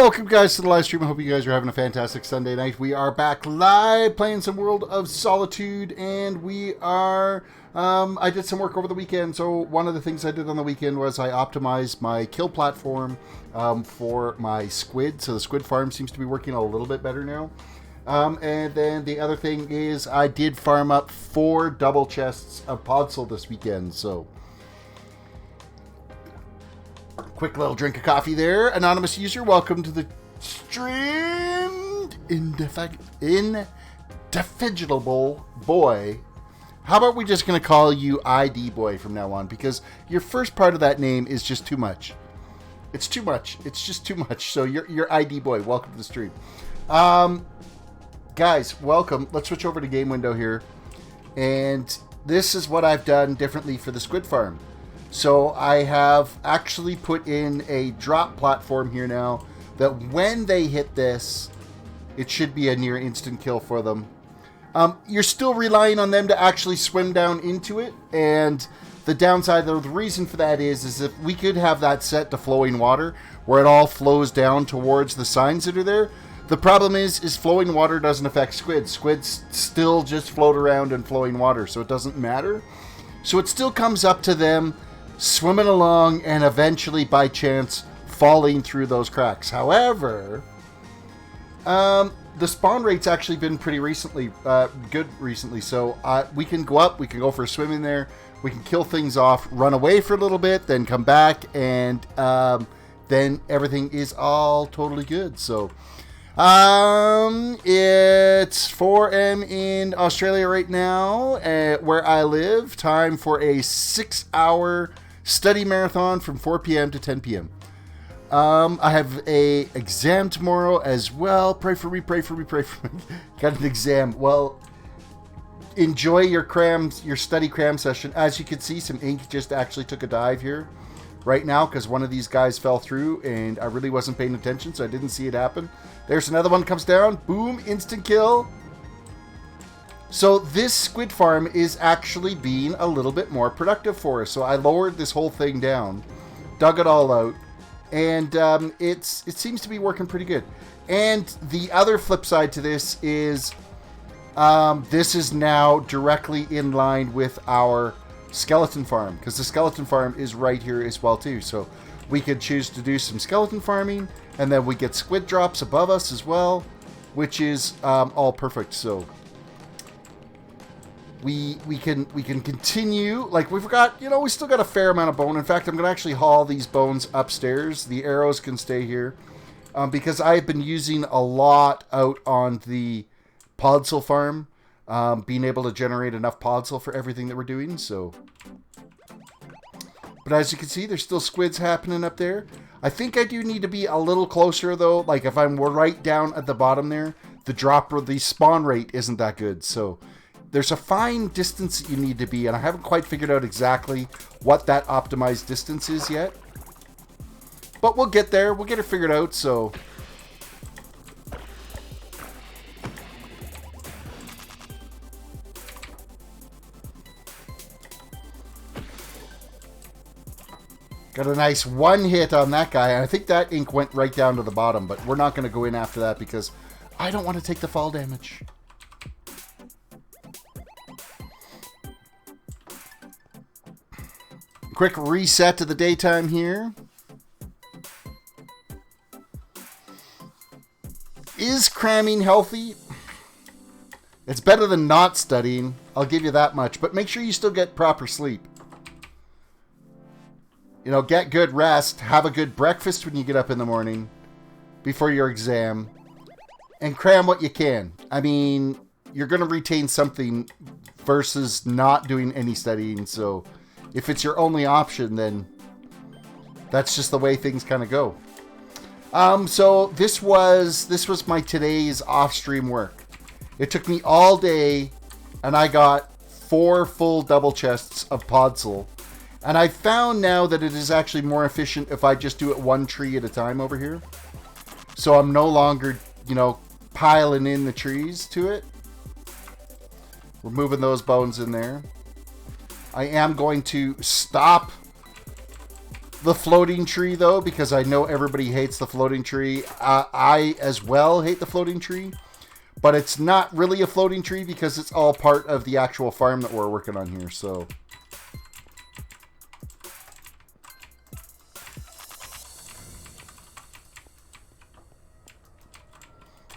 Welcome guys to the live stream. I hope you guys are having a fantastic Sunday night. We are back live playing some World of Solitude, and we are I did some work over the weekend. So one of the things I did on the weekend was I optimized my kill platform for my squid. So the squid farm seems to be working a little bit better now. And then the other thing is I did farm up 4 double chests of podzol this weekend. So quick little drink of coffee there. Anonymous user, welcome to the stream. Indefatigable boy. How about we just going to call you ID boy from now on? Because your first part of that name is just too much. It's too much. It's just too much. So you're ID boy. Welcome to the stream. Guys, welcome. Let's switch over to game window here. And this is what I've done differently for the squid farm. So I have actually put in a drop platform here now that when they hit this, it should be a near instant kill for them. You're still relying on them to actually swim down into it, and the downside, though, the reason for that is if we could have that set to flowing water where it all flows down towards the signs that are there. The problem is flowing water doesn't affect squid. Squids still just float around in flowing water, so it doesn't matter. So it still comes up to them swimming along and eventually by chance falling through those cracks. However, the spawn rate's actually been pretty good recently, so we can go up, we can go for a swim in there, we can kill things off, run away for a little bit, then come back, and then everything is all totally good. So it's 4 a.m. in Australia right now, where I live. Time for a 6-hour study marathon from 4 p.m. to 10 p.m. I have a exam tomorrow as well. Pray for me, pray for me, pray for me. Got an exam. Well, enjoy your study cram session. As you can see, some ink just actually took a dive here right now because one of these guys fell through and I really wasn't paying attention, so I didn't see it happen. There's another one comes down. Boom, instant kill. So this squid farm is actually being a little bit more productive for us. So I lowered this whole thing down, dug it all out, and it seems to be working pretty good. And the other flip side to this is this is now directly in line with our skeleton farm, because the skeleton farm is right here as well too. So we could choose to do some skeleton farming, and then we get squid drops above us as well, which is all perfect. So we can continue. Like, we've got, we still got a fair amount of bone. In fact, I'm going to actually haul these bones upstairs. The arrows can stay here because I've been using a lot out on the podzol farm, being able to generate enough podzol for everything that we're doing. So, but as you can see, there's still squids happening up there. I think I do need to be a little closer though. Like, if I'm right down at the bottom there, the spawn rate isn't that good. So there's a fine distance that you need to be, and I haven't quite figured out exactly what that optimized distance is yet. But we'll get there. We'll get it figured out. So got a nice one hit on that guy, and I think that ink went right down to the bottom, but we're not going to go in after that because I don't want to take the fall damage. Quick reset to the daytime here. Is cramming healthy? It's better than not studying, I'll give you that much, but make sure you still get proper sleep. Get good rest, have a good breakfast when you get up in the morning before your exam, and cram what you can. I mean, you're going to retain something versus not doing any studying, so if it's your only option, then that's just the way things kind of go. So this was my today's off-stream work. It took me all day, and I got 4 full double chests of podzol. And I found now that it is actually more efficient if I just do it one tree at a time over here. So I'm no longer, piling in the trees to it. We're moving those bones in there. I am going to stop the floating tree, though, because I know everybody hates the floating tree. I, as well, hate the floating tree. But it's not really a floating tree because it's all part of the actual farm that we're working on here, so...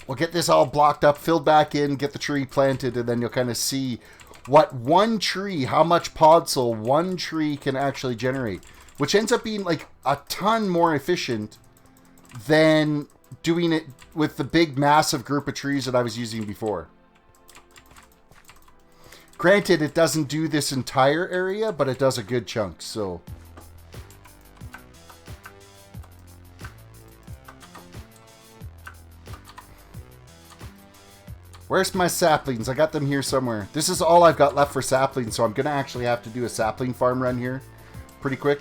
We'll get this all blocked up, filled back in, get the tree planted, and then you'll kind of see what one tree, how much podzol one tree can actually generate. Which ends up being like a ton more efficient than doing it with the big massive group of trees that I was using before. Granted, it doesn't do this entire area, but it does a good chunk, so... Where's my saplings? I got them here somewhere. This is all I've got left for saplings, so I'm going to actually have to do a sapling farm run here pretty quick.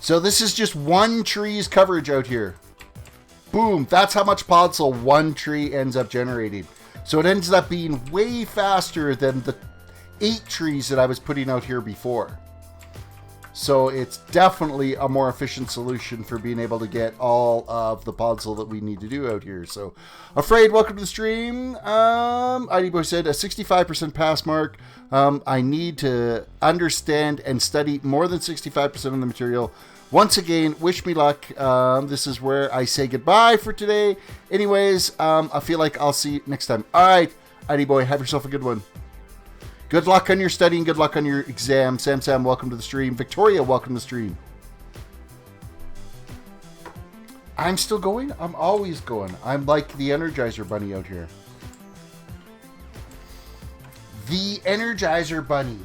So this is just one tree's coverage out here. Boom. That's how much podzol one tree ends up generating. So it ends up being way faster than the 8 trees that I was putting out here before. So it's definitely a more efficient solution for being able to get all of the podzol that we need to do out here. So, Afraid, welcome to the stream. ID Boy said a 65% pass mark. I need to understand and study more than 65% of the material. Once again, wish me luck. This is where I say goodbye for today. Anyways, I feel like I'll see you next time. All right, ID Boy, have yourself a good one. Good luck on your studying. Good luck on your exam. Sam, welcome to the stream. Victoria, welcome to the stream. I'm still going? I'm always going. I'm like the Energizer Bunny out here. The Energizer Bunny.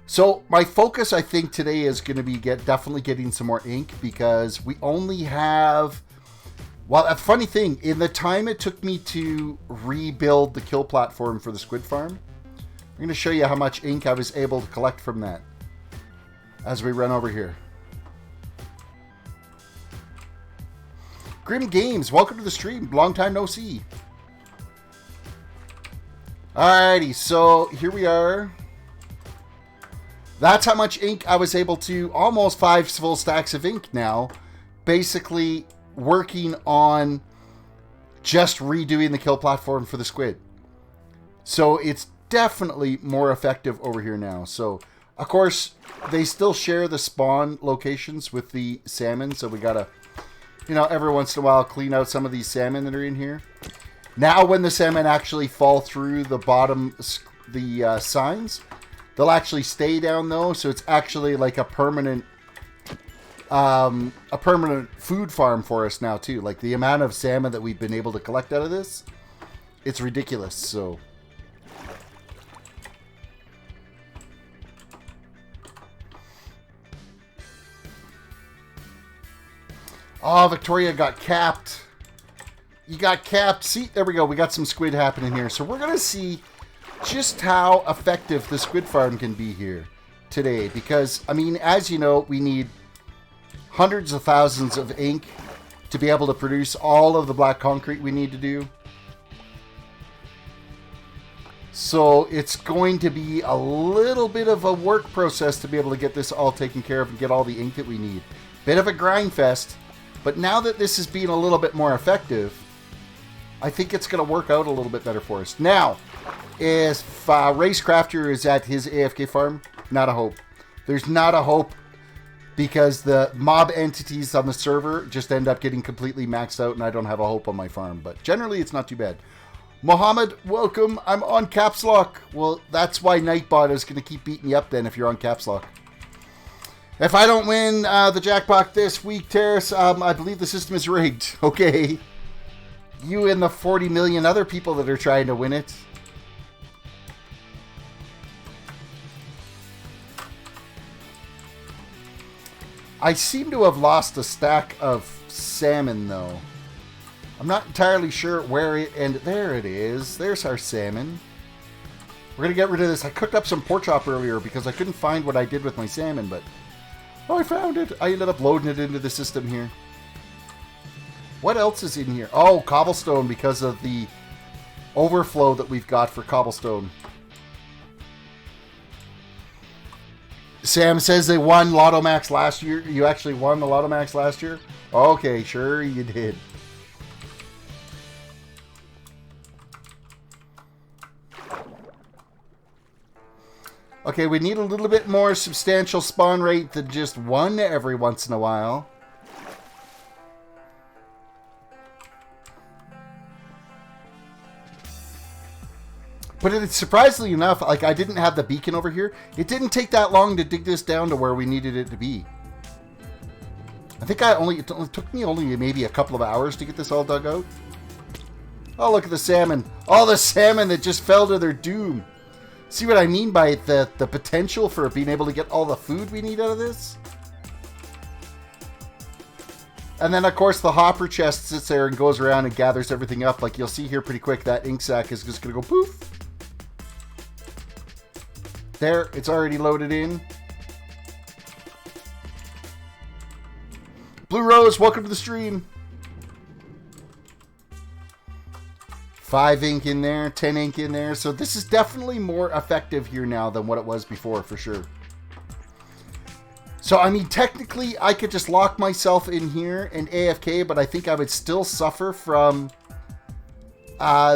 So my focus, I think, today is going to be definitely getting some more ink because we only have... Well, a funny thing, in the time it took me to rebuild the kill platform for the squid farm, I'm going to show you how much ink I was able to collect from that as we run over here. Grim Games, welcome to the stream. Long time no see. Alrighty, so here we are. That's how much ink I was able to, almost 5 full stacks of ink now, basically working on just redoing the kill platform for the squid. So it's definitely more effective over here now. So, of course, they still share the spawn locations with the salmon. So we gotta, every once in a while clean out some of these salmon that are in here. Now when the salmon actually fall through the bottom, the signs, they'll actually stay down though. So it's actually like a permanent food farm for us now too. Like the amount of salmon that we've been able to collect out of this, it's ridiculous. So oh, Victoria got capped. You got capped. See, there we go. We got some squid happening here. So we're gonna see just how effective the squid farm can be here today, because I mean, as you know, we need hundreds of thousands of ink to be able to produce all of the black concrete we need to do. So it's going to be a little bit of a work process to be able to get this all taken care of and get all the ink that we need. Bit of a grind fest, but now that this is being a little bit more effective, I think it's going to work out a little bit better for us. Now, if Racecrafter is at his AFK farm, not a hope. There's not a hope, because the mob entities on the server just end up getting completely maxed out and I don't have a hope on my farm. But generally, it's not too bad. Mohammed, welcome. I'm on caps lock. Well, that's why Nightbot is going to keep beating you up then if you're on caps lock. If I don't win the jackpot this week, Terris, I believe the system is rigged. Okay. You and the 40 million other people that are trying to win it. I seem to have lost a stack of salmon, though. I'm not entirely sure where it... And there it is. There's our salmon. We're going to get rid of this. I cooked up some pork chop earlier because I couldn't find what I did with my salmon, but... Oh, I found it. I ended up loading it into the system here. What else is in here? Oh, cobblestone because of the overflow that we've got for cobblestone. Sam says they won Lotto Max last year. You actually won the Lotto Max last year? Okay, sure you did. Okay, we need a little bit more substantial spawn rate than just one every once in a while. But it's surprisingly enough, like I didn't have the beacon over here. It didn't take that long to dig this down to where we needed it to be. I think it only took me maybe a couple of hours to get this all dug out. Oh, look at the salmon. All the salmon that just fell to their doom. See what I mean by the potential for being able to get all the food we need out of this? And then, of course, the hopper chest sits there and goes around and gathers everything up. Like you'll see here pretty quick, that ink sac is just going to go poof. There, it's already loaded in. Blue Rose, welcome to the stream. 5 ink in there, 10 ink in there. So this is definitely more effective here now than what it was before, for sure. So, I mean, technically, I could just lock myself in here and AFK, but I think I would still suffer from the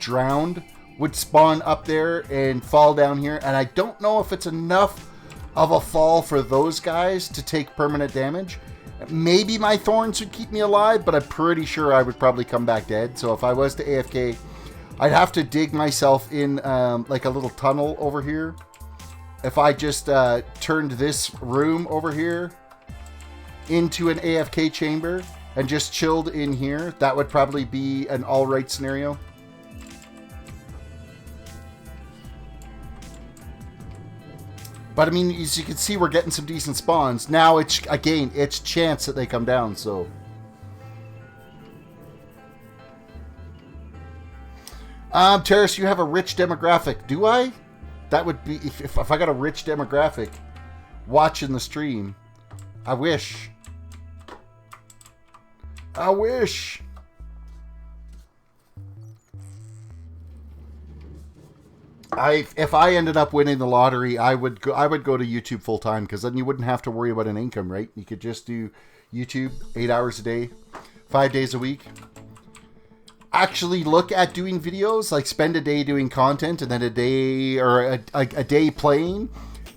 drowned would spawn up there and fall down here. And I don't know if it's enough of a fall for those guys to take permanent damage. Maybe my thorns would keep me alive, but I'm pretty sure I would probably come back dead. So if I was to AFK, I'd have to dig myself in like a little tunnel over here. If I just turned this room over here into an AFK chamber and just chilled in here, that would probably be an alright scenario. But I mean, as you can see, we're getting some decent spawns. Now it's, again, it's chance that they come down, so. Terrace, you have a rich demographic. Do I? That would be, if I got a rich demographic watching the stream. I wish. I wish. If I ended up winning the lottery, I would go to YouTube full time, because then you wouldn't have to worry about an income, right? You could just do YouTube 8 hours a day, 5 days a week. Actually look at doing videos, like spend a day doing content and then a day or a day playing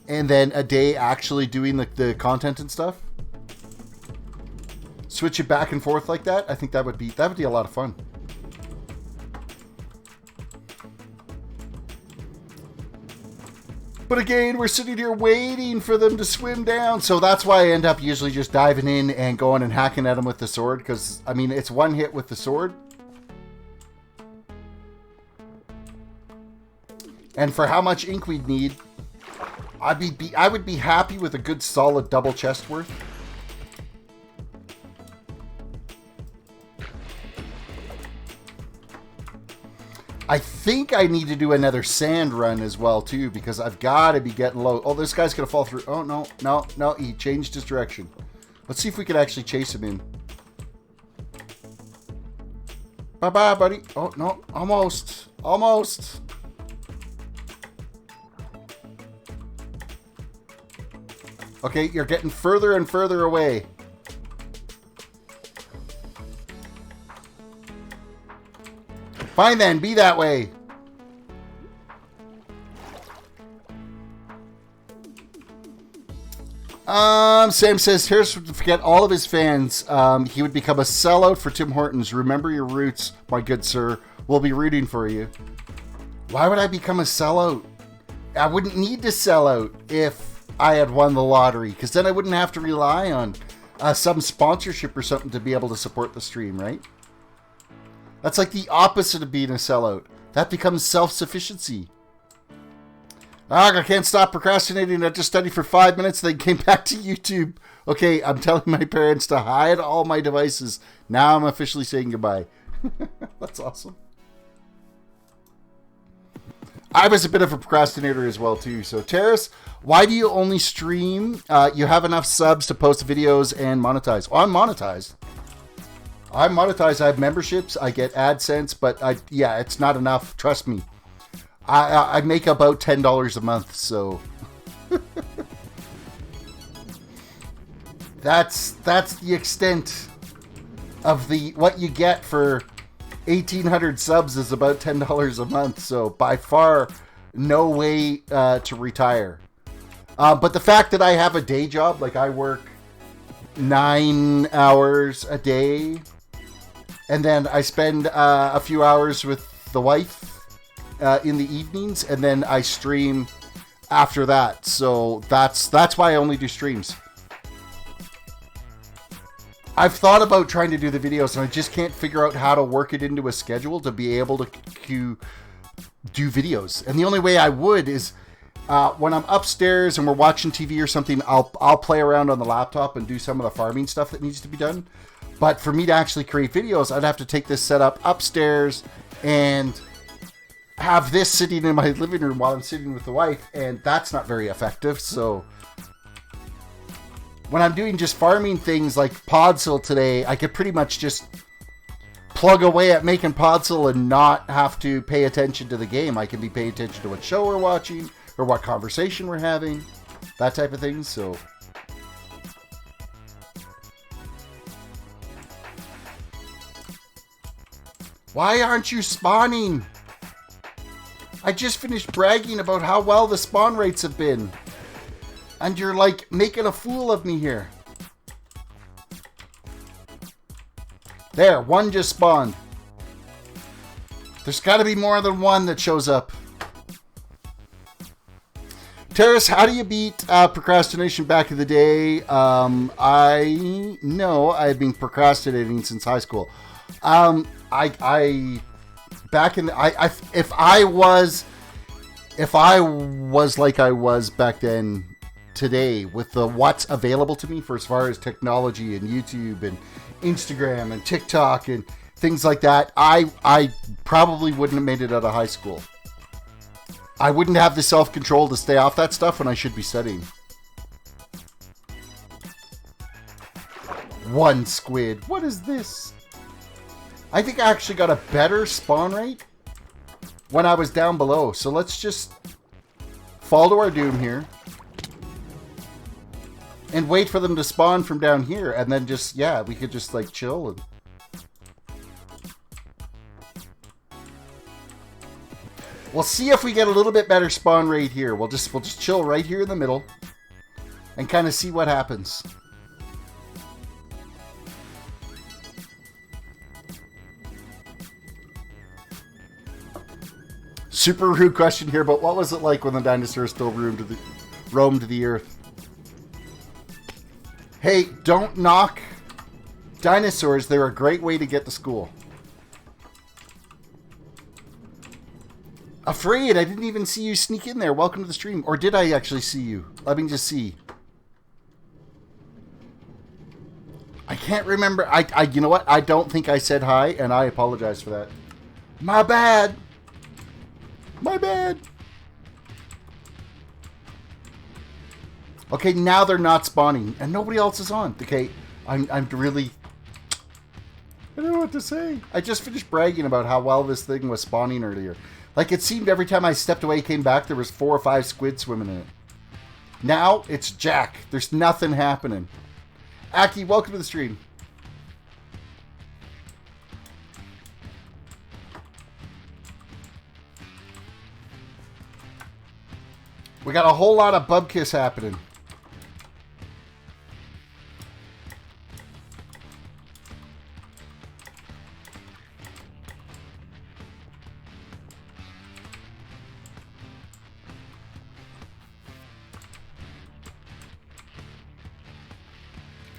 and then a day actually doing the content and stuff. Switch it back and forth like that. I think that would be a lot of fun. But again, we're sitting here waiting for them to swim down. So that's why I end up usually just diving in and going and hacking at them with the sword. Because, I mean, it's one hit with the sword. And for how much ink we'd need, I would be happy with a good solid double chest worth. I think I need to do another sand run as well, too, because I've got to be getting low. Oh, this guy's going to fall through. Oh, no, he changed his direction. Let's see if we can actually chase him in. Bye-bye, buddy. Oh, no, almost. Almost. Okay, you're getting further and further away. Fine then, be that way. Sam says, Harris would forget all of his fans. He would become a sellout for Tim Hortons. Remember your roots, my good sir. We'll be rooting for you. Why would I become a sellout? I wouldn't need to sell out if I had won the lottery, because then I wouldn't have to rely on some sponsorship or something to be able to support the stream, right? That's like the opposite of being a sellout. That becomes self-sufficiency. I can't stop procrastinating. I just studied for 5 minutes, then came back to YouTube. Okay, I'm telling my parents to hide all my devices. Now I'm officially saying goodbye. That's awesome. I was a bit of a procrastinator as well too. So Terris, why do you only stream? You have enough subs to post videos and monetize. Oh, I'm monetized. I'm monetized. I have memberships. I get AdSense, but yeah, it's not enough. Trust me. I make about $10 a month, so that's the extent of what you get for 1,800 subs is about $10 a month. So by far, no way to retire. But the fact that I have a day job, like I work 9 hours a day, and then I spend a few hours with the wife in the evenings, and then I stream after that. So that's why I only do streams. I've thought about trying to do the videos, and I just can't figure out how to work it into a schedule to be able to do videos. And the only way I would is when I'm upstairs and we're watching TV or something, I'll play around on the laptop and do some of the farming stuff that needs to be done. But for me to actually create videos, I'd have to take this setup upstairs and have this sitting in my living room while I'm sitting with the wife, and that's not very effective. So when I'm doing just farming things like Podzol today, I could pretty much just plug away at making Podzol and not have to pay attention to the game. I can be paying attention to what show we're watching or what conversation we're having, that type of thing. So why aren't you spawning? I just finished bragging about how well the spawn rates have been. And you're like making a fool of me here. There, one just spawned. There's got to be more than one that shows up. Terris, how do you beat procrastination back in the day? I know I've been procrastinating since high school. Back in the, if I was like I was back then today with the what's available to me for as far as technology and YouTube and Instagram and TikTok and things like that, I probably wouldn't have made it out of high school. I wouldn't have the self-control to stay off that stuff when I should be studying. One squid. What is this? I think I actually got a better spawn rate when I was down below. So let's just fall to our doom here and wait for them to spawn from down here. And then just, yeah, we could just like chill. And we'll see if we get a little bit better spawn rate here. We'll just chill right here in the middle and kind of see what happens. Super rude question here, but what was it like when the dinosaurs still roamed the earth? Hey, don't knock dinosaurs. They're a great way to get to school. Afraid, I didn't even see you sneak in there. Welcome to the stream. Or did I actually see you? Let me just see. I can't remember. You know what? I don't think I said hi, and I apologize for that. My bad. My bad. Okay, now they're not spawning, and nobody else is on. Okay, I'm really... I don't know what to say. I just finished bragging about how well this thing was spawning earlier. Like, it seemed every time I stepped away, came back, there was 4 or 5 squid swimming in it. Now, it's Jack. There's nothing happening. Aki, welcome to the stream. We got a whole lot of bubkiss happening.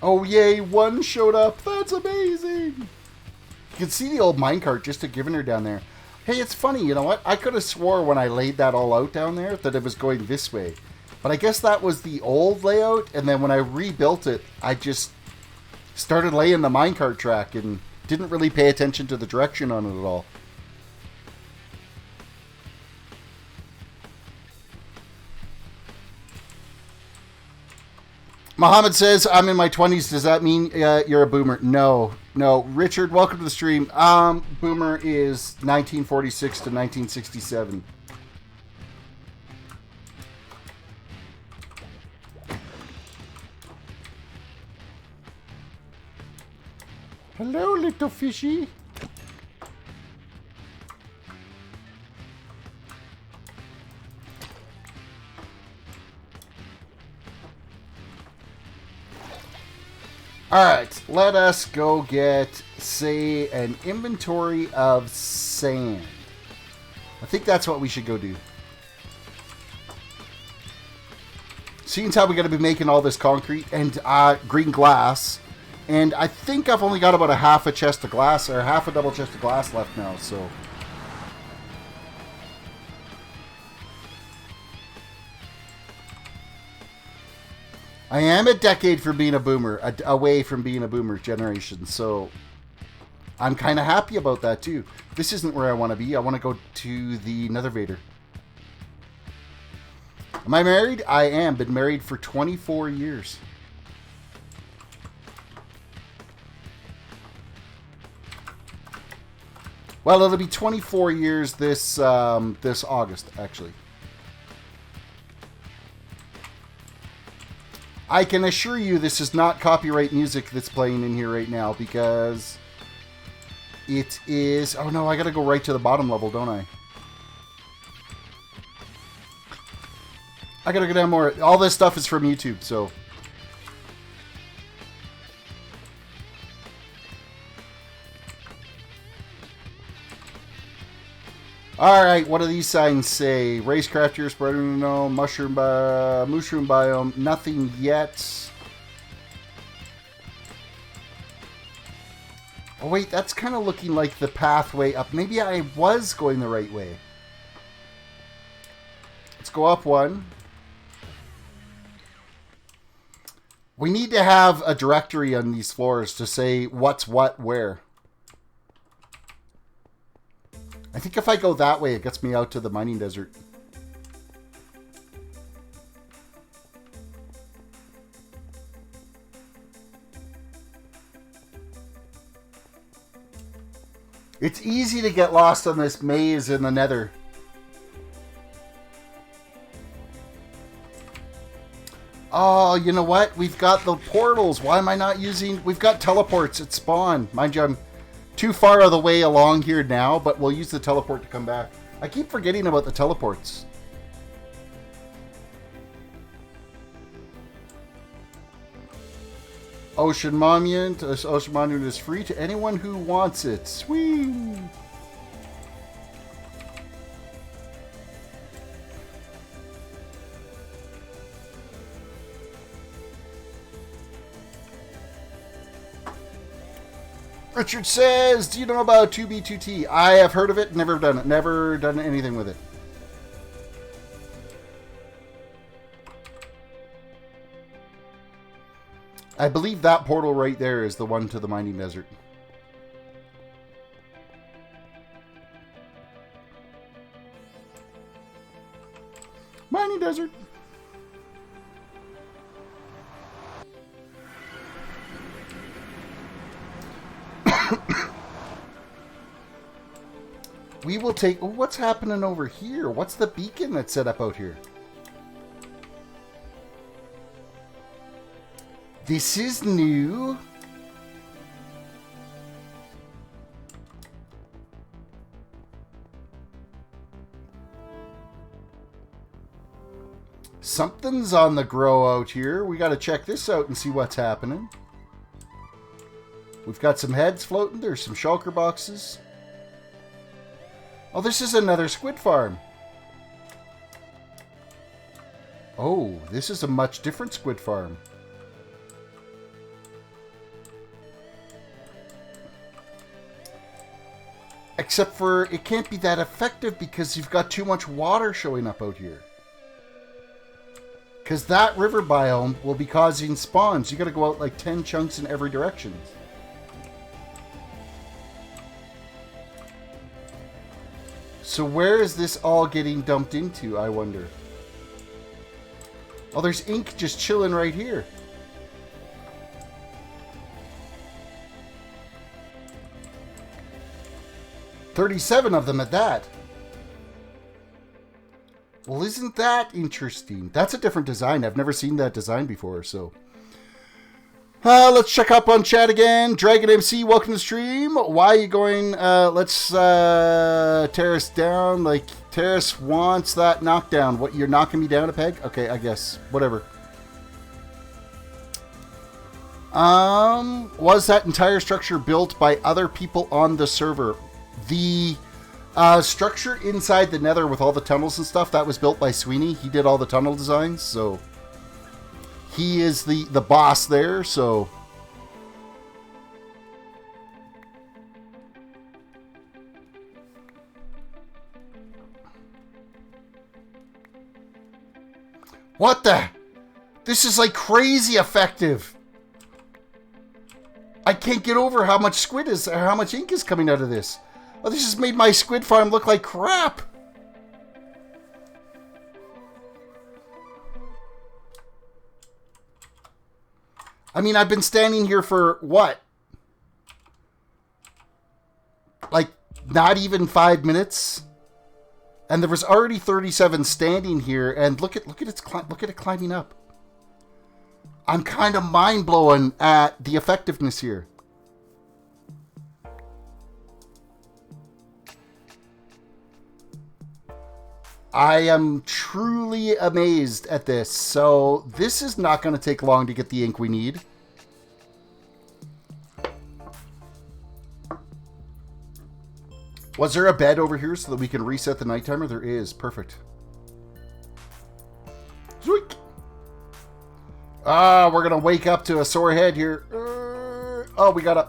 Oh yay, one showed up. That's amazing. You can see the old minecart just giving her down there. Hey, it's funny, you know what? I could have swore when I laid that all out down there that it was going this way. But I guess that was the old layout, and then when I rebuilt it, I just started laying the minecart track and didn't really pay attention to the direction on it at all. Mohammed says, I'm in my 20s. Does that mean you're a boomer? No. No. Richard, welcome to the stream. Boomer is 1946 to 1967. Hello, little fishy. Alright, let us go get, say, an inventory of sand. I think that's what we should go do. Seeing as how we're going to be making all this concrete and green glass, and I think I've only got about a half a chest of glass, or half a double chest of glass left now, so... I am a decade from being a boomer, away from being a boomer generation, so I'm kind of happy about that too. This isn't where I want to be. I want to go to the Nether Vader. Am I married? I am. Been married for 24 years. Well, it'll be 24 years this this August, actually. I can assure you this is not copyright music that's playing in here right now because it is... Oh no, I gotta go right to the bottom level, don't I? I gotta go down more. All this stuff is from YouTube, so... Alright, what do these signs say? Racecraft here, spreader no, mushroom biome, nothing yet. Oh wait, that's kind of looking like the pathway up. Maybe I was going the right way. Let's go up one. We need to have a directory on these floors to say what's what where. I think if I go that way, it gets me out to the mining desert. It's easy to get lost on this maze in the nether. Oh, you know what? We've got the portals. Why am I not using... We've got teleports at spawn. Mind you, I'm too far of the way along here now, but we'll use the teleport to come back. I keep forgetting about the teleports. Ocean Monument. Ocean Monument is free to anyone who wants it. Sweet. Richard says, do you know about 2B2T? I have heard of it, never done it. Never done anything with it. I believe that portal right there is the one to the mining desert. Mining desert. We will take... Oh, what's happening over here? What's the beacon that's set up out here? This is new. Something's on the grow out here. We got to check this out and see what's happening. We've got some heads floating. There's some shulker boxes. Oh, this is another squid farm. Oh, this is a much different squid farm. Except for it can't be that effective because you've got too much water showing up out here. Because that river biome will be causing spawns. You got to go out like 10 chunks in every direction. So where is this all getting dumped into, I wonder? Oh, there's ink just chilling right here. 37 of them at that. Well, isn't that interesting? That's a different design. I've never seen that design before, so... let's check up on chat again. Dragon MC, welcome to the stream. Why are you going, let's tear us down? Like, Terrace wants that knockdown. What, you're knocking me down a peg? Okay, I guess. Whatever. Was that entire structure built by other people on the server? The structure inside the nether with all the tunnels and stuff, that was built by Sweeney. He did all the tunnel designs, so... He is the boss there, so... What the... This is like crazy effective. I can't get over how much squid is, or how much ink is coming out of this. Oh, this has made my squid farm look like crap. I mean, I've been standing here for what? Like, not even 5 minutes? And there was already 37 standing here, and look at it climbing up. I'm kind of mind-blowing at the effectiveness here. I am truly amazed at this. So this is not going to take long to get the ink we need. Was there a bed over here so that we can reset the night timer? There is. Perfect. Zoink. Ah, we're going to wake up to a sore head here. Oh, we got to...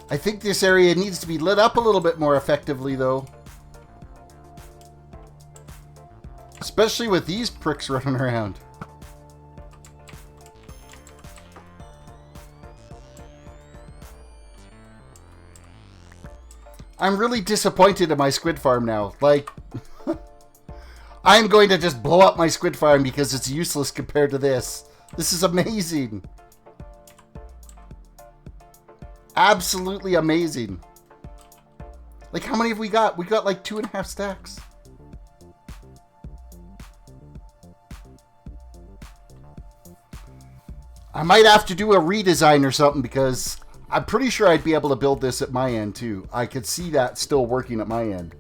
I think this area needs to be lit up a little bit more effectively, though. Especially with these pricks running around. I'm really disappointed in my squid farm now. Like, I'm going to just blow up my squid farm because it's useless compared to this. This is amazing. Absolutely amazing. Like, how many have we got? We got like 2.5 stacks. I might have to do a redesign or something because I'm pretty sure I'd be able to build this at my end too. I could see that still working at my end.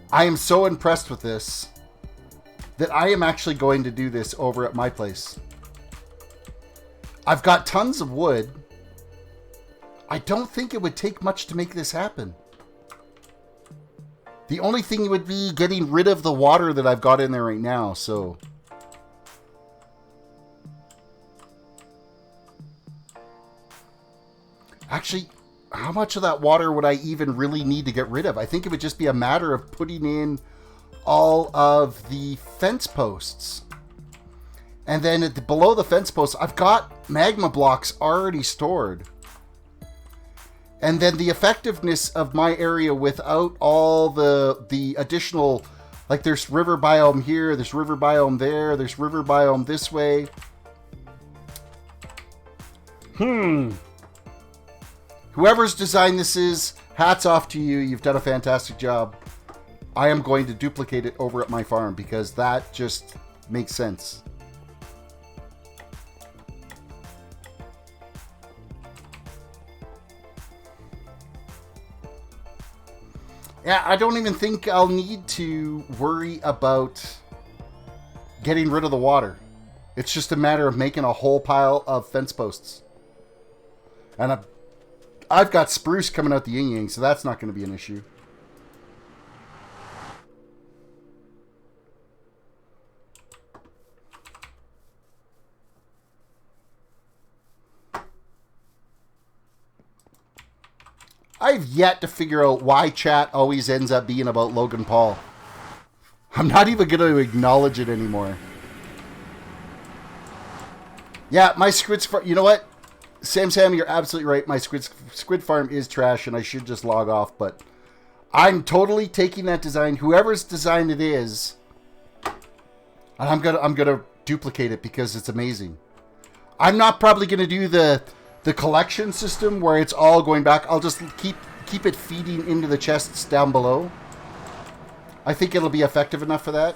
I am so impressed with this that I am actually going to do this over at my place. I've got tons of wood. I don't think it would take much to make this happen. The only thing would be getting rid of the water that I've got in there right now, so... Actually, how much of that water would I even really need to get rid of? I think it would just be a matter of putting in all of the fence posts. And then below the fence posts, I've got magma blocks already stored. And then the effectiveness of my area without all the additional... Like, there's river biome here, there's river biome there, there's river biome this way. Whoever's designed this is, hats off to you. You've done a fantastic job. I am going to duplicate it over at my farm because that just makes sense. Yeah, I don't even think I'll need to worry about getting rid of the water. It's just a matter of making a whole pile of fence posts. And I've got spruce coming out the yin-yang, so that's not going to be an issue. I've yet to figure out why chat always ends up being about Logan Paul. I'm not even going to acknowledge it anymore. Yeah, my squid farm... You know what? Sam, you're absolutely right. My squid farm is trash, and I should just log off, but I'm totally taking that design, whoever's design it is, and I'm gonna duplicate it because it's amazing. I'm not probably gonna do the collection system where it's all going back. I'll just keep it feeding into the chests down below. I think it'll be effective enough for that.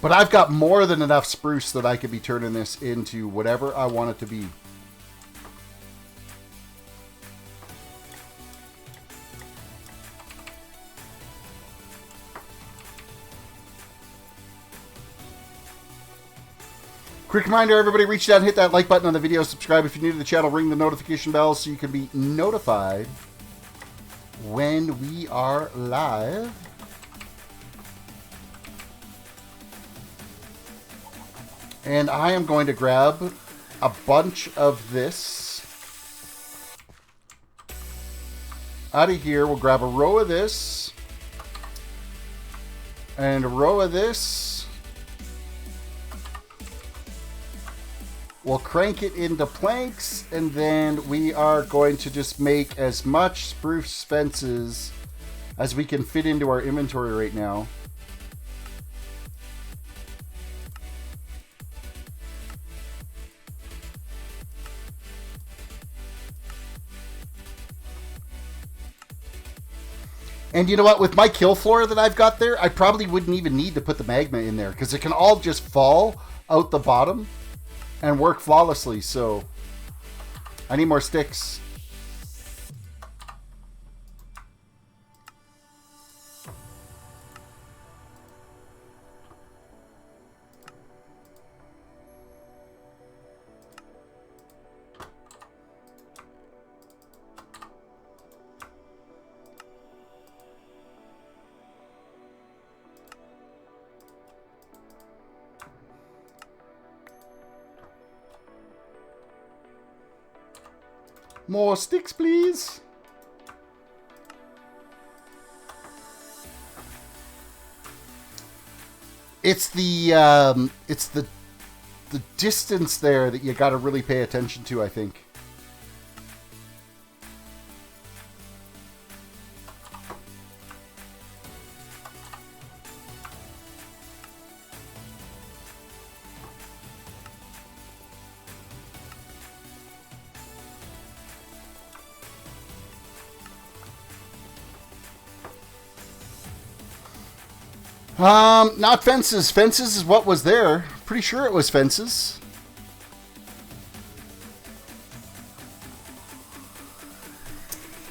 But I've got more than enough spruce that I could be turning this into whatever I want it to be. Quick reminder, everybody, reach down, hit that like button on the video, subscribe if you're new to the channel, ring the notification bell so you can be notified when we are live. And I am going to grab a bunch of this out of here. We'll grab a row of this and a row of this. We'll crank it into planks, and then we are going to just make as much spruce fences as we can fit into our inventory right now. And you know what? With my kill floor that I've got there, I probably wouldn't even need to put the magma in there because it can all just fall out the bottom and work flawlessly. So I need more sticks. More sticks, please. It's the distance there that you got to really pay attention to, I think. Not fences. Fences is what was there. Pretty sure it was fences.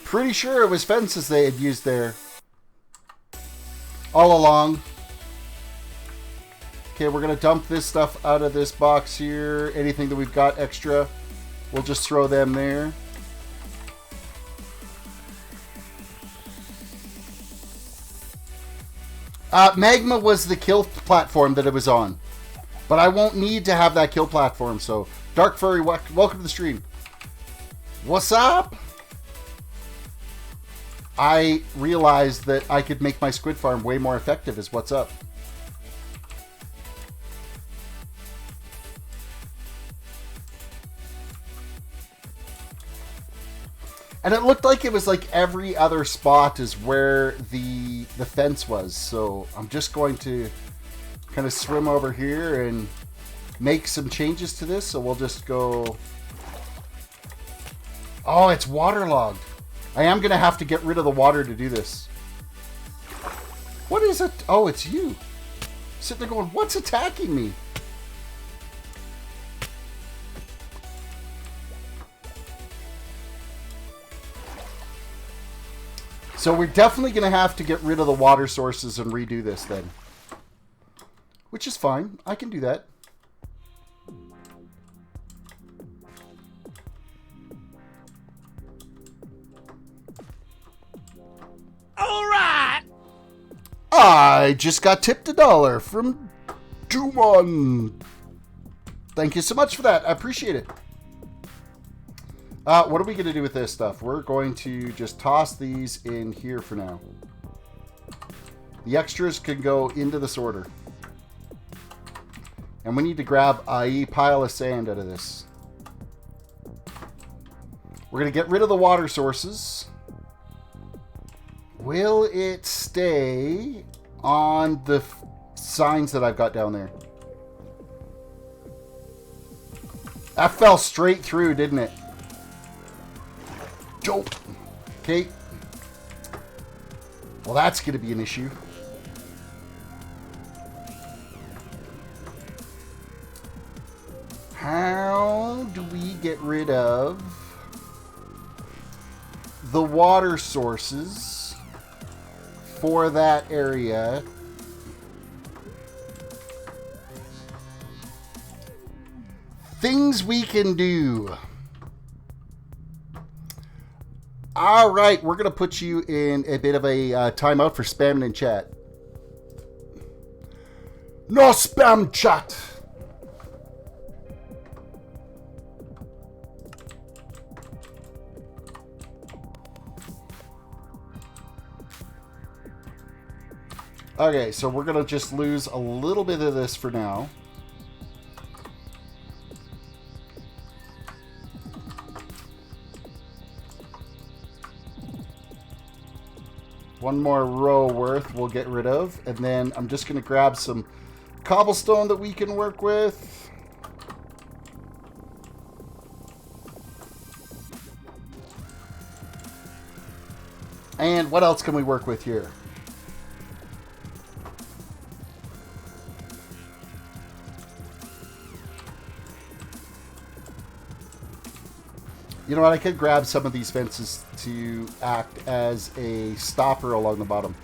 Pretty sure it was fences they had used there all along. Okay, we're going to dump this stuff out of this box here. Anything that we've got extra, we'll just throw them there. Magma was the kill platform that it was on. But I won't need to have that kill platform, so... Dark Furry, welcome to the stream. What's up? I realized that I could make my squid farm way more effective is what's up. And it looked like it was like every other spot is where the fence was. So I'm just going to kind of swim over here and make some changes to this. So we'll just go... Oh, it's waterlogged. I am going to have to get rid of the water to do this. What is it? Oh, it's you. Sitting there going, what's attacking me? So we're definitely going to have to get rid of the water sources and redo this then. Which is fine. I can do that. All right. I just got tipped $1 from Dumon. Thank you so much for that. I appreciate it. What are we going to do with this stuff? We're going to just toss these in here for now. The extras can go into the sorter. And we need to grab a pile of sand out of this. We're going to get rid of the water sources. Will it stay on the signs that I've got down there? That fell straight through, didn't it? Joke. Okay. Well, that's going to be an issue. How do we get rid of the water sources for that area? Things we can do. All right, we're going to put you in a bit of a timeout for spamming in chat. No spam chat. Okay, so we're going to just lose a little bit of this for now. One more row worth we'll get rid of. And then I'm just going to grab some cobblestone that we can work with. And what else can we work with here? You know what? I could grab some of these fences to act as a stopper along the bottom.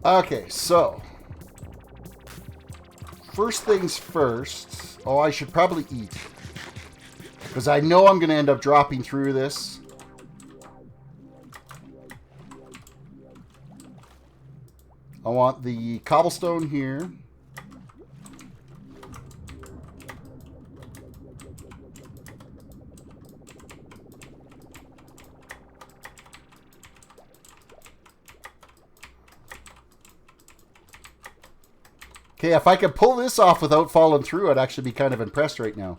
Okay, so first things first. Oh, I should probably eat, because I know I'm going to end up dropping through this. I want the cobblestone here. Okay, if I could pull this off without falling through, I'd actually be kind of impressed right now.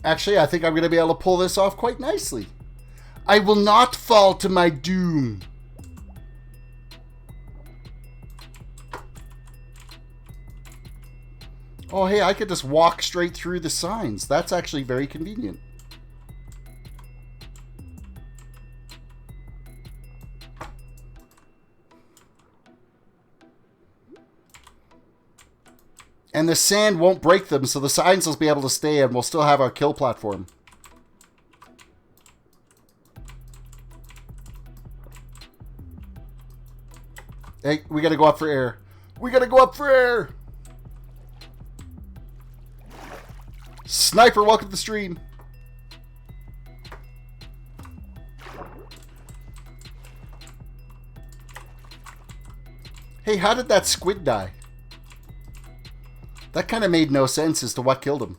Actually, I think I'm going to be able to pull this off quite nicely. I will not fall to my doom. Oh, hey, I could just walk straight through the signs. That's actually very convenient. And the sand won't break them, so the signs will be able to stay and we'll still have our kill platform. Hey, we gotta go up for air. We gotta go up for air! Sniper, welcome to the stream. Hey, how did that squid die? That kind of made no sense as to what killed him.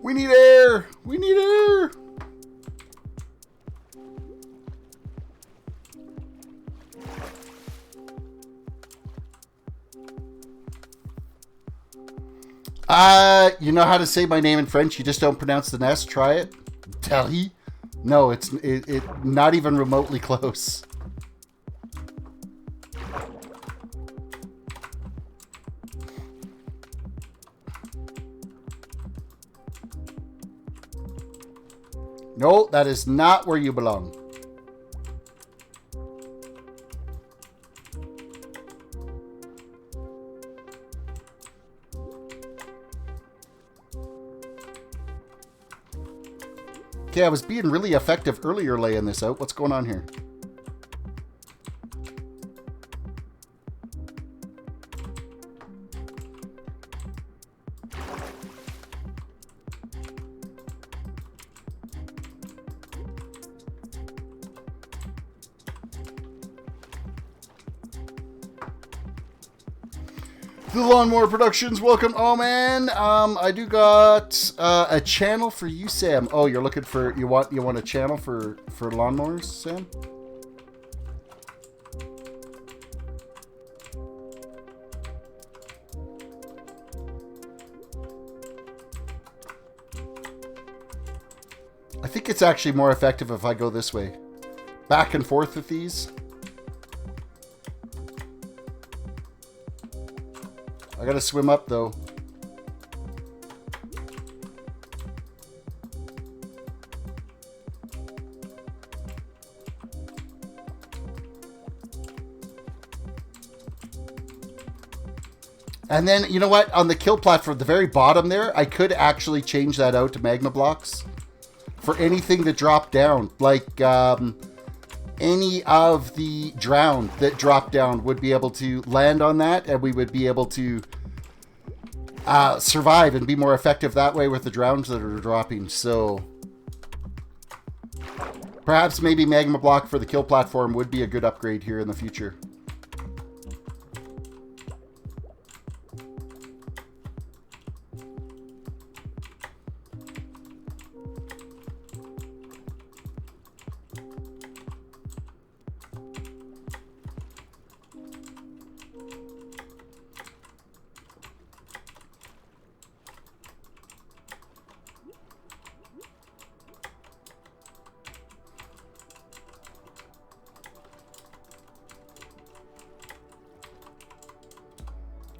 We need air! We need air! You know how to say my name in French, you just don't pronounce the S. Try it. Telly? No, it's not even remotely close. No, that is not where you belong. Okay, I was being really effective earlier laying this out. What's going on here? The Lawnmower Productions, welcome. Oh man, I do got a channel for you, Sam. Oh, you're looking for you want a channel for lawnmowers, Sam? I think it's actually more effective if I go this way, back and forth with these. I gotta swim up though. And then, you know what? On the kill platform, the very bottom there, I could actually change that out to magma blocks for anything that dropped down. Like, any of the drowned that dropped down would be able to land on that, and we would be able to survive and be more effective that way with the drowns that are dropping. So perhaps maybe magma block for the kill platform would be a good upgrade here in the future.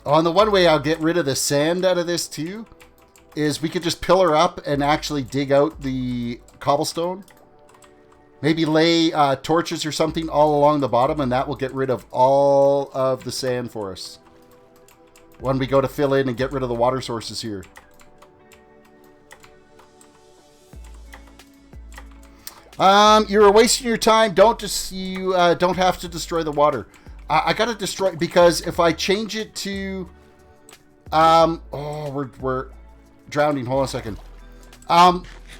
On the one way I'll get rid of the sand out of this too is we could just pillar up and actually dig out the cobblestone. Maybe lay torches or something all along the bottom, and that will get rid of all of the sand for us when we go to fill in and get rid of the water sources here. You're wasting your time. Don't have to destroy the water. I gotta destroy, because if I change it to we're drowning. Hold on a second.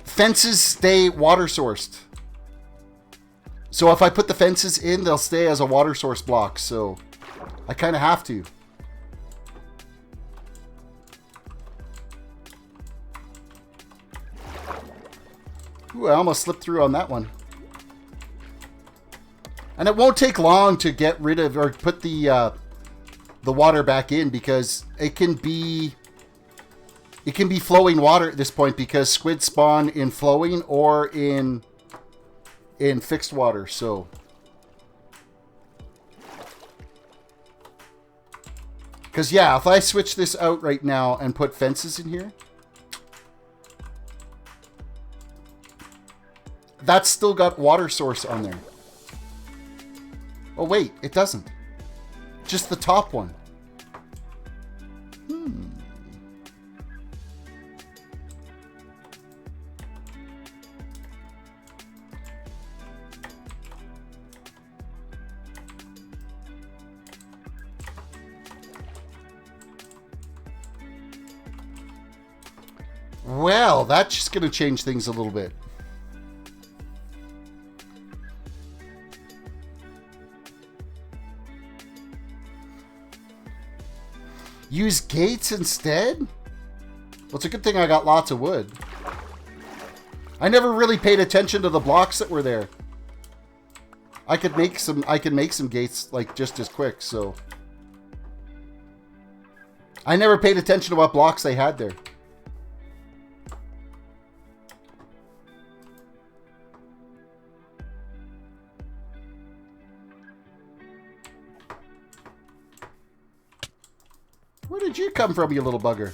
Fences stay water sourced. So if I put the fences in, they'll stay as a water source block. So I kind of have to. Ooh, I almost slipped through on that one. And it won't take long to get rid of or put the water back in, because it can be flowing water at this point, because squid spawn in flowing or in fixed water. So because yeah, if I switch this out right now and put fences in here, that's still got water source on there. Oh wait, it doesn't. Just the top one. Well, that's just going to change things a little bit. Use gates instead? Well, it's a good thing I got lots of wood. I never really paid attention to the blocks that were there. I can make some gates like just as quick, so I never paid attention to what blocks they had there. Where did you come from, you little bugger?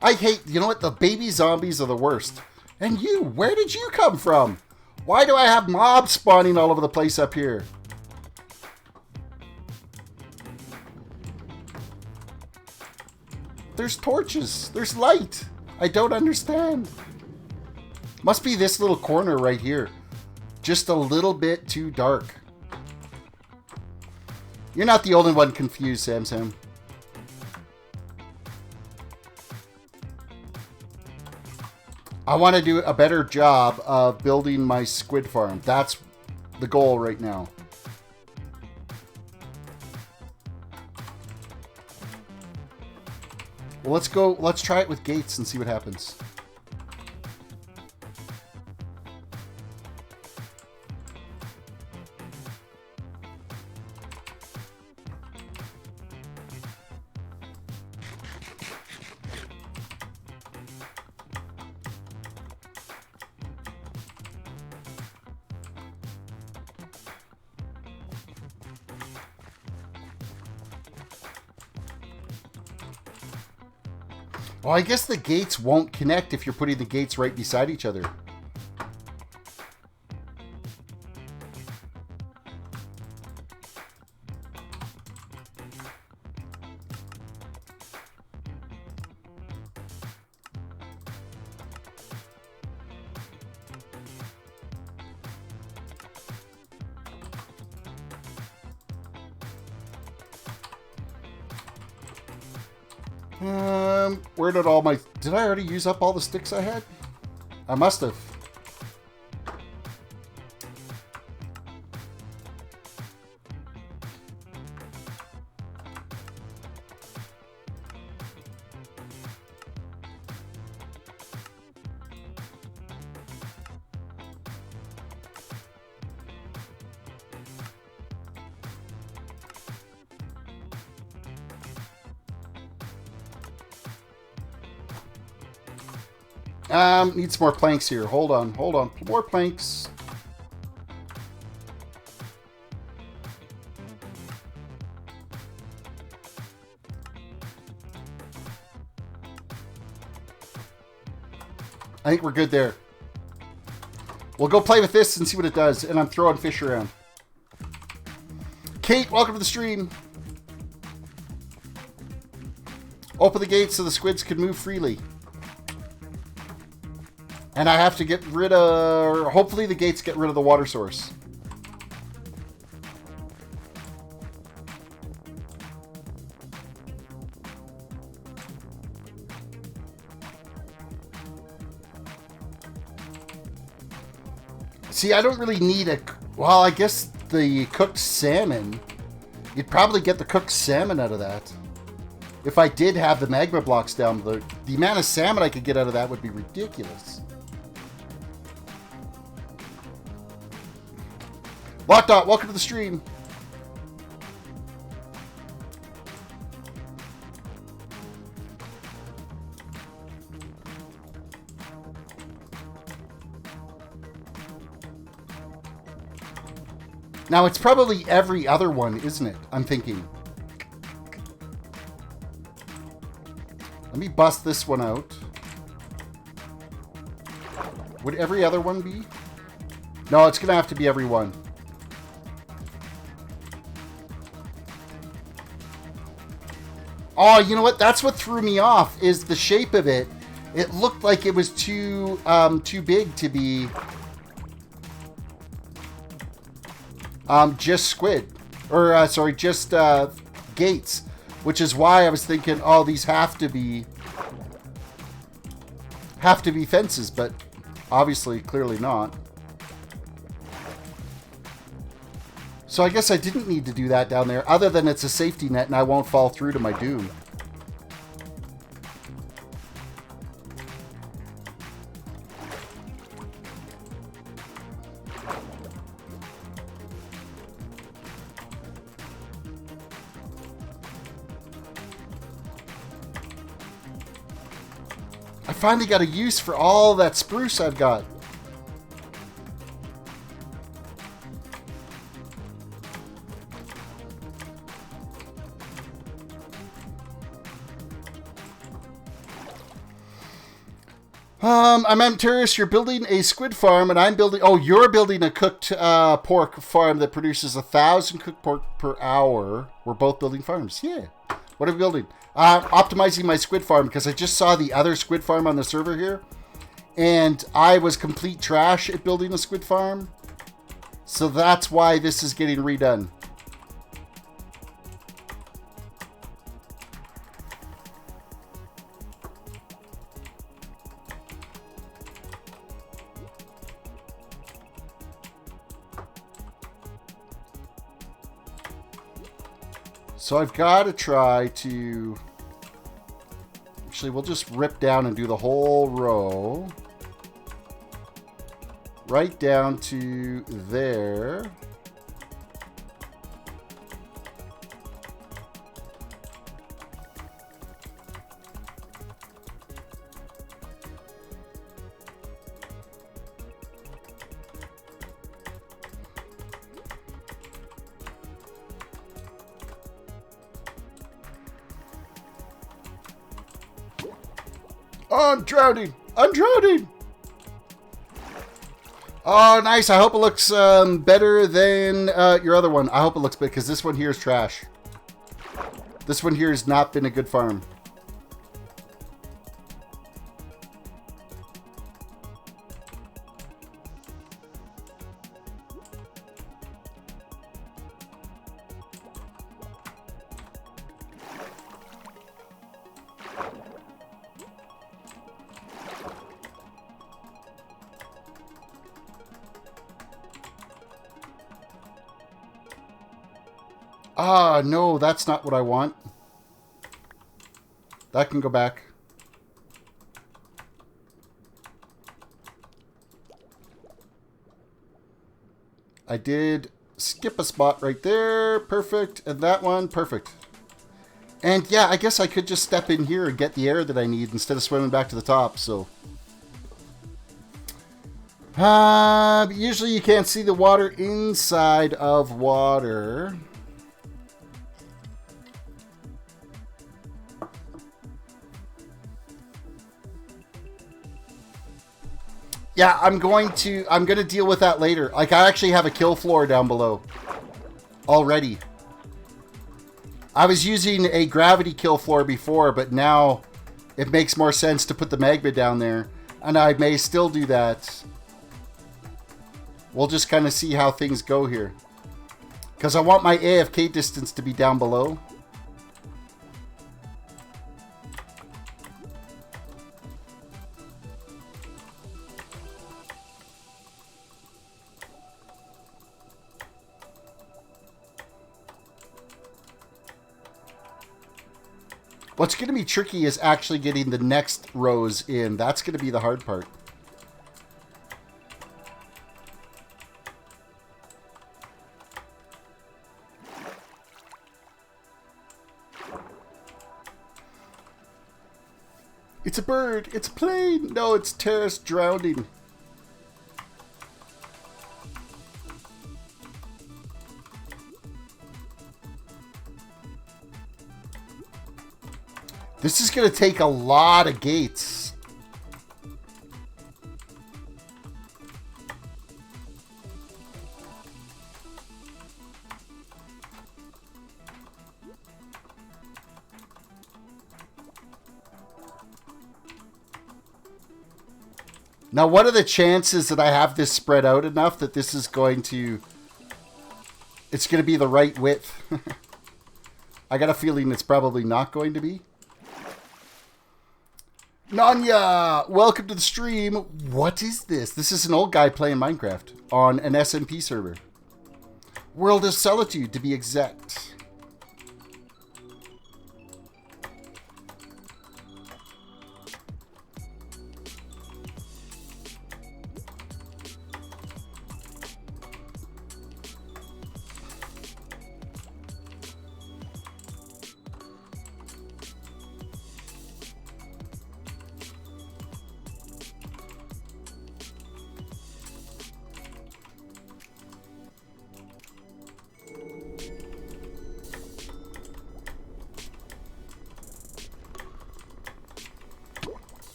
I hate, you know what, the baby zombies are the worst. And you, where did you come from? Why do I have mobs spawning all over the place up here? There's torches, there's light. I don't understand. Must be this little corner right here. Just a little bit too dark. You're not the only one confused, Sam. I want to do a better job of building my squid farm. That's the goal right now. Well, let's try it with gates and see what happens. Well, I guess the gates won't connect if you're putting the gates right beside each other. Where did all my... Did I already use up all the sticks I had? I must have. Need some more planks here. Hold on. More planks. I think we're good there. We'll go play with this and see what it does. And I'm throwing fish around. Kate, welcome to the stream. Open the gates so the squids can move freely. And I have to get rid of... Hopefully the gates get rid of the water source. See, I don't really need a... Well, I guess the cooked salmon... You'd probably get the cooked salmon out of that. If I did have the magma blocks down, the amount of salmon I could get out of that would be ridiculous. Lockdot, welcome to the stream. Now, it's probably every other one, isn't it? I'm thinking. Let me bust this one out. Would every other one be? No, it's going to have to be every one. Oh, you know what? That's what threw me off, is the shape of it. It looked like it was too big to be just squid. Or, sorry, just gates. Which is why I was thinking, oh, these have to be fences, but obviously, clearly not. So I guess I didn't need to do that down there, other than it's a safety net and I won't fall through to my doom. I finally got a use for all that spruce I've got. I'm on Terris. You're building a squid farm, and I'm building... Oh, you're building a cooked pork farm that produces 1,000 cooked pork per hour. We're both building farms. Yeah. What are we building? Optimizing my squid farm, because I just saw the other squid farm on the server here, and I was complete trash at building a squid farm. So that's why this is getting redone. So I've got to try to... Actually, we'll just rip down and do the whole row. Right down to there. Oh, I'm drowning! I'm drowning! Oh, nice. I hope it looks better than your other one. I hope it looks better, because this one here is trash. This one here has not been a good farm. Ah, no, that's not what I want. That can go back. I did skip a spot right there. Perfect. And that one, perfect. And yeah, I guess I could just step in here and get the air that I need instead of swimming back to the top, so... usually you can't see the water inside of water. Yeah, I'm gonna deal with that later. Like, I actually have a kill floor down below already. I was using a gravity kill floor before, but now it makes more sense to put the magma down there. And I may still do that. We'll just kind of see how things go here. Because I want my AFK distance to be down below. What's going to be tricky is actually getting the next rows in. That's going to be the hard part. It's a bird. It's a plane. No, it's Terris drowning. This is going to take a lot of gates. Now, what are the chances that I have this spread out enough that this is going to... It's going to be the right width? I got a feeling it's probably not going to be. Nanya, welcome to the stream. What is this? This is an old guy playing Minecraft on an SMP server. World of Solitude, to be exact.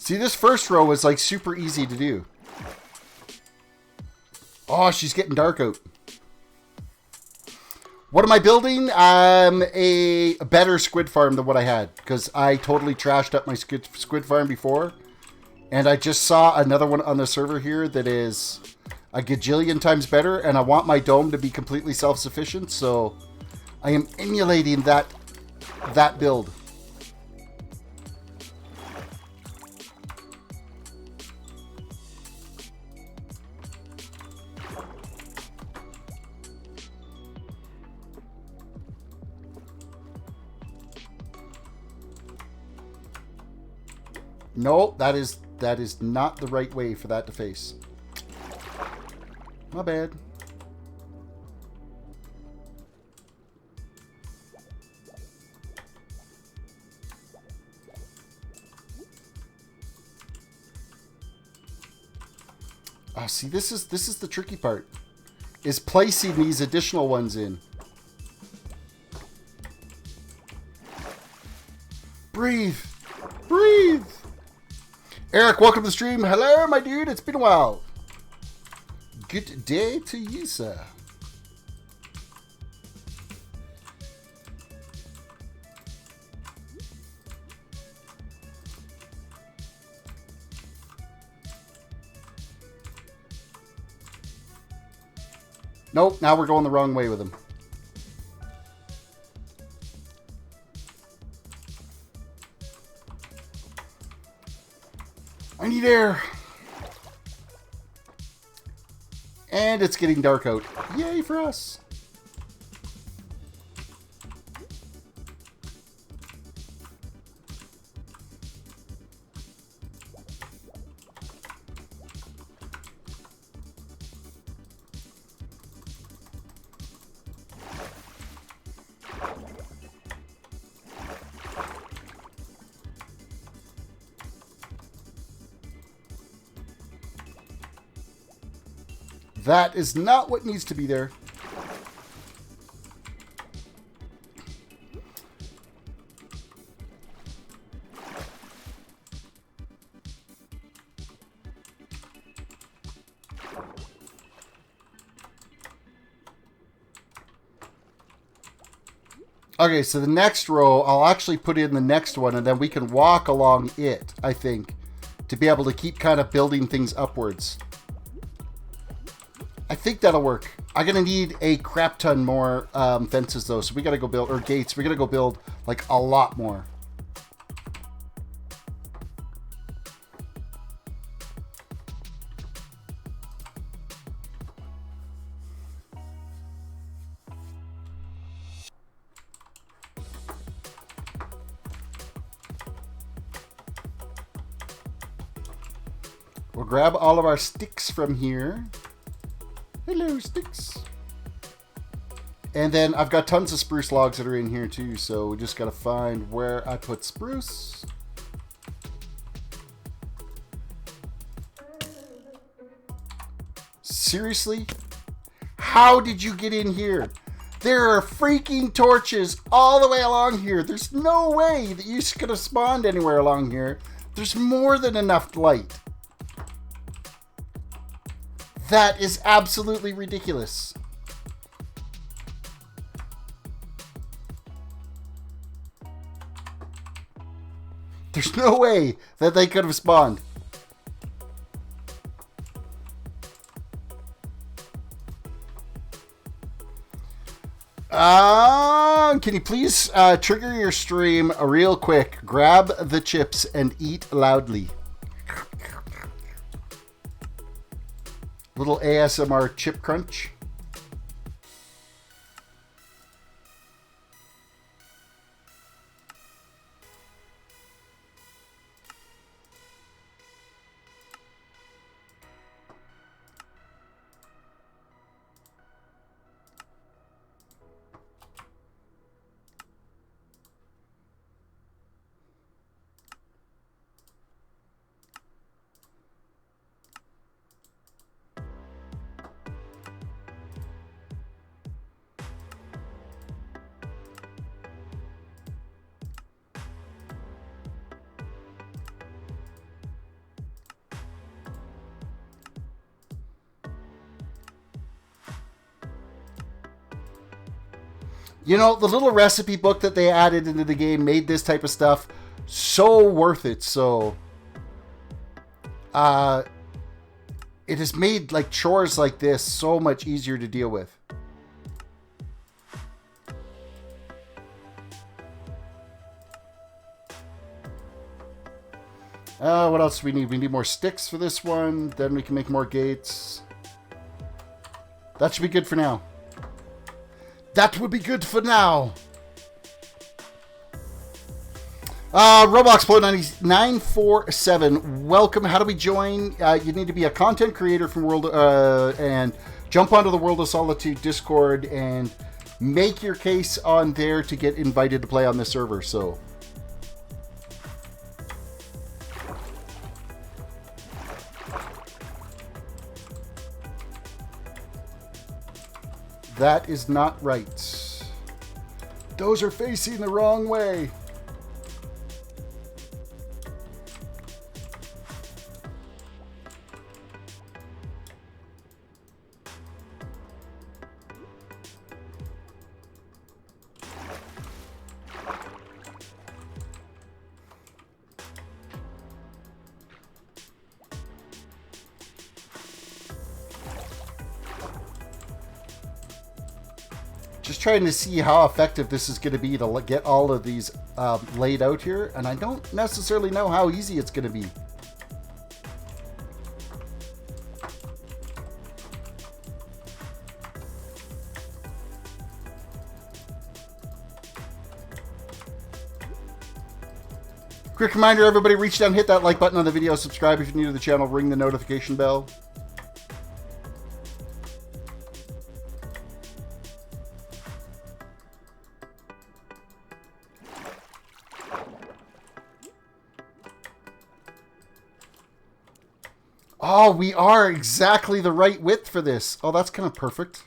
See, this first row was like super easy to do. Oh, she's getting dark out. What am I building? A better squid farm than what I had. Because I totally trashed up my squid farm before. And I just saw another one on the server here that is a gajillion times better. And I want my dome to be completely self-sufficient. So I am emulating that build. No, that is not the right way for that to face. My bad. Oh, see, this is the tricky part. Is placing these additional ones in. Breathe. Breathe. Eric, welcome to the stream. Hello, my dude. It's been a while. Good day to you, sir. Nope, now we're going the wrong way with him. I need air. And it's getting dark out. Yay for us. That is not what needs to be there. Okay, so the next row, I'll actually put in the next one, and then we can walk along it, I think, to be able to keep kind of building things upwards. I think that'll work. I'm going to need a crap ton more fences, though, so we got to go build, or gates, we got to go build, like, a lot more. We'll grab all of our sticks from here. Hello, sticks. And then I've got tons of spruce logs that are in here too, so we just gotta find where I put spruce. Seriously? How did you get in here? There are freaking torches all the way along here. There's no way that you could have spawned anywhere along here. There's more than enough light. That is absolutely ridiculous. There's no way that they could have spawned. Can you please trigger your stream real quick? Grab the chips and eat loudly. Little ASMR chip crunch. You know, the little recipe book that they added into the game made this type of stuff so worth it. So, it has made like chores like this so much easier to deal with. What else do we need? We need more sticks for this one. Then we can make more gates. That should be good for now. That would be good for now. Roblox Flow 947. Welcome. How do we join? You need to be a content creator from World and jump onto the World of Solitude Discord and make your case on there to get invited to play on this server. So. That is not right. Those are facing the wrong way. Just trying to see how effective this is going to be to get all of these laid out here, and I don't necessarily know how easy it's going to be. Quick reminder, everybody, reach down, hit that like button on the video, subscribe if you're new to the channel, ring the notification bell. Oh, we are exactly the right width for this. Oh, that's kind of perfect.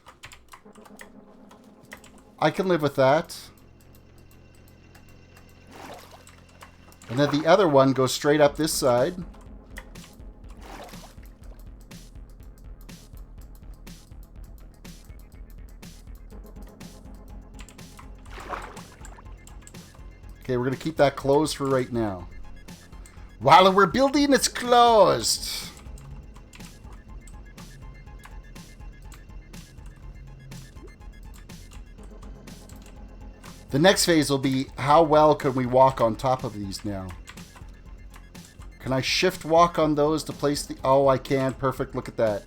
I can live with that. And then the other one goes straight up this side. Okay, we're going to keep that closed for right now. While we're building, it's closed. The next phase will be how well can we walk on top of these now. Can I shift walk on those to place the... Oh, I can. Perfect. Look at that.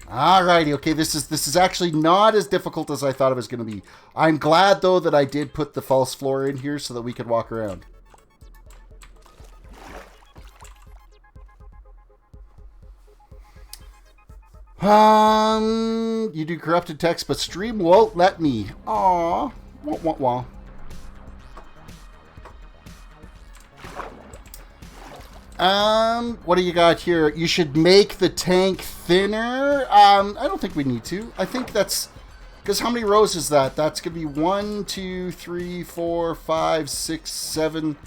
Alrighty. Okay, this is actually not as difficult as I thought it was going to be. I'm glad, though, that I did put the false floor in here so that we could walk around. You do corrupted text, but stream won't let me. Aww. Wah, wah, wah. What do you got here? You should make the tank thinner. I don't think we need to. I think that's... Because how many rows is that? That's going to be 1, 2, 3, 4, 5, 6, 7,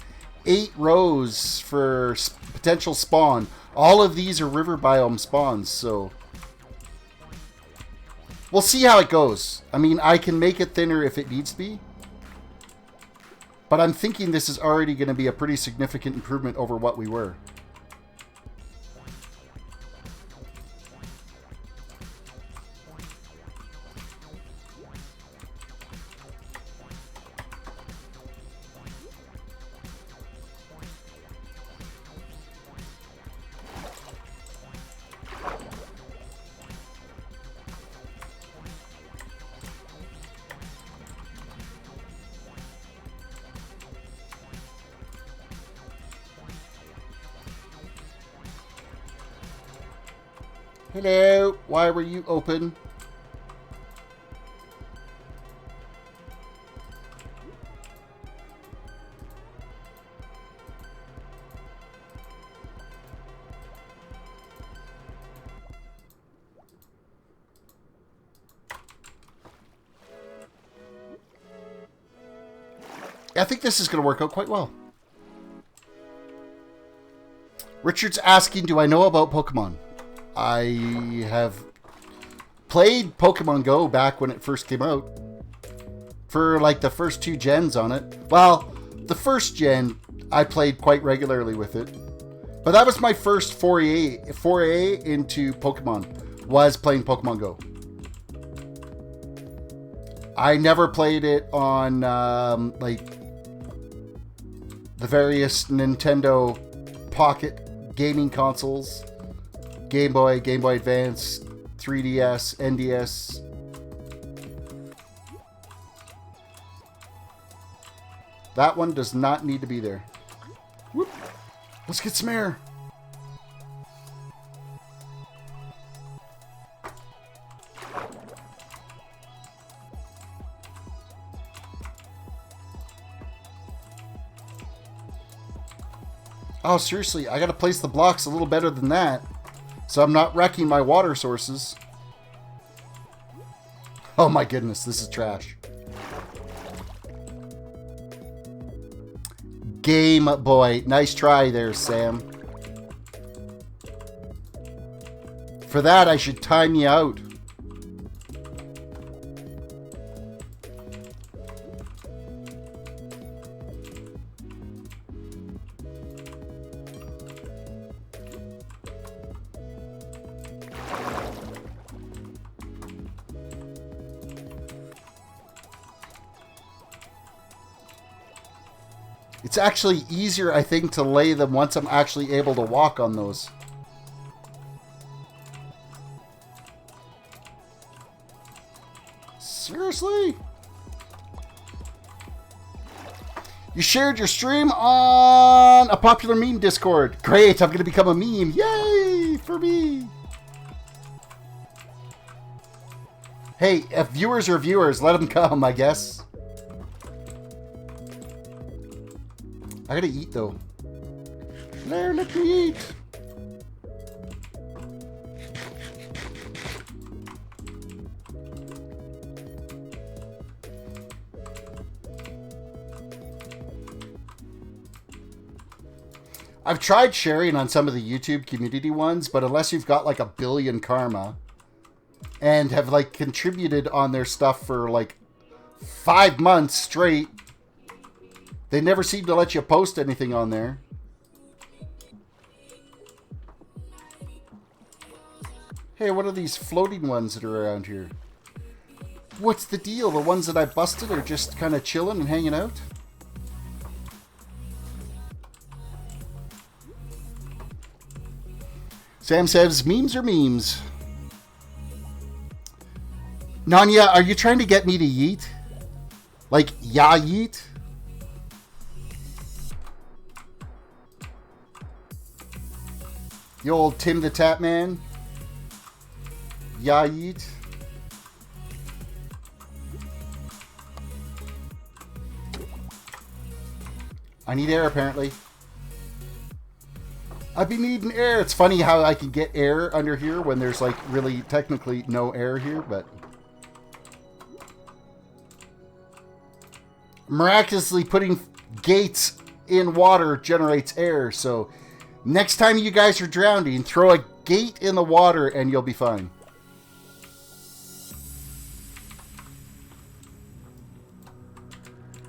8 rows for potential spawn. All of these are river biome spawns, so... We'll see how it goes. I mean, I can make it thinner if it needs to be. But I'm thinking this is already going to be a pretty significant improvement over what we were. Hello, why were you open? I think this is going to work out quite well. Richard's asking, do I know about Pokemon? I have played Pokemon Go back when it first came out. For like the first 2 gens on it. Well, the first gen I played quite regularly with it. But that was my first foray into Pokemon, was playing Pokemon Go. I never played it on like the various Nintendo Pocket gaming consoles. Game Boy, Game Boy Advance, 3DS, NDS. That one does not need to be there. Whoop. Let's get some air. Oh, seriously, I gotta place the blocks a little better than that, so I'm not wrecking my water sources. Oh my goodness, this is trash. Game Boy. Nice try there, Sam. For that, I should time you out. It's actually easier, I think, to lay them once I'm actually able to walk on those. Seriously? You shared your stream on a popular meme Discord. Great, I'm going to become a meme. Yay for me. Hey, if viewers are viewers, let them come, I guess. I gotta eat, though. There, let me eat. I've tried sharing on some of the YouTube community ones, but unless you've got like 1 billion karma and have like contributed on their stuff for like 5 months straight, they never seem to let you post anything on there. Hey, what are these floating ones that are around here? What's the deal? The ones that I busted are just kind of chilling and hanging out? Sam says, memes are memes. Nanya, are you trying to get me to yeet? Like, ya yeet? The old Tim the Tap Man. Ya yeet. I need air, apparently. I've been needing air. It's funny how I can get air under here when there's like really technically no air here, but miraculously putting gates in water generates air. So next time you guys are drowning, throw a gate in the water and you'll be fine.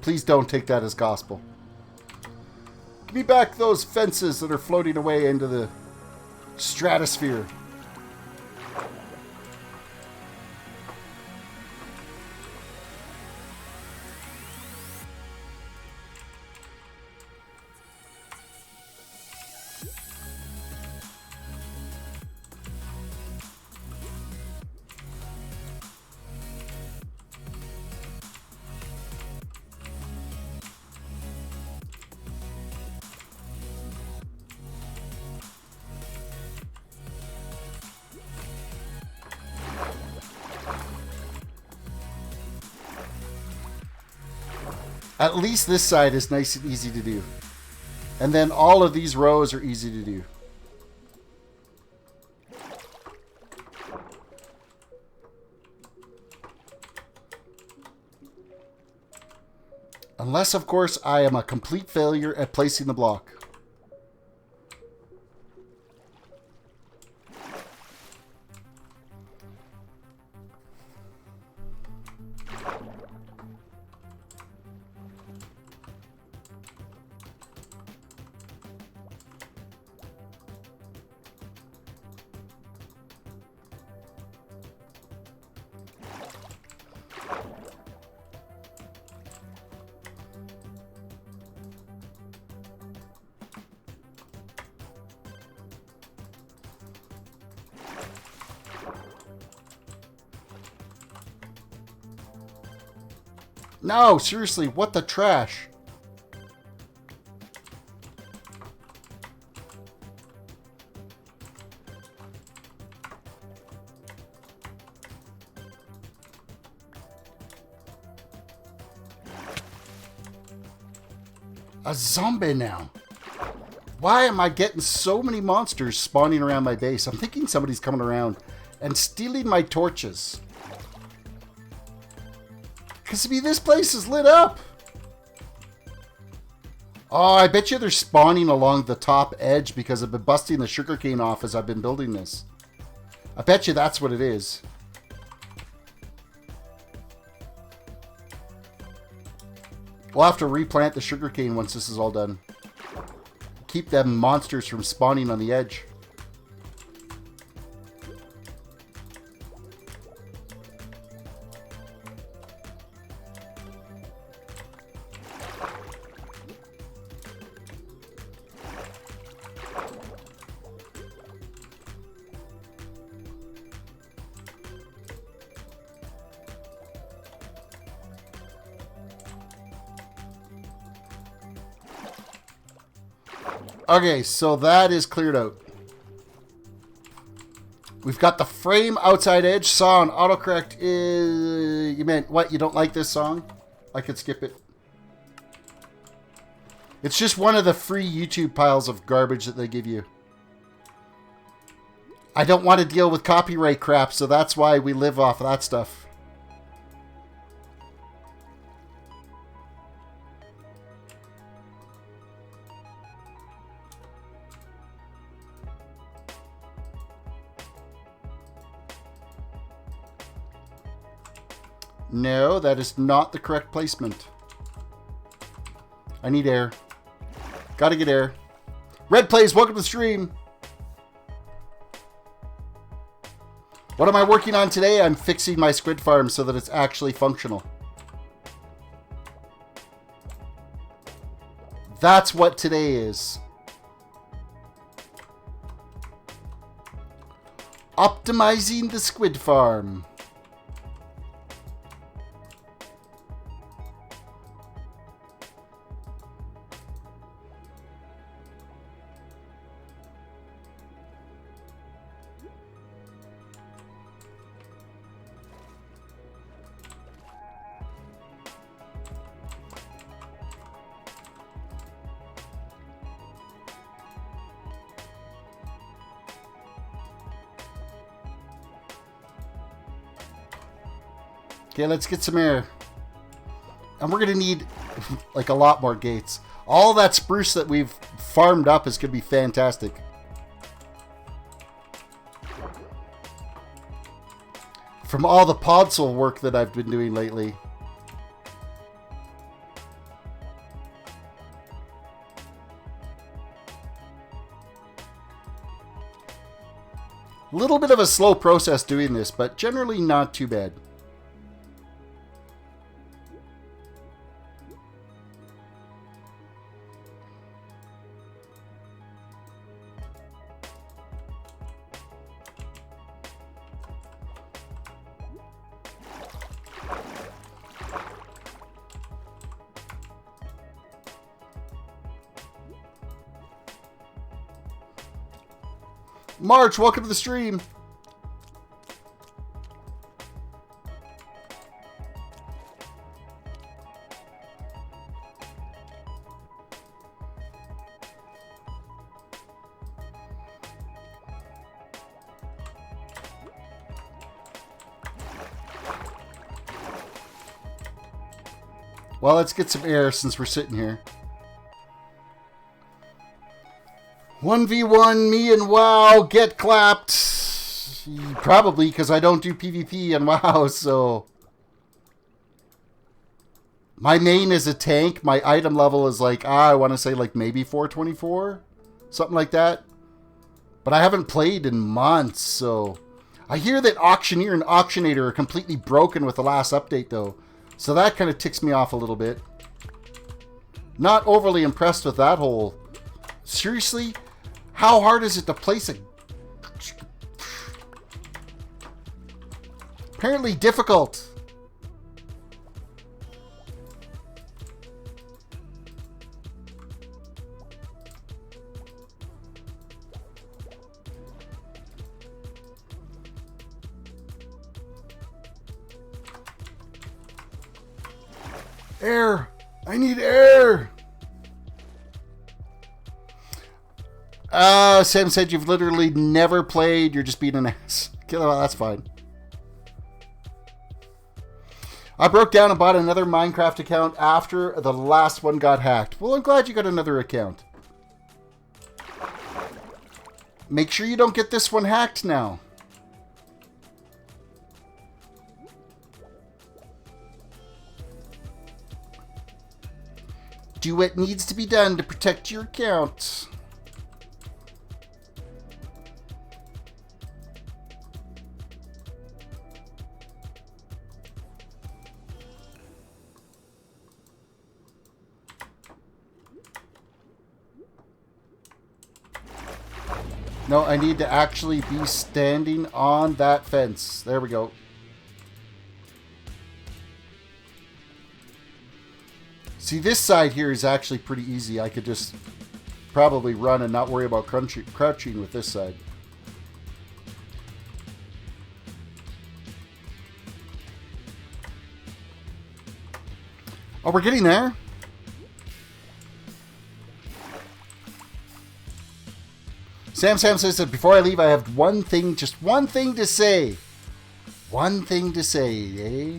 Please don't take that as gospel. Give me back those fences that are floating away into the stratosphere. At least this side is nice and easy to do. And then all of these rows are easy to do. Unless, of course, I am a complete failure at placing the block. No, seriously, what the trash? A zombie now. Why am I getting so many monsters spawning around my base? I'm thinking somebody's coming around and stealing my torches. Because, I mean, this place is lit up. Oh, I bet you they're spawning along the top edge because I've been busting the sugarcane off as I've been building this. I bet you that's what it is. We'll have to replant the sugarcane once this is all done. Keep them monsters from spawning on the edge. Okay, so that is cleared out. We've got the frame outside edge. Song autocorrect is... You meant what? You don't like this song? I could skip it. It's just one of the free YouTube piles of garbage that they give you. I don't want to deal with copyright crap, so that's why we live off of that stuff. No, that is not the correct placement. I need air. Gotta get air. Red Plays, welcome to the stream. What am I working on today? I'm fixing my squid farm so that it's actually functional. That's what today is. Optimizing the squid farm. Okay, let's get some air. And we're going to need, like, a lot more gates. All that spruce that we've farmed up is going to be fantastic. From all the podzol work that I've been doing lately. A little bit of a slow process doing this, but generally not too bad. March, welcome to the stream. Well, let's get some air since we're sitting here. 1v1, me and WoW get clapped. Probably because I don't do PvP on WoW, so... My main is a tank. My item level is like, I want to say like maybe 424? Something like that. But I haven't played in months, so... I hear that Auctioneer and Auctionator are completely broken with the last update, though. So that kind of ticks me off a little bit. Not overly impressed with that whole... Seriously? How hard is it to place a... Apparently difficult. Air! I need air! Sam said you've literally never played. You're just being an ass. Okay, well, that's fine. I broke down and bought another Minecraft account after the last one got hacked. Well, I'm glad you got another account. Make sure you don't get this one hacked now. Do what needs to be done to protect your account. No, I need to actually be standing on that fence. There we go. See, this side here is actually pretty easy. I could just probably run and not worry about crouching with this side. Oh, we're getting there. Sam says that before I leave, I have one thing, just one thing to say. One thing to say, eh?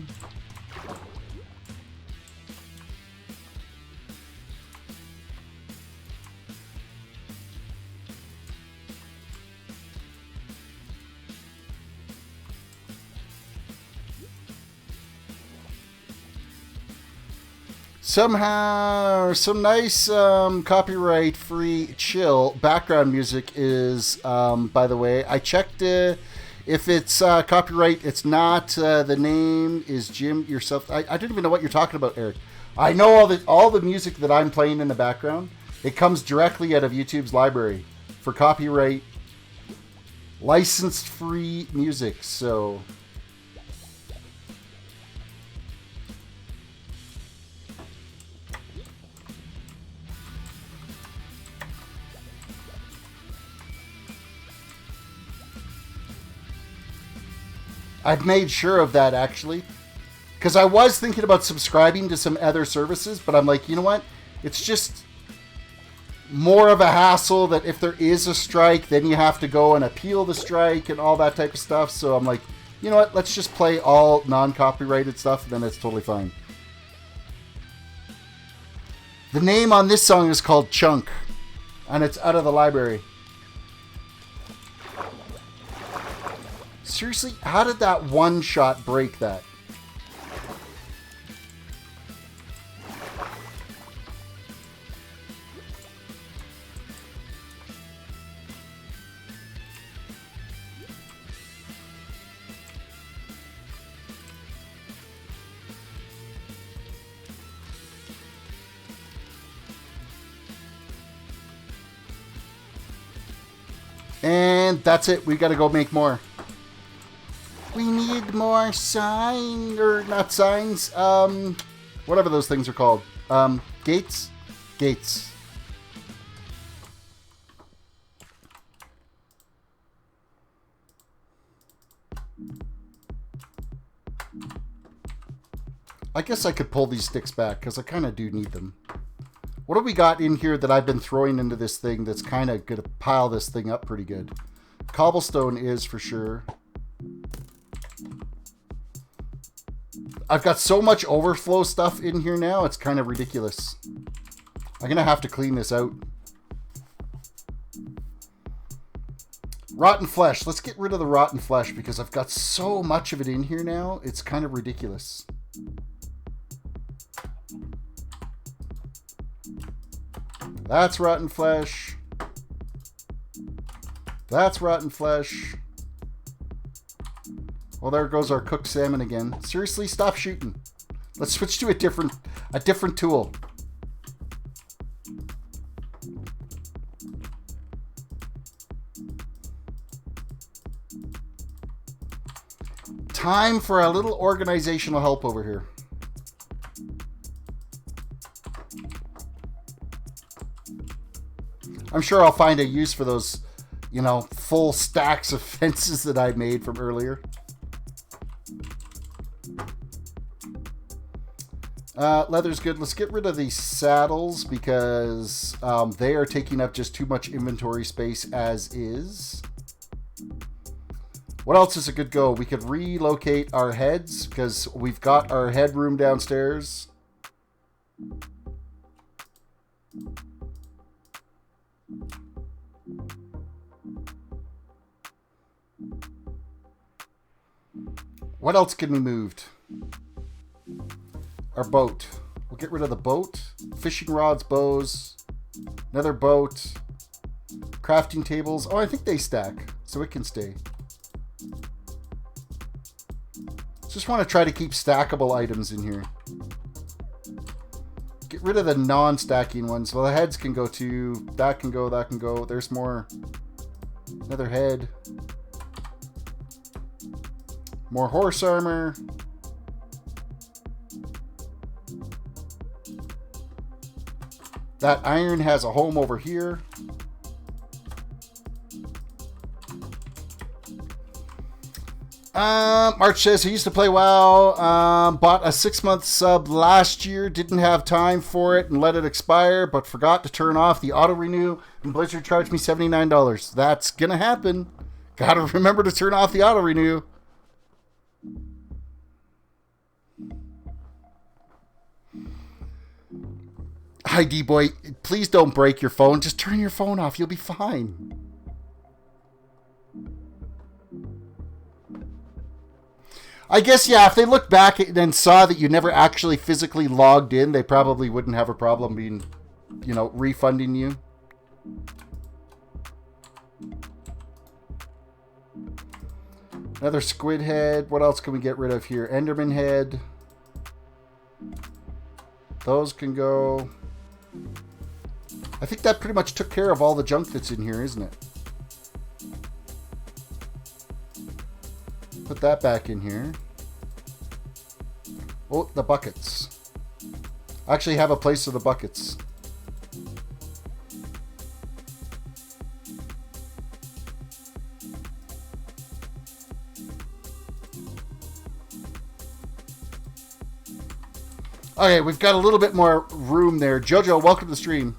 Somehow, some nice copyright-free chill background music is, by the way, I checked if it's copyright. It's not. The name is Jim yourself. I don't even know what you're talking about, Eric. I know all the music that I'm playing in the background. It comes directly out of YouTube's library for copyright licensed-free music, so... I've made sure of that, actually. Because I was thinking about subscribing to some other services, but I'm like, you know what? It's just more of a hassle that if there is a strike, then you have to go and appeal the strike and all that type of stuff. So I'm like, you know what? Let's just play all non-copyrighted stuff, and then it's totally fine. The name on this song is called Chunk, and it's out of the library. Seriously, how did that one shot break that? And that's it. We got to go make more. We need more sign, or not signs, whatever those things are called. Gates? Gates. I guess I could pull these sticks back, because I kind of do need them. What have we got in here that I've been throwing into this thing that's kind of going to pile this thing up pretty good? Cobblestone is for sure. I've got so much overflow stuff in here now, it's kind of ridiculous. I'm going to have to clean this out. Rotten flesh. Let's get rid of the rotten flesh because I've got so much of it in here now, it's kind of ridiculous. That's rotten flesh. That's rotten flesh. Well, there goes our cooked salmon again. Seriously, stop shooting. Let's switch to a different tool. Time for a little organizational help over here. I'm sure I'll find a use for those, you know, full stacks of fences that I made from earlier. Leather's good. Let's get rid of these saddles because they are taking up just too much inventory space as is. What else is a good go? We could relocate our heads because we've got our headroom downstairs. What else can be moved? Our boat. We'll get rid of the boat. Fishing rods, bows. Another boat. Crafting tables. Oh, I think they stack, so it can stay. Just want to try to keep stackable items in here. Get rid of the non-stacking ones. Well, the heads can go too. That can go, that can go. There's more. Another head. More horse armor. That iron has a home over here. March says he used to play WoW. Bought a 6-month sub last year. Didn't have time for it and let it expire, but forgot to turn off the auto renew. And Blizzard charged me $79. That's gonna happen. Gotta remember to turn off the auto renew. Hi, D-Boy. Please don't break your phone. Just turn your phone off. You'll be fine. I guess, yeah, if they looked back and saw that you never actually physically logged in, they probably wouldn't have a problem being, you know, refunding you. Another squid head. What else can we get rid of here? Enderman head. Those can go. I think that pretty much took care of all the junk that's in here, isn't it? Put that back in here. Oh, the buckets. I actually have a place for the buckets. Okay, we've got a little bit more room there. Jojo, welcome to the stream.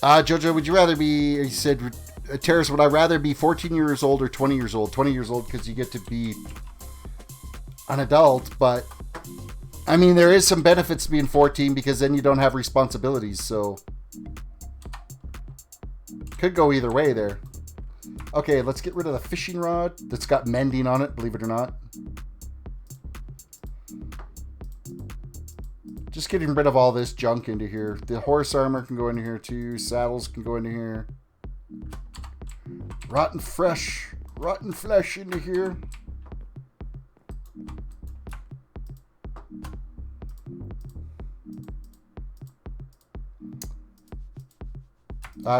Jojo, would you rather be, he said, Terrace, would I rather be 14 years old or 20 years old? 20 years old because you get to be an adult, but I mean, there is some benefits to being 14 because then you don't have responsibilities, so could go either way there. Okay, let's get rid of the fishing rod that's got mending on it, believe it or not. Just getting rid of all this junk into here. The horse armor can go into here too. Saddles can go into here. Rotten flesh into here.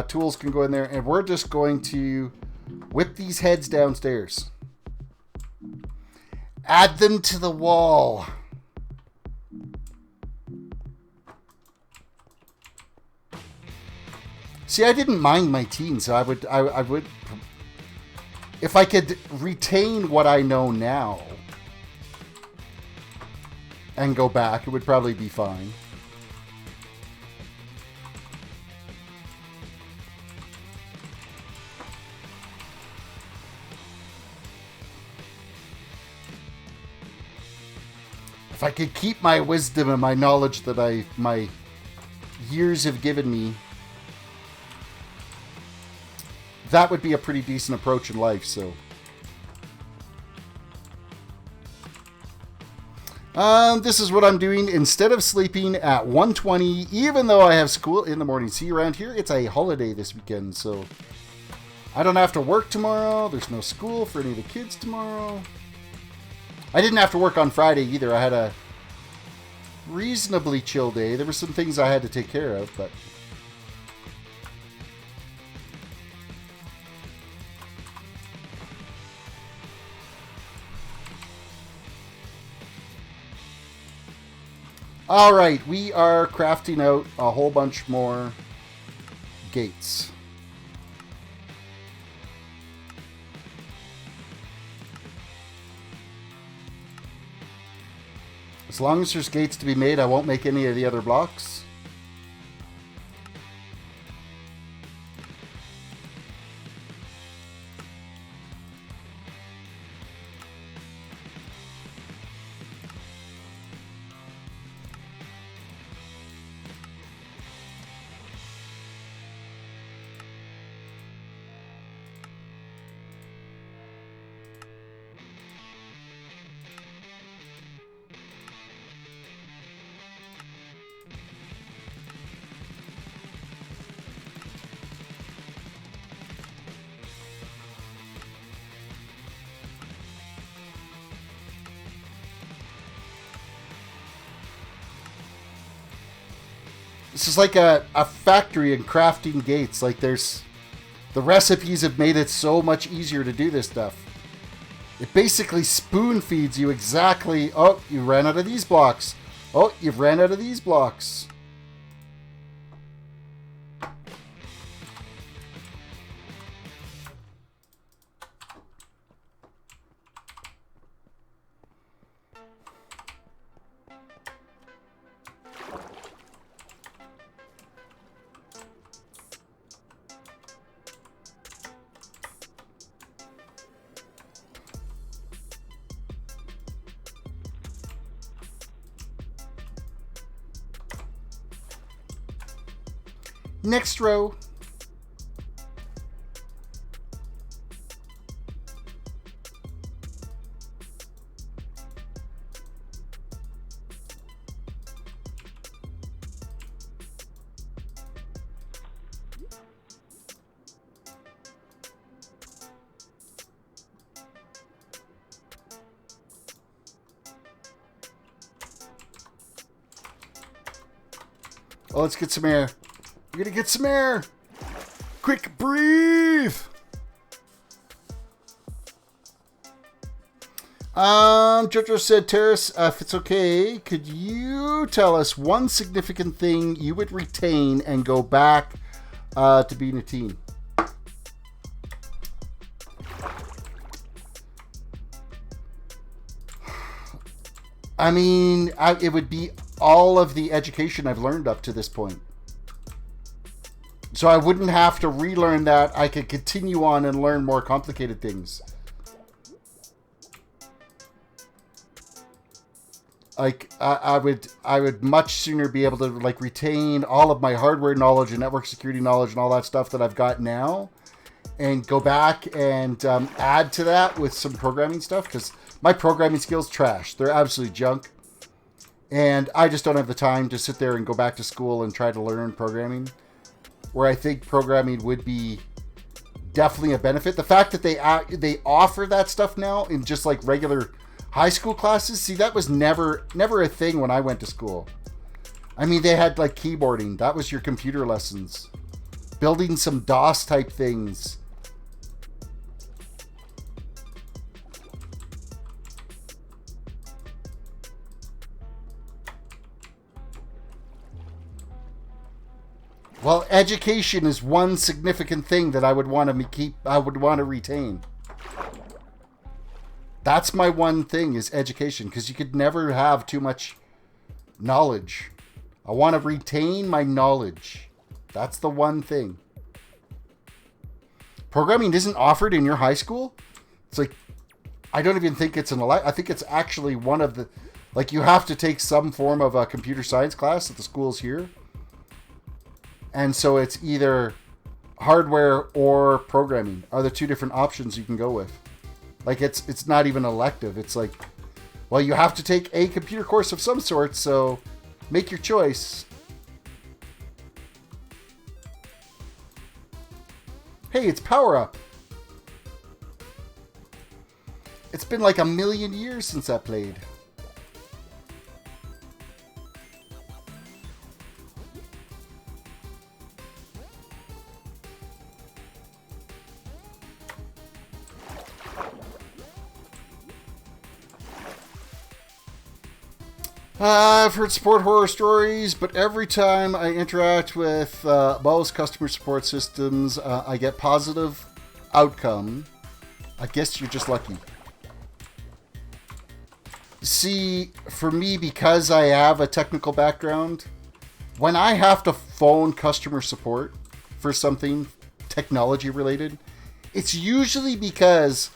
Tools can go in there, and we're just going to whip these heads downstairs. Add them to the wall. See, I didn't mind my team, so I would, if I could retain what I know now and go back, it would probably be fine. If I could keep my wisdom and my knowledge that my years have given me, that would be a pretty decent approach in life, so. This is what I'm doing. Instead of sleeping at 1:20, even though I have school in the morning. See, around here, it's a holiday this weekend, so I don't have to work tomorrow. There's no school for any of the kids tomorrow. I didn't have to work on Friday either. I had a reasonably chill day. There were some things I had to take care of, but all right, we are crafting out a whole bunch more gates. As long as there's gates to be made, I won't make any of the other blocks. This is like a factory in crafting gates. Like there's... The recipes have made it so much easier to do this stuff. It basically spoon feeds you exactly... Oh, you ran out of these blocks. Oh, you've ran out of these blocks. Next row. Oh, let's get some air. We're gonna get some air. Quick, breathe. Jojo said, Terris, if it's okay, could you tell us one significant thing you would retain and go back to being a teen? I mean, it would be all of the education I've learned up to this point. So I wouldn't have to relearn that. I could continue on and learn more complicated things. Like I would much sooner be able to like retain all of my hardware knowledge and network security knowledge and all that stuff that I've got now, and go back and add to that with some programming stuff, because my programming skills trash. They're absolute junk, and I just don't have the time to sit there and go back to school and try to learn programming. Where I think programming would be definitely a benefit. The fact that they offer that stuff now in just like regular high school classes. See, that was never a thing when I went to school. I mean, they had like keyboarding. That was your computer lessons. Building some DOS type things. Well, education is one significant thing that I would want to keep. I would want to retain. That's my one thing, is education, because you could never have too much knowledge. I want to retain my knowledge. That's the one thing. Programming isn't offered in your high school. It's like, I don't even think it's I think it's actually one of the, like, you have to take some form of a computer science class at the schools here. And so it's either hardware or programming are the two different options you can go with. Like, it's not even elective. It's like, well, you have to take a computer course of some sort, so make your choice. Hey, it's Power Up. It's been like 1,000,000 years since I played. I've heard support horror stories, but every time I interact with most customer support systems, I get positive outcome. I guess you're just lucky. See, for me, because I have a technical background, when I have to phone customer support for something technology related, it's usually because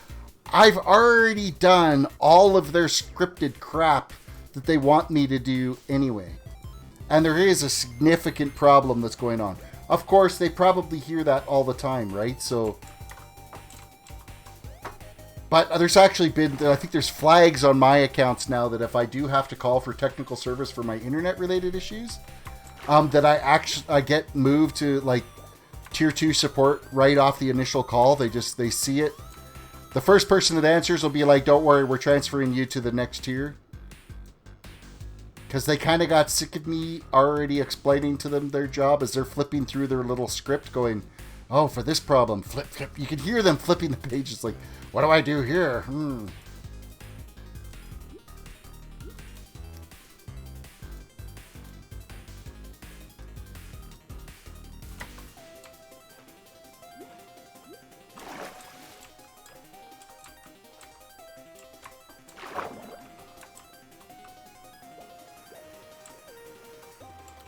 I've already done all of their scripted crap that they want me to do anyway. And there is a significant problem that's going on. Of course, they probably hear that all the time, right? So, but there's actually been, I think there's flags on my accounts now that if I do have to call for technical service for my internet related issues, that I get moved to like tier 2 support right off the initial call. They see it. The first person that answers will be like, don't worry, we're transferring you to the next tier. Because they kind of got sick of me already explaining to them their job as they're flipping through their little script going, oh, for this problem, flip, flip. You can hear them flipping the pages like, what do I do here?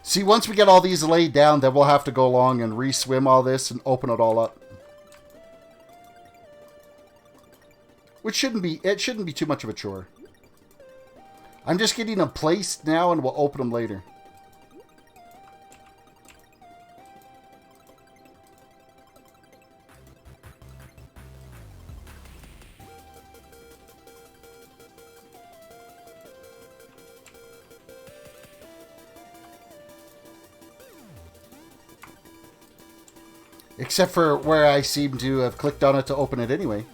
See, once we get all these laid down, then we'll have to go along and re-swim all this and open it all up. Which shouldn't be too much of a chore. I'm just getting them placed now and we'll open them later. Except for where I seem to have clicked on it to open it anyway.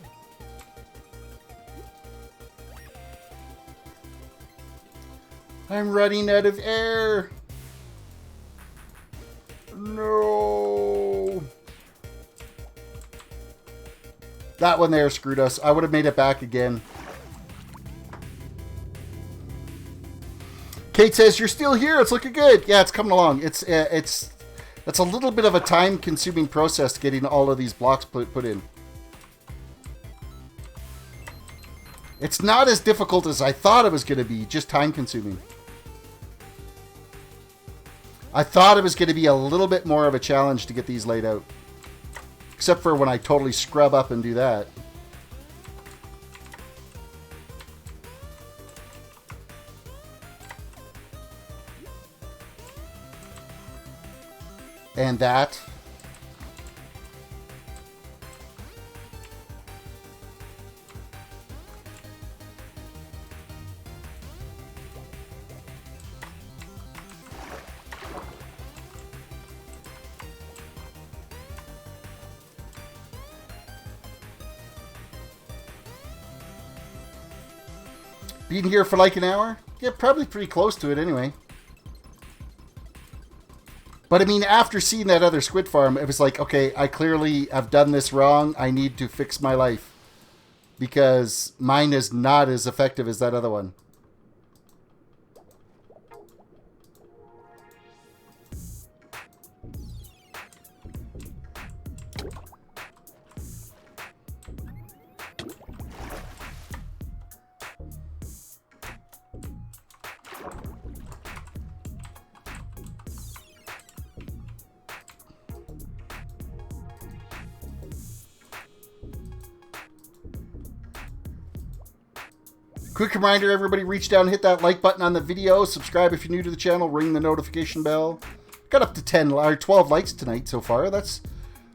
I'm running out of air. No. That one there screwed us. I would have made it back again. Kate says, you're still here. It's looking good. Yeah, it's coming along. It's a little bit of a time-consuming process getting all of these blocks put in. It's not as difficult as I thought it was going to be, just time-consuming. I thought it was going to be a little bit more of a challenge to get these laid out. Except for when I totally scrub up and do that. And that. Being here for like an hour? Yeah, probably pretty close to it anyway. But I mean, after seeing that other squid farm, it was like, okay, I clearly have done this wrong. I need to fix my life. Because mine is not as effective as that other one. Quick reminder, everybody, reach down, hit that like button on the video, subscribe if you're new to the channel, ring the notification bell. Got up to 10 or 12 likes tonight so far. That's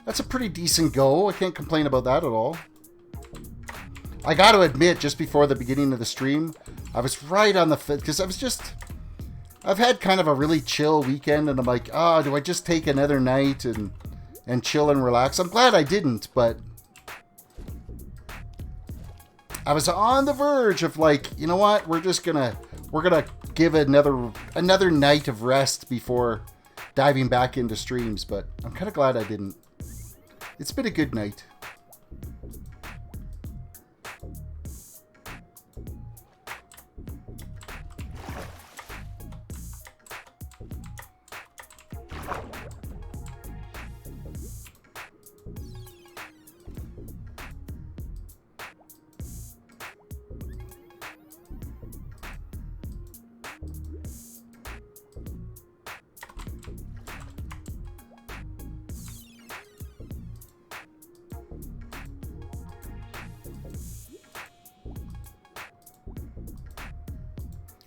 a pretty decent go. I can't complain about that at all. I got to admit, just before the beginning of the stream, I was right on the fit because I've had kind of a really chill weekend, and I'm like, oh, do I just take another night and chill and relax? I'm glad I didn't, but I was on the verge of like, you know what? We're gonna give another night of rest before diving back into streams, but I'm kind of glad I didn't. It's been a good night.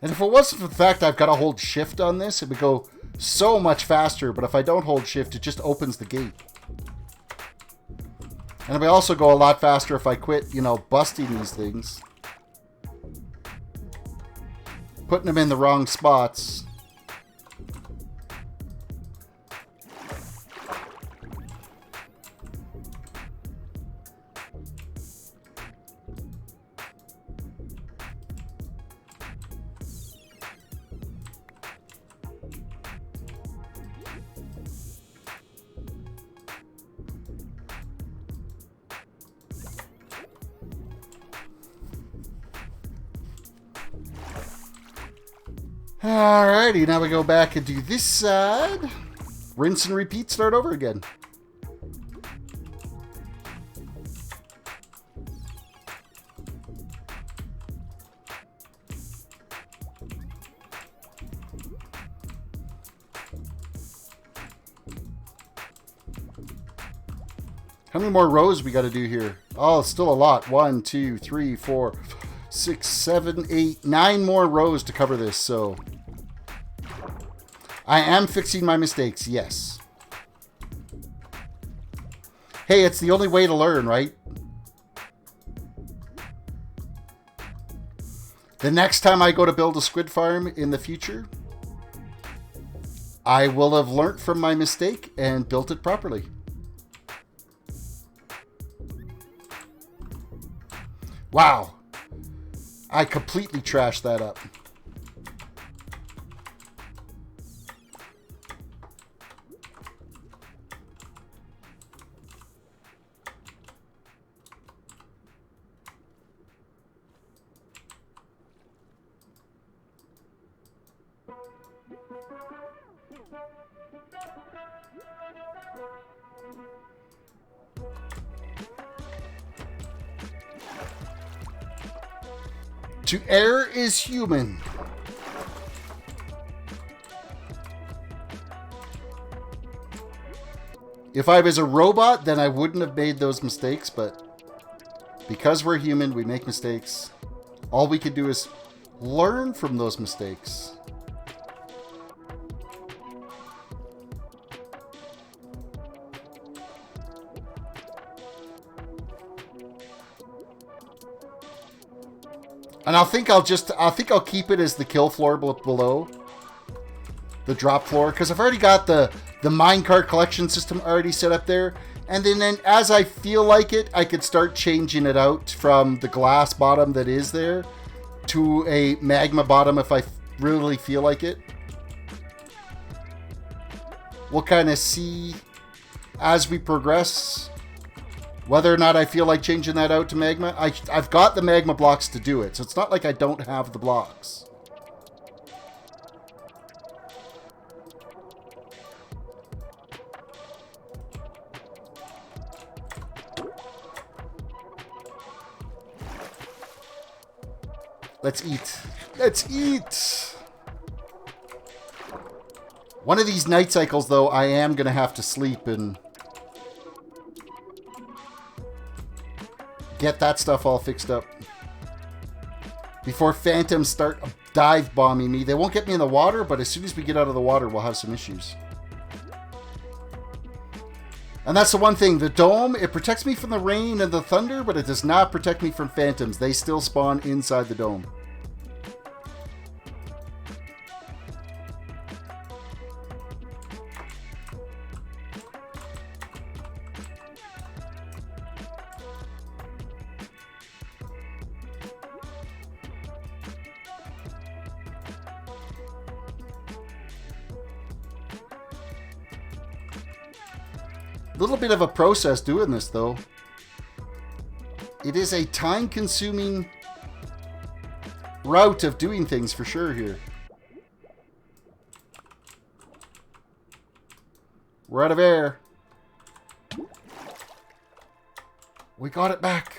And if it wasn't for the fact I've got to hold shift on this, it would go so much faster. But if I don't hold shift, it just opens the gate. And it would also go a lot faster if I quit, you know, busting these things. Putting them in the wrong spots. Alrighty, now we go back and do this side. Rinse and repeat, start over again. How many more rows we got to do here? Oh, it's still a lot. 1, 2, 3, 4, 6, 7, 8, 9 more rows to cover this, so I am fixing my mistakes, yes. Hey, it's the only way to learn, right? The next time I go to build a squid farm in the future, I will have learnt from my mistake and built it properly. Wow. I completely trashed that up. To err is human. If I was a robot, then I wouldn't have made those mistakes, but because we're human, we make mistakes. All we can do is learn from those mistakes. And I think I'll keep it as the kill floor below. The drop floor. Because I've already got the minecart collection system already set up there. And then as I feel like it, I could start changing it out from the glass bottom that is there to a magma bottom if I really feel like it. We'll kind of see as we progress whether or not I feel like changing that out to magma. I've got the magma blocks to do it, so it's not like I don't have the blocks. Let's eat. Let's eat! One of these night cycles, though, I am going to have to sleep and get that stuff all fixed up before phantoms start dive bombing me. They won't get me in the water, but as soon as we get out of the water, we'll have some issues. And that's the one thing. The dome, it protects me from the rain and the thunder, but it does not protect me from phantoms. They still spawn inside the dome. Little bit of a process doing this, though. It is a time-consuming route of doing things for sure here. We're out of air. We got it back.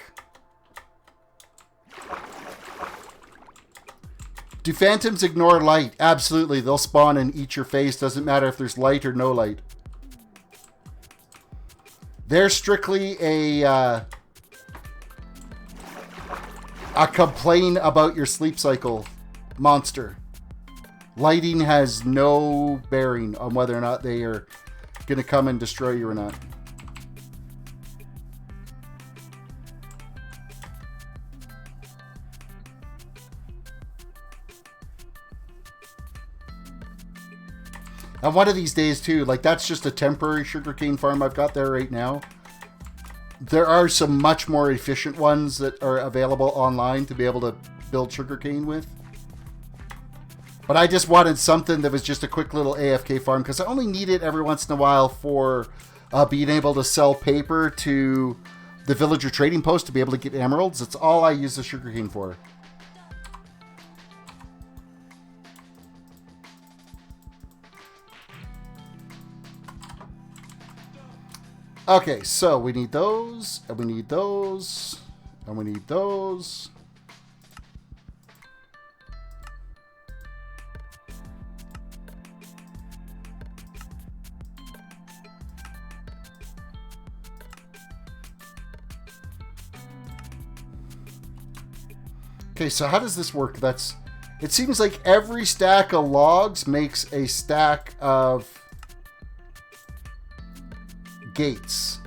Do phantoms ignore light? Absolutely. They'll spawn and eat your face. Doesn't matter if there's light or no light. They're strictly a complain about your sleep cycle monster. Lighting has no bearing on whether or not they are going to come and destroy you or not. And one of these days too, like that's just a temporary sugarcane farm I've got there right now. There are some much more efficient ones that are available online to be able to build sugarcane with. But I just wanted something that was just a quick little AFK farm because I only need it every once in a while for being able to sell paper to the villager trading post to be able to get emeralds. That's all I use the sugarcane for. Okay, so we need those, and we need those, and we need those. Okay, so how does this work? It seems like every stack of logs makes a stack of gates.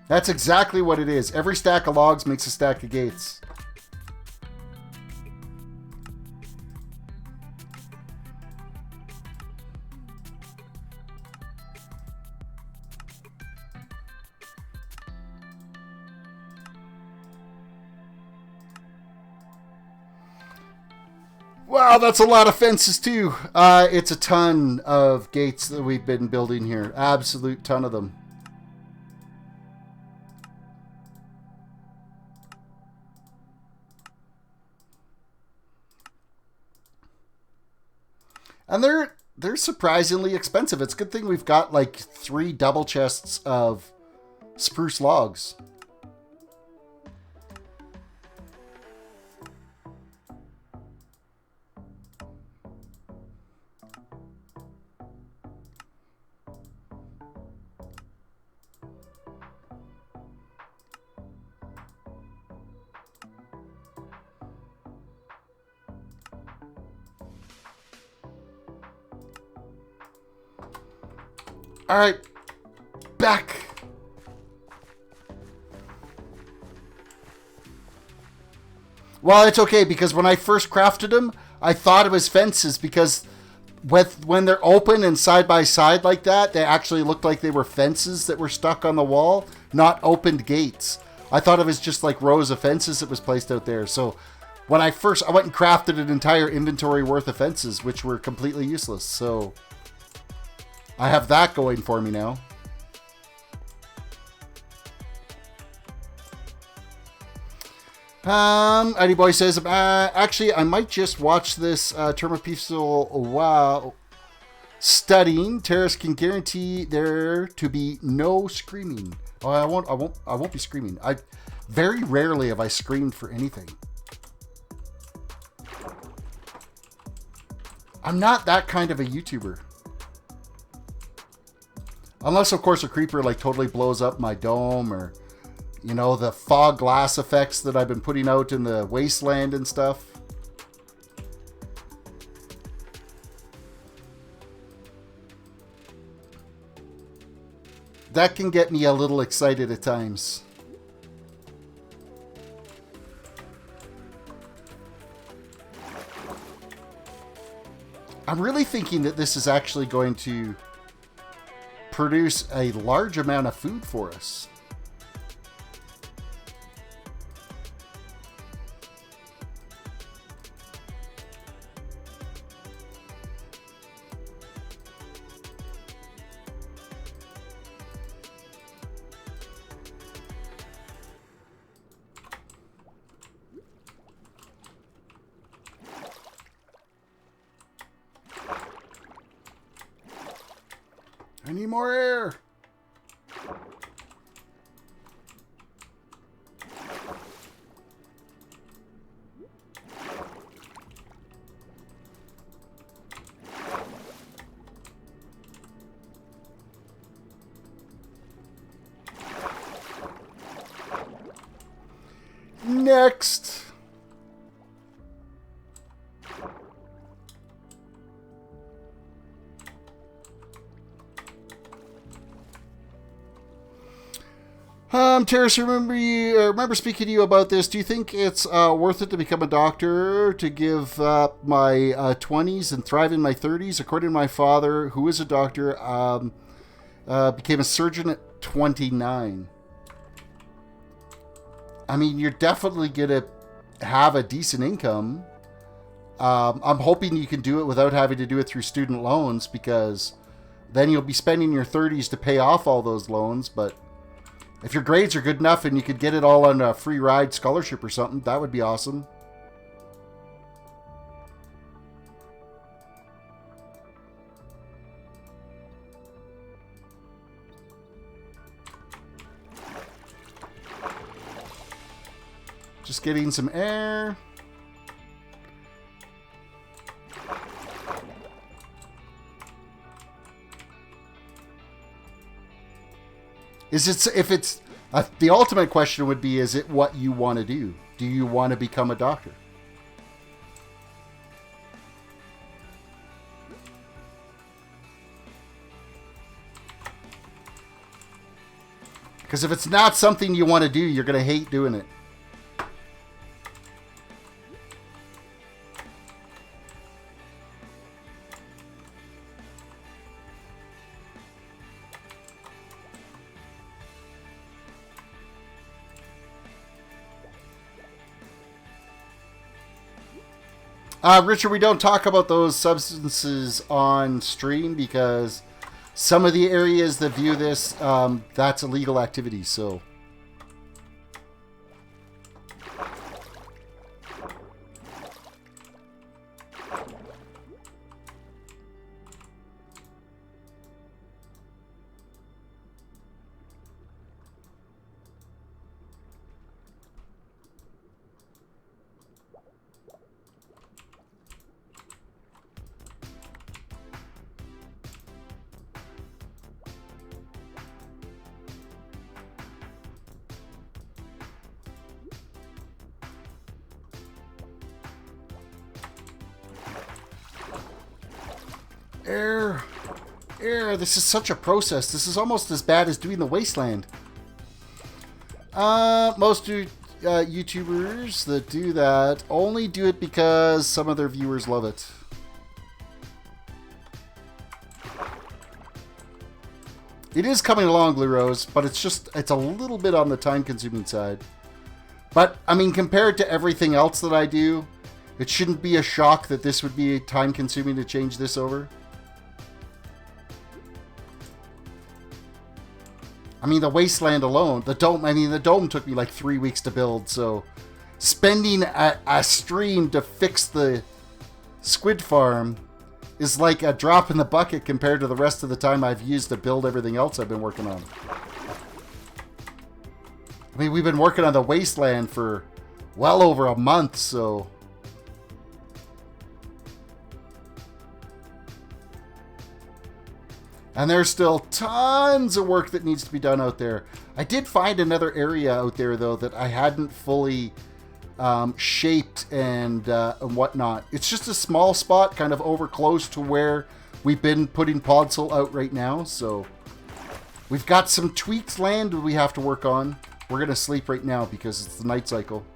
That's exactly what it is. Every stack of logs makes a stack of gates. Wow, that's a lot of fences too. It's a ton of gates that we've been building here. Absolute ton of them. And they're surprisingly expensive. It's a good thing we've got like 3 double chests of spruce logs. All right, back. Well, it's okay because when I first crafted them, I thought it was fences because when they're open and side by side like that, they actually looked like they were fences that were stuck on the wall, not opened gates. I thought it was just like rows of fences that was placed out there. So when I went and crafted an entire inventory worth of fences, which were completely useless. So I have that going for me now. Eddie Boy says, actually, I might just watch this term of peaceful while studying. Terris can guarantee there to be no screaming. Oh, I won't be screaming. Very rarely have I screamed for anything. I'm not that kind of a YouTuber. Unless, of course, a creeper like totally blows up my dome or, you know, the fog glass effects that I've been putting out in the Wasteland and stuff. That can get me a little excited at times. I'm really thinking that this is actually going to produce a large amount of food for us. I need more air. Next. Terris, remember speaking to you about this. Do you think it's worth it to become a doctor, to give up my 20s and thrive in my 30s? According to my father, who is a doctor, became a surgeon at 29. I mean, you're definitely going to have a decent income. I'm hoping you can do it without having to do it through student loans, because then you'll be spending your 30s to pay off all those loans, but if your grades are good enough and you could get it all on a free ride scholarship or something, that would be awesome. Just getting some air. The ultimate question would be, is it what you want to do? Do you want to become a doctor? Because if it's not something you want to do, you're going to hate doing it. Richard, we don't talk about those substances on stream because some of the areas that view this, that's illegal activity, so... This is such a process. This is almost as bad as doing the Wasteland. Most YouTubers that do that only do it because some of their viewers love it. It is coming along, Blue Rose, but it's a little bit on the time-consuming side. But, I mean, compared to everything else that I do, it shouldn't be a shock that this would be time-consuming to change this over. I mean, the Wasteland alone, the dome took me like 3 weeks to build, so spending a stream to fix the squid farm is like a drop in the bucket compared to the rest of the time I've used to build everything else I've been working on. I mean, we've been working on the Wasteland for well over a month, so... And there's still tons of work that needs to be done out there. I did find another area out there, though, that I hadn't fully shaped and whatnot. It's just a small spot, kind of over close to where we've been putting Podzol out right now. So we've got some tweaked land we have to work on. We're going to sleep right now because it's the night cycle.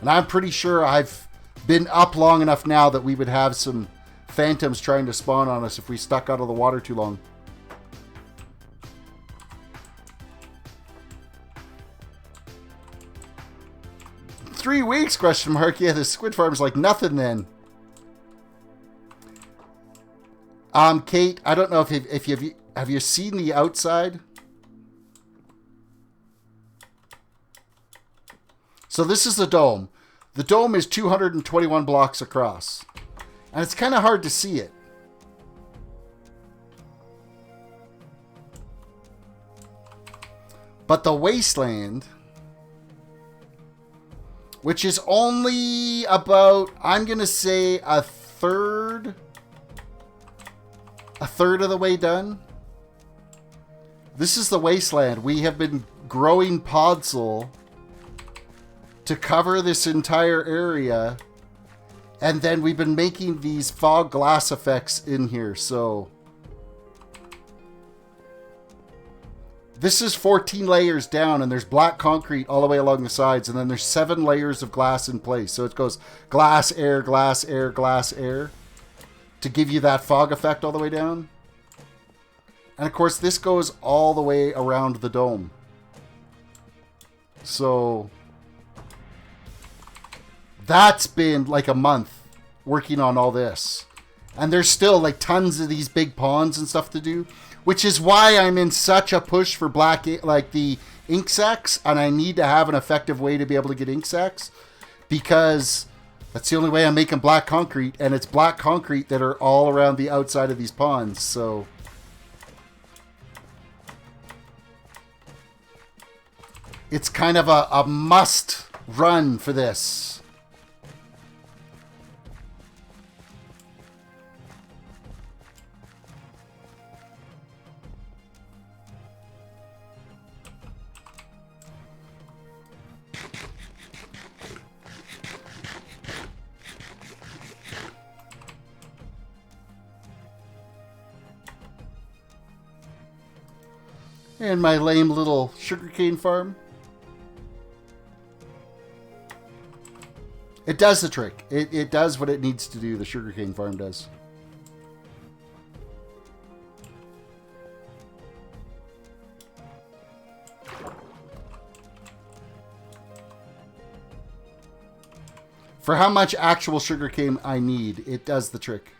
And I'm pretty sure I've been up long enough now that we would have some phantoms trying to spawn on us if we stuck out of the water too long. $3 weeks, question mark. Yeah, the squid farm's like nothing then. Kate, I don't know if have you seen the outside? So this is the dome. The dome is 221 blocks across. And it's kind of hard to see it. But the Wasteland, which is only about, I'm going to say, a third of the way done. This is the Wasteland. We have been growing Podzol to cover this entire area. And then we've been making these fog glass effects in here, so... This is 14 layers down, and there's black concrete all the way along the sides, and then there's 7 layers of glass in place. So it goes glass, air, glass, air, glass, air, to give you that fog effect all the way down. And of course, this goes all the way around the dome. So... that's been like a month working on all this. And there's still like tons of these big ponds and stuff to do, which is why I'm in such a push for black, like the ink sacs, and I need to have an effective way to be able to get ink sacs, because that's the only way I'm making black concrete, and it's black concrete that are all around the outside of these ponds. So it's kind of a must run for this. And my lame little sugarcane farm. It does the trick. It does what it needs to do, the sugarcane farm does. For how much actual sugarcane I need, it does the trick.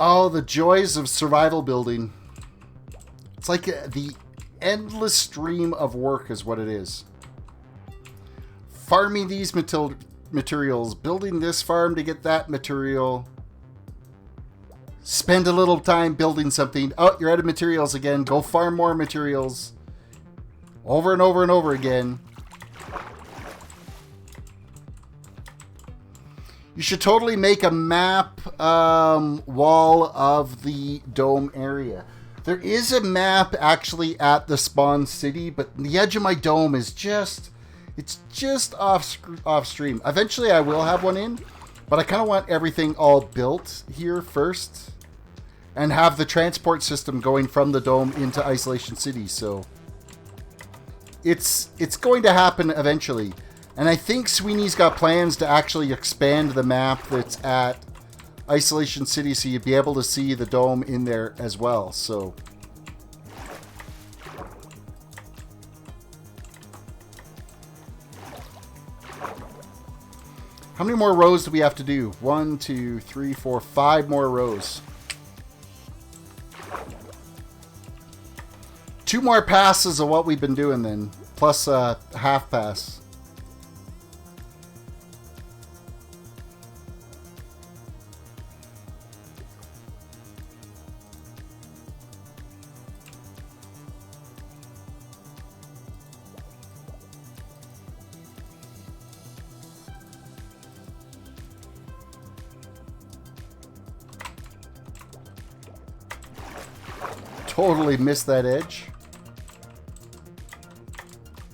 Oh, the joys of survival building. It's like the endless stream of work is what it is. Farming these materials, building this farm to get that material. Spend a little time building something. Oh, you're out of materials again. Go farm more materials. Over and over and over again. You should totally make a map wall of the dome area. There is a map actually at the spawn city, but the edge of my dome is just, it's just off stream. Eventually I will have one in, but I kind of want everything all built here first and have the transport system going from the dome into Isolation City. So it's going to happen eventually. And I think Sweeney's got plans to actually expand the map that's at Isolation City so you'd be able to see the dome in there as well. So how many more rows do we have to do? 1, 2, 3, 4, 5 more rows. 2 more passes of what we've been doing then, plus a half pass. Totally missed that edge.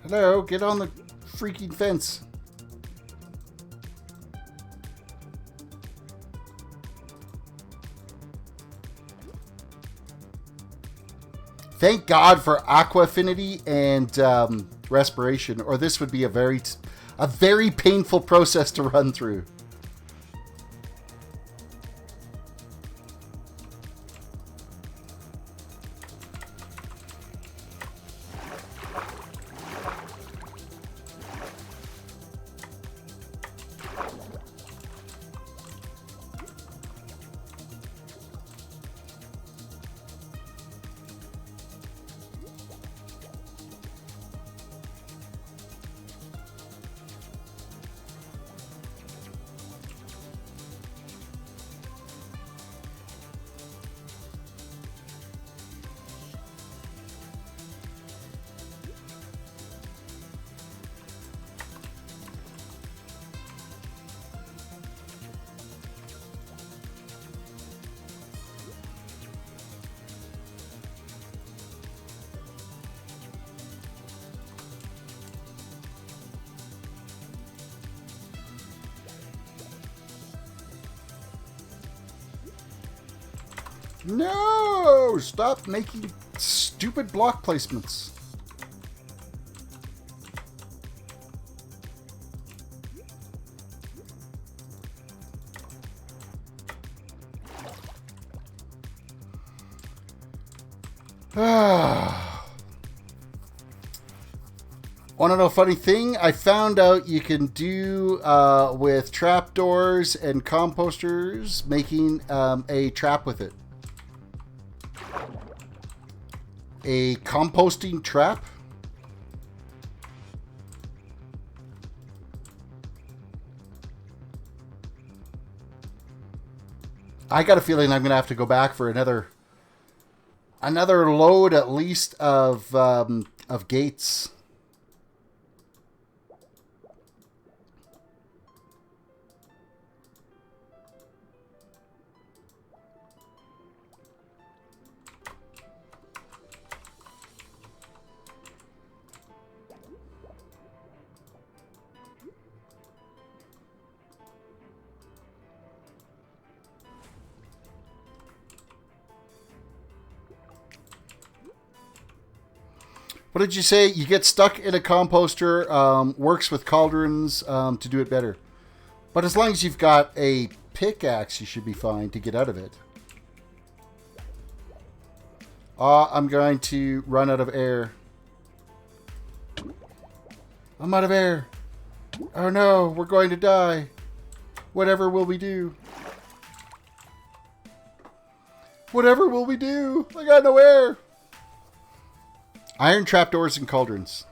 Hello, get on the freaking fence. Thank God for Aqua Affinity and Respiration, or this would be a very painful process to run through. No! Stop making stupid block placements. Want to know a funny thing? I found out you can do with trapdoors and composters, making a trap with it. A composting trap? I got a feeling I'm going to have to go back for another load at least of gates. What did you say? You get stuck in a composter, works with cauldrons to do it better. But as long as you've got a pickaxe, you should be fine to get out of it. I'm going to run out of air. I'm out of air. Oh no, we're going to die. Whatever will we do? Whatever will we do? I got no air. Iron trapdoors and cauldrons.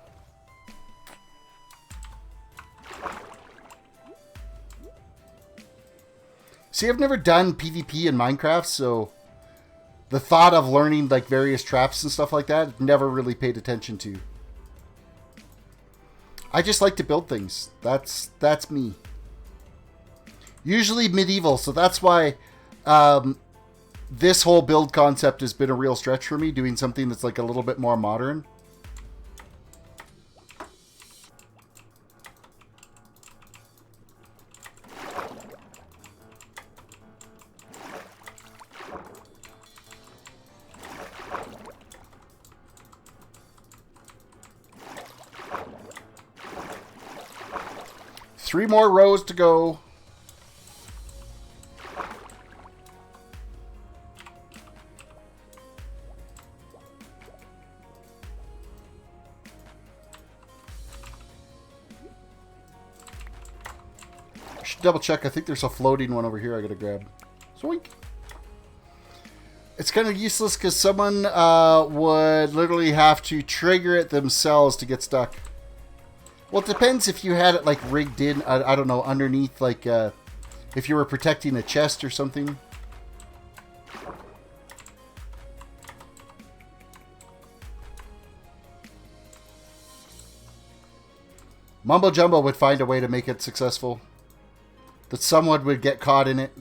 See, I've never done PvP in Minecraft, so the thought of learning like various traps and stuff like that, never really paid attention to. I just like to build things. That's me. Usually medieval, so that's why this whole build concept has been a real stretch for me, doing something that's like a little bit more modern. Three more rows to go. Double check. I think there's a floating one over here I gotta grab. Zoink. It's kind of useless because someone would literally have to trigger it themselves to get stuck. Well, it depends if you had it like rigged in, I don't know, underneath, like if you were protecting a chest or something. Mumbo Jumbo would find a way to make it successful. That someone would get caught in it.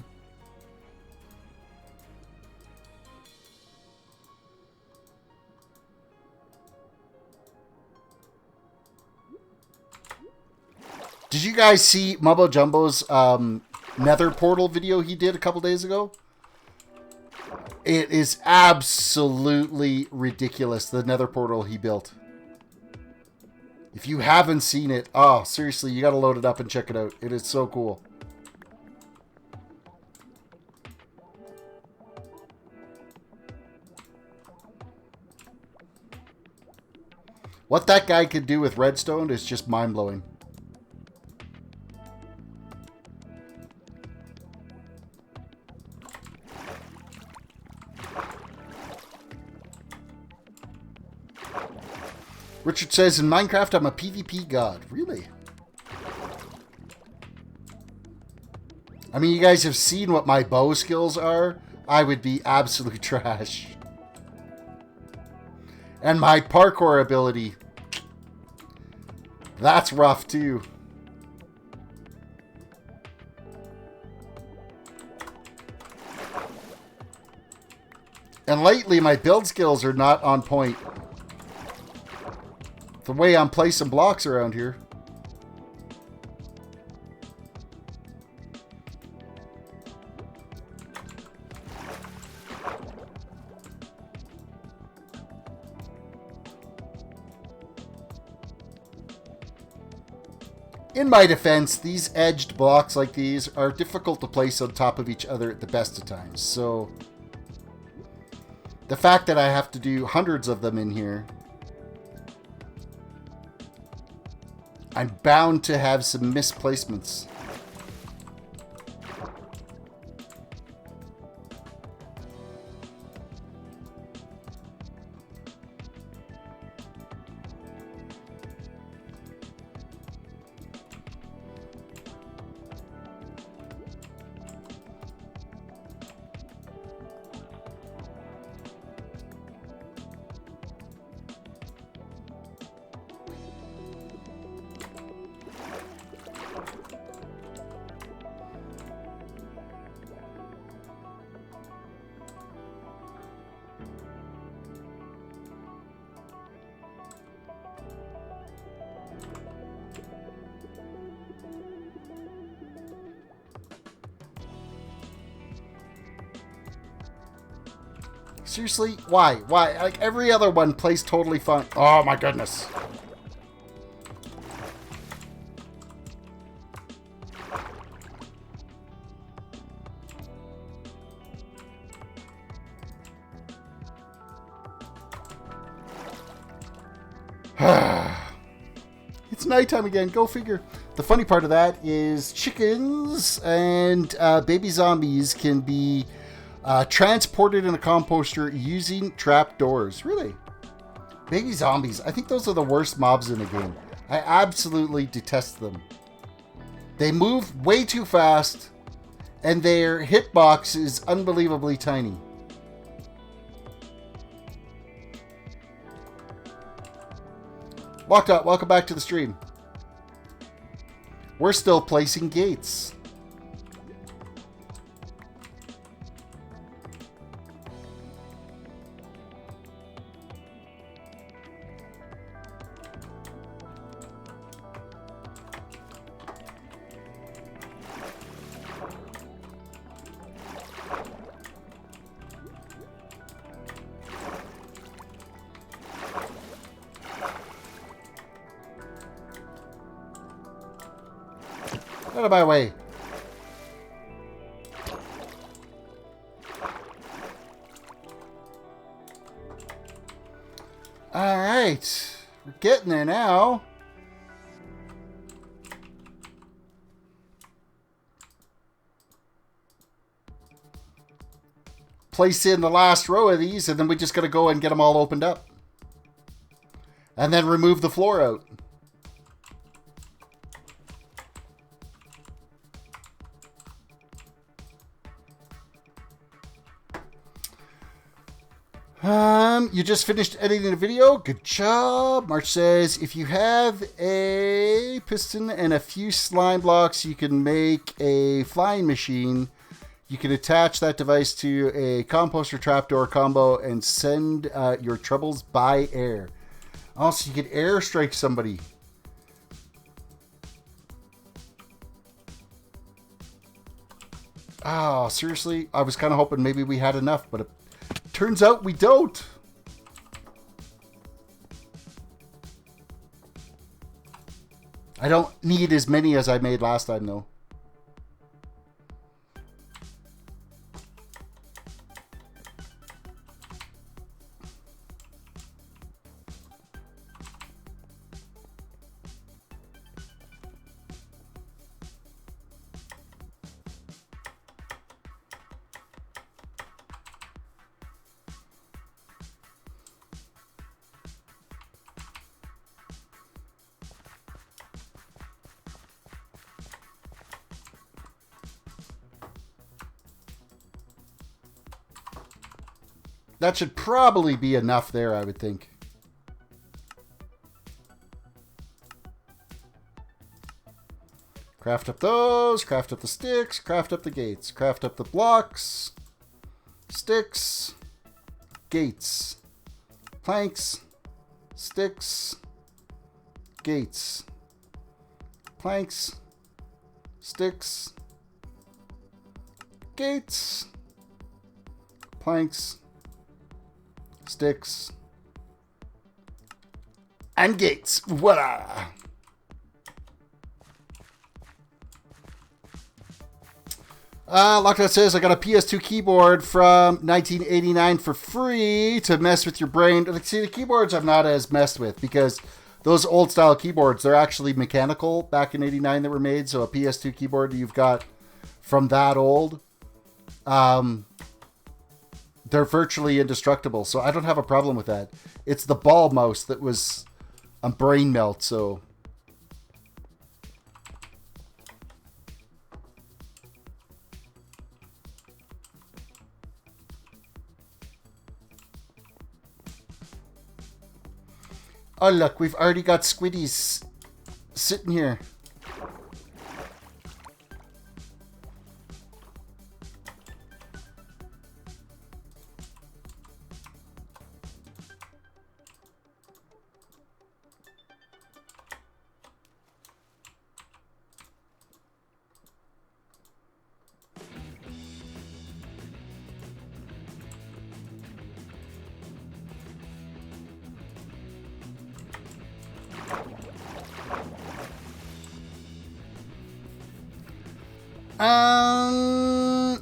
Did you guys see Mumbo Jumbo's Nether portal video he did a couple days ago? It is absolutely ridiculous, the Nether portal he built. If you haven't seen it, oh, seriously, you gotta load it up and check it out. It is so cool. What that guy could do with redstone is just mind-blowing. Richard says, in Minecraft, I'm a PvP god. Really? I mean, you guys have seen what my bow skills are. I would be absolute trash. And my parkour ability. That's rough, too. And lately, my build skills are not on point. The way I'm placing blocks around here. In my defense, these edged blocks like these are difficult to place on top of each other at the best of times. So the fact that I have to do hundreds of them in here, I'm bound to have some misplacements. Seriously? Why? Why? Like, every other one plays totally fine. Oh my goodness. It's nighttime again. Go figure. The funny part of that is chickens and baby zombies can be transported in a composter using trapdoors. Really? Baby zombies. I think those are the worst mobs in the game. I absolutely detest them. They move way too fast, and their hitbox is unbelievably tiny. Locked up, welcome back to the stream. We're still placing gates. Out of my way. All right. We're getting there now. Place in the last row of these, and then we just got to go and get them all opened up. And then remove the floor out. You just finished editing the video. Good job. March says, if you have a piston and a few slime blocks, you can make a flying machine. You can attach that device to a composter trapdoor combo and send your troubles by air. Also, you could airstrike somebody. Oh, seriously? I was kind of hoping maybe we had enough, but it turns out we don't. I don't need as many as I made last time, though. That should probably be enough there, I would think. Craft up those, craft up the sticks, craft up the gates, craft up the blocks, sticks, gates, planks, sticks, gates, planks, sticks, gates, planks, sticks, and gates. Voila! Lockout says, I got a PS2 keyboard from 1989 for free to mess with your brain. See, the keyboards I'm not as messed with because those old style keyboards, they're actually mechanical back in 89 that were made. So a PS2 keyboard you've got from that old, they're virtually indestructible. So I don't have a problem with that. It's the ball mouse that was a brain melt, so... Oh, look, we've already got squiddies sitting here.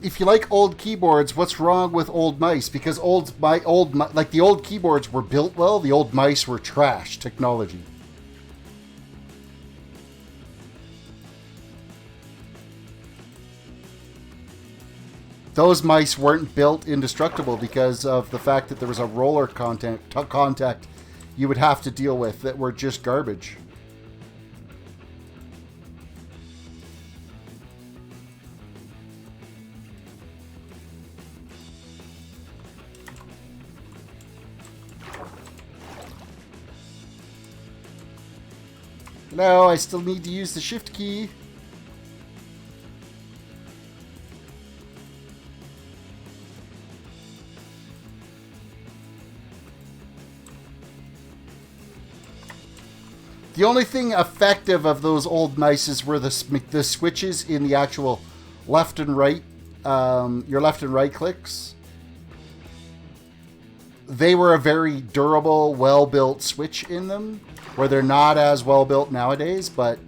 If you like old keyboards, what's wrong with old mice? Because the old keyboards were built well, the old mice were trash technology. Those mice weren't built indestructible because of the fact that there was a roller contact you would have to deal with that were just garbage. No, I still need to use the shift key. The only thing effective of those old mices were the switches in the actual left and right, your left and right clicks. They were a very durable, well-built switch in them, where they're not as well-built nowadays, but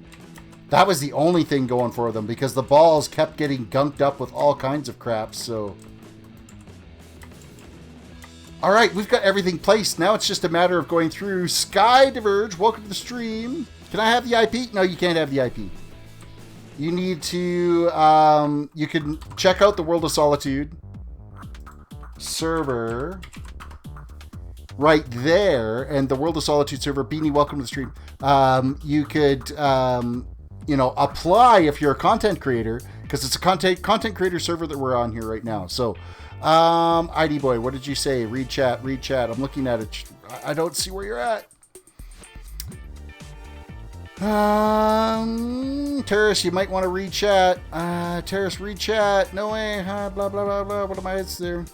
that was the only thing going for them, because the balls kept getting gunked up with all kinds of crap, so... Alright, we've got everything placed. Now it's just a matter of going through. SkyDiverge, welcome to the stream. Can I have the IP? No, you can't have the IP. You need to... you can check out the World of Solitude server right there, and the World of Solitude server. Beanie, welcome to the stream. You could, you know, apply if you're a content creator, because it's a content creator server that we're on here right now. So, ID boy, what did you say? Read chat. I'm looking at it. I don't see where you're at. Terris, you might want to read chat. Terris, read chat. No way. Blah, blah, blah, blah. What am I? It's there.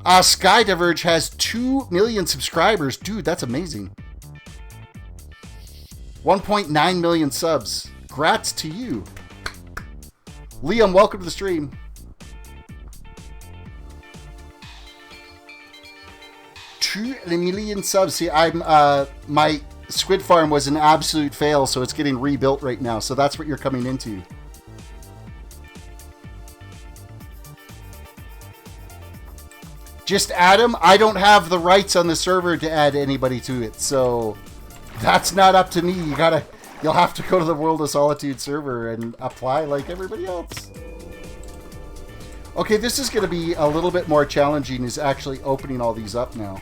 SkyDiverge has 2 million subscribers. Dude, that's amazing. 1.9 million subs. Grats to you. Liam, welcome to the stream. $2 million subs. See, my Squid farm was an absolute fail, so it's getting rebuilt right now. So that's what you're coming into. Just add them. I don't have the rights on the server to add anybody to it, so that's not up to me. You'll have to go to the World of Solitude server and apply like everybody else. Okay, this is going to be a little bit more challenging, is actually opening all these up now.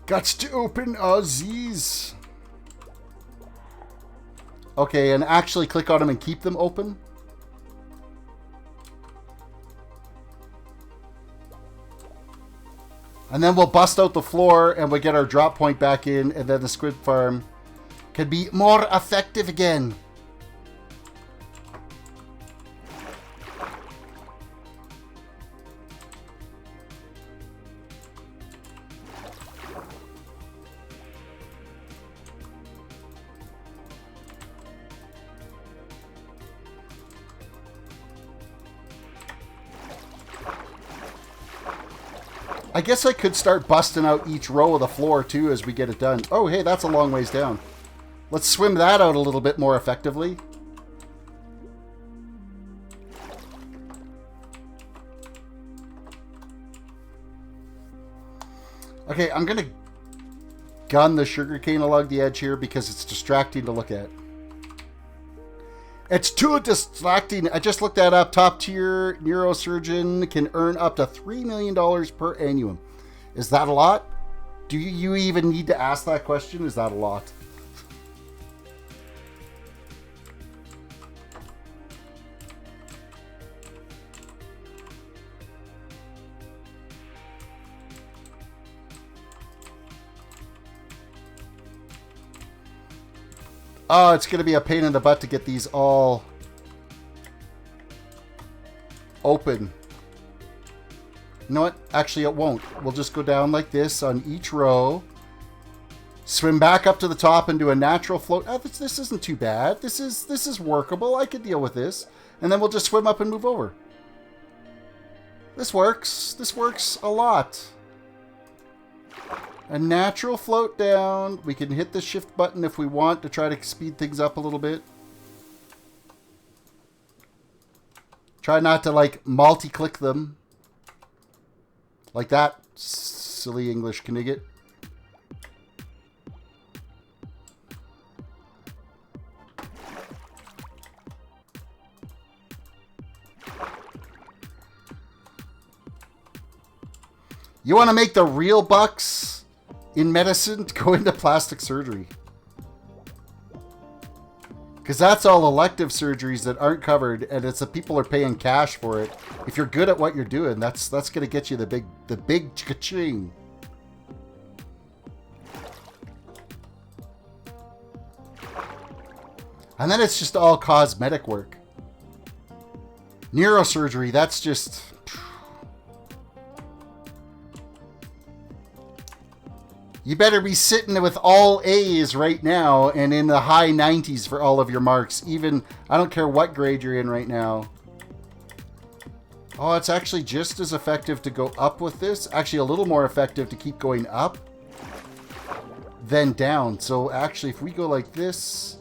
Gots to open these. Okay, and actually click on them and keep them open. And then we'll bust out the floor and we'll get our drop point back in, and then the Squid farm can be more effective again. I guess I could start busting out each row of the floor, too, as we get it done. Oh, hey, that's a long ways down. Let's swim that out a little bit more effectively. Okay, I'm going to gun the sugarcane along the edge here because it's distracting to look at. It's too distracting. I just looked that up. Top tier neurosurgeon can earn up to $3 million per annum. Is that a lot? Do you even need to ask that question? Is that a lot? Oh, it's going to be a pain in the butt to get these all open. You know what? Actually, it won't. We'll just go down like this on each row. Swim back up to the top and do a natural float. Oh, this isn't too bad. This is workable. I could deal with this. And then we'll just swim up and move over. This works. This works a lot. A natural float down. We can hit the shift button if we want to try to speed things up a little bit. Try not to, like, multi-click them. Like that. Silly English Knigget. You want to make the real bucks in medicine? Go into plastic surgery. Because that's all elective surgeries that aren't covered, and it's the people are paying cash for it. If you're good at what you're doing, that's going to get you the big cha-ching. And then it's just all cosmetic work. Neurosurgery, that's just... You better be sitting with all A's right now and in the high 90s for all of your marks. Even, I don't care what grade you're in right now. Oh, it's actually just as effective to go up with this. Actually, a little more effective to keep going up than down. So actually, if we go like this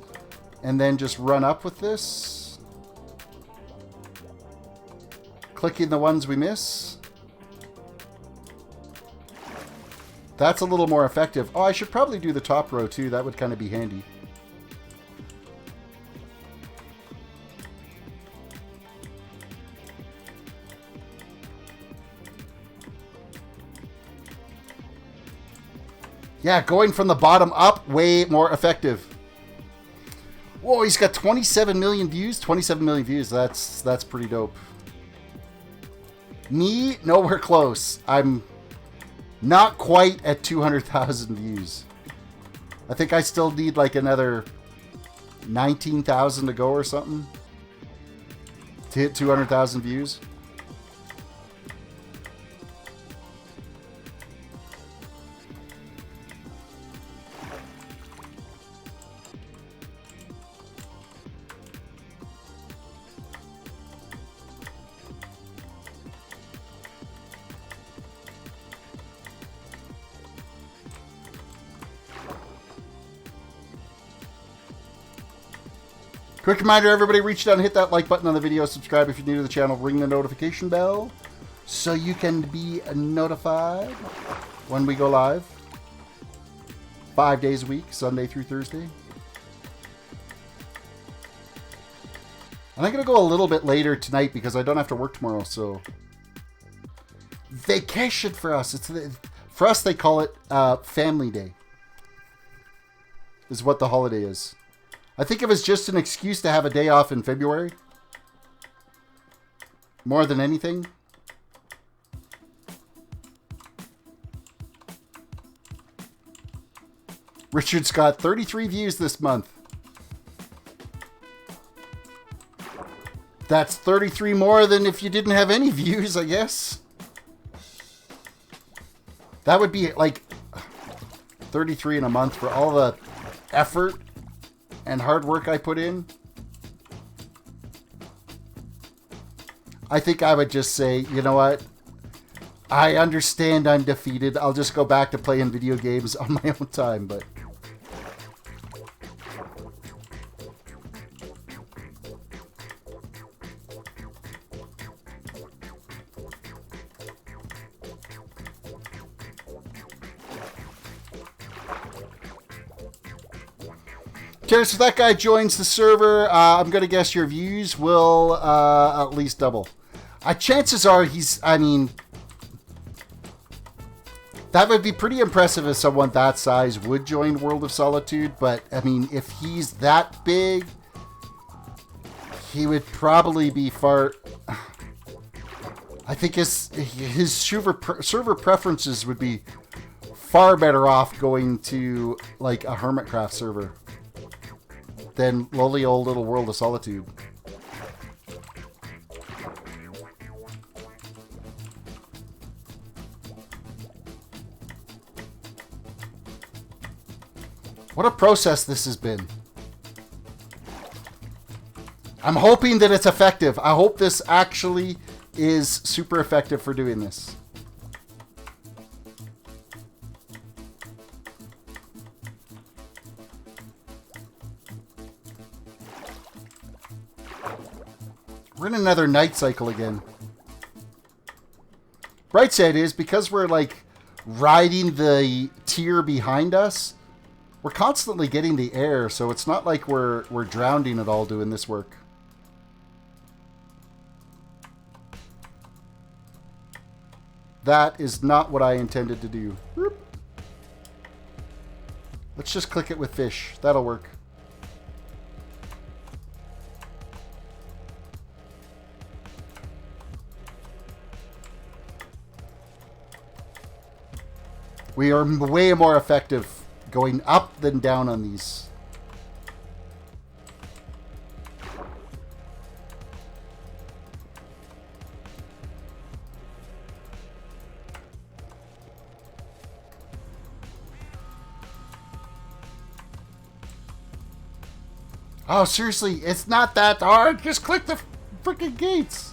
and then just run up with this, clicking the ones we miss. That's a little more effective. Oh, I should probably do the top row too. That would kind of be handy. Yeah, going from the bottom up, way more effective. Whoa, he's got 27 million views. 27 million views. That's pretty dope. Me, nowhere close. I'm not quite at 200,000 views. I think I still need like another 19,000 to go or something to hit 200,000 views. Quick reminder, everybody, reach down and hit that like button on the video. Subscribe if you're new to the channel. Ring the notification bell so you can be notified when we go live. 5 days a week, Sunday through Thursday. And I'm going to go a little bit later tonight because I don't have to work tomorrow, so... Vacation for us. For us, they call it Family Day. Is what the holiday is. I think it was just an excuse to have a day off in February. More than anything. Richard's got 33 views this month. That's 33 more than if you didn't have any views, I guess. That would be like 33 in a month for all the effort and hard work I put in. I think I would just say, you know what? I understand I'm defeated. I'll just go back to playing video games on my own time, but... Terris, if that guy joins the server, I'm going to guess your views will at least double. Chances are I mean, that would be pretty impressive if someone that size would join World of Solitude, but, I mean, if he's that big, he would probably be far... I think his server preferences would be far better off going to, like, a Hermitcraft server than lowly old little World of Solitude. What a process this has been. I'm hoping that it's effective. I hope this actually is super effective for doing this. We're in another night cycle again. Bright side is, because we're like riding the tier behind us, we're constantly getting the air, so it's not like we're drowning at all doing this work. That is not what I intended to do. Whoop. Let's just click it with fish. That'll work. We are way more effective going up than down on these. Oh, seriously, it's not that hard. Just click the freaking gates.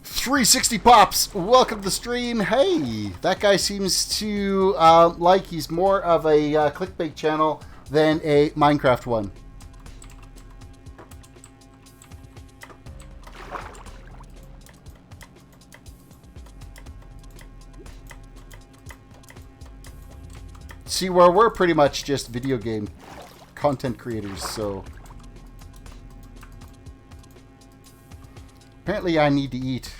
.360 Pops, welcome to the stream. Hey, that guy seems to like he's more of a clickbait channel than a Minecraft one. See, where we're pretty much just video game content creators, so... Apparently I need to eat.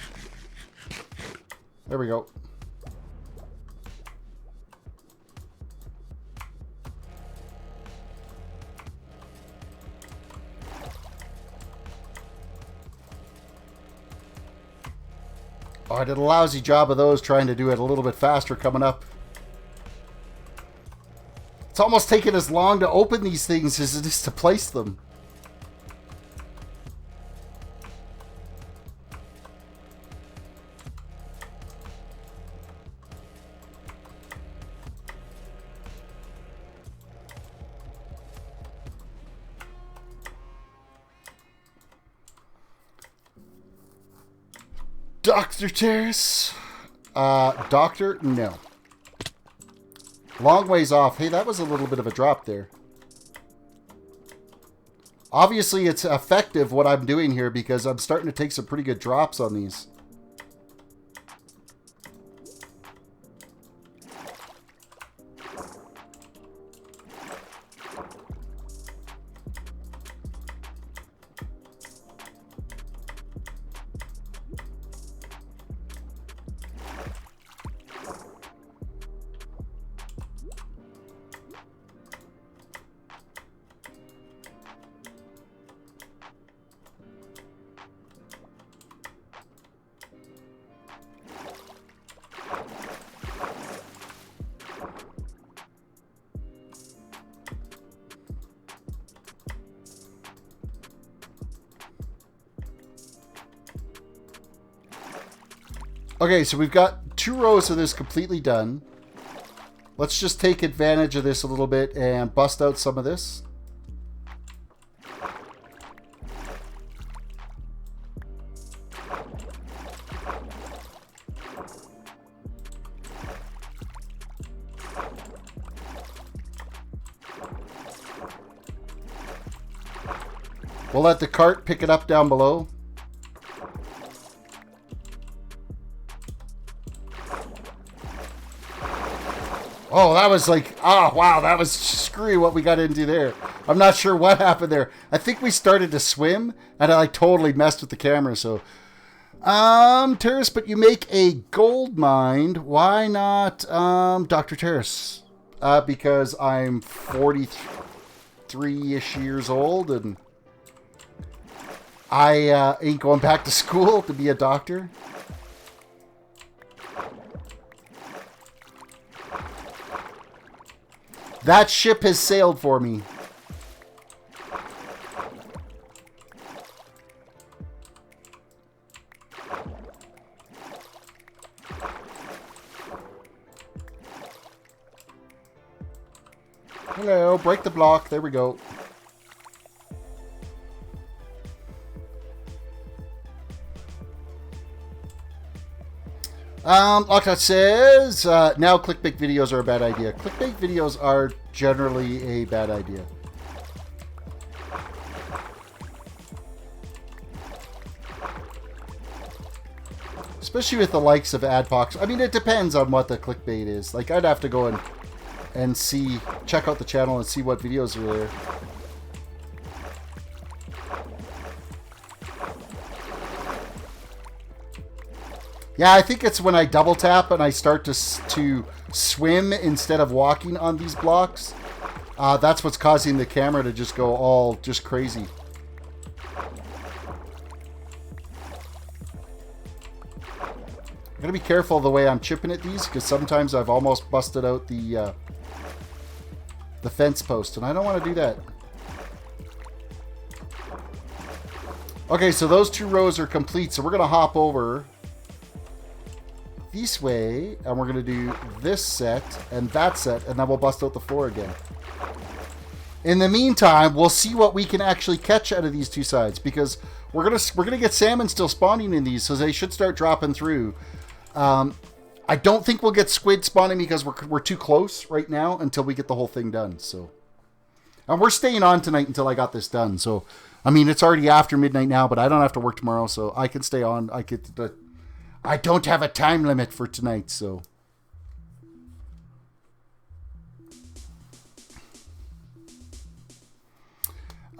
There we go. Oh, I did a lousy job of those, trying to do it a little bit faster coming up. It's almost taken as long to open these things as it is to place them. Dr. Terris? Doctor? No. Long ways off. Hey, that was a little bit of a drop there. Obviously, it's effective what I'm doing here because I'm starting to take some pretty good drops on these. Okay, so we've got 2 rows of this completely done. let's just take advantage of this a little bit and bust out some of this. We'll let the cart pick it up down below. Oh, that was like, oh, wow, that was screwy what we got into there. I'm not sure what happened there. I think we started to swim, and I like totally messed with the camera, so. Terris, but you make a gold mine. Why not, Dr. Terris? Because I'm 43-ish years old, and I ain't going back to school to be a doctor. That ship has sailed for me. Hello, break the block. There we go. Lockout says, now clickbait videos are a bad idea. Clickbait videos are generally a bad idea. Especially with the likes of Adpox. I mean, it depends on what the clickbait is. Like, I'd have to go and see, check out the channel and see what videos are there. Yeah, I think it's when I double tap and I start to swim instead of walking on these blocks. That's what's causing the camera to just go all just crazy. I'm gonna be careful the way I'm chipping at these, because sometimes I've almost busted out the fence post, and I don't want to do that. Okay, so those 2 rows are complete, so we're gonna hop over this way, and we're going to do this set and that set, and then we'll bust out the floor again. In the meantime, we'll see what we can actually catch out of these 2 sides, because we're gonna get salmon still spawning in these, so they should start dropping through. I don't think we'll get squid spawning because we're too close right now until we get the whole thing done. So, and we're staying on tonight until I got this done. So, I mean, it's already after midnight now, but I don't have to work tomorrow, so I can stay on. I don't have a time limit for tonight, so.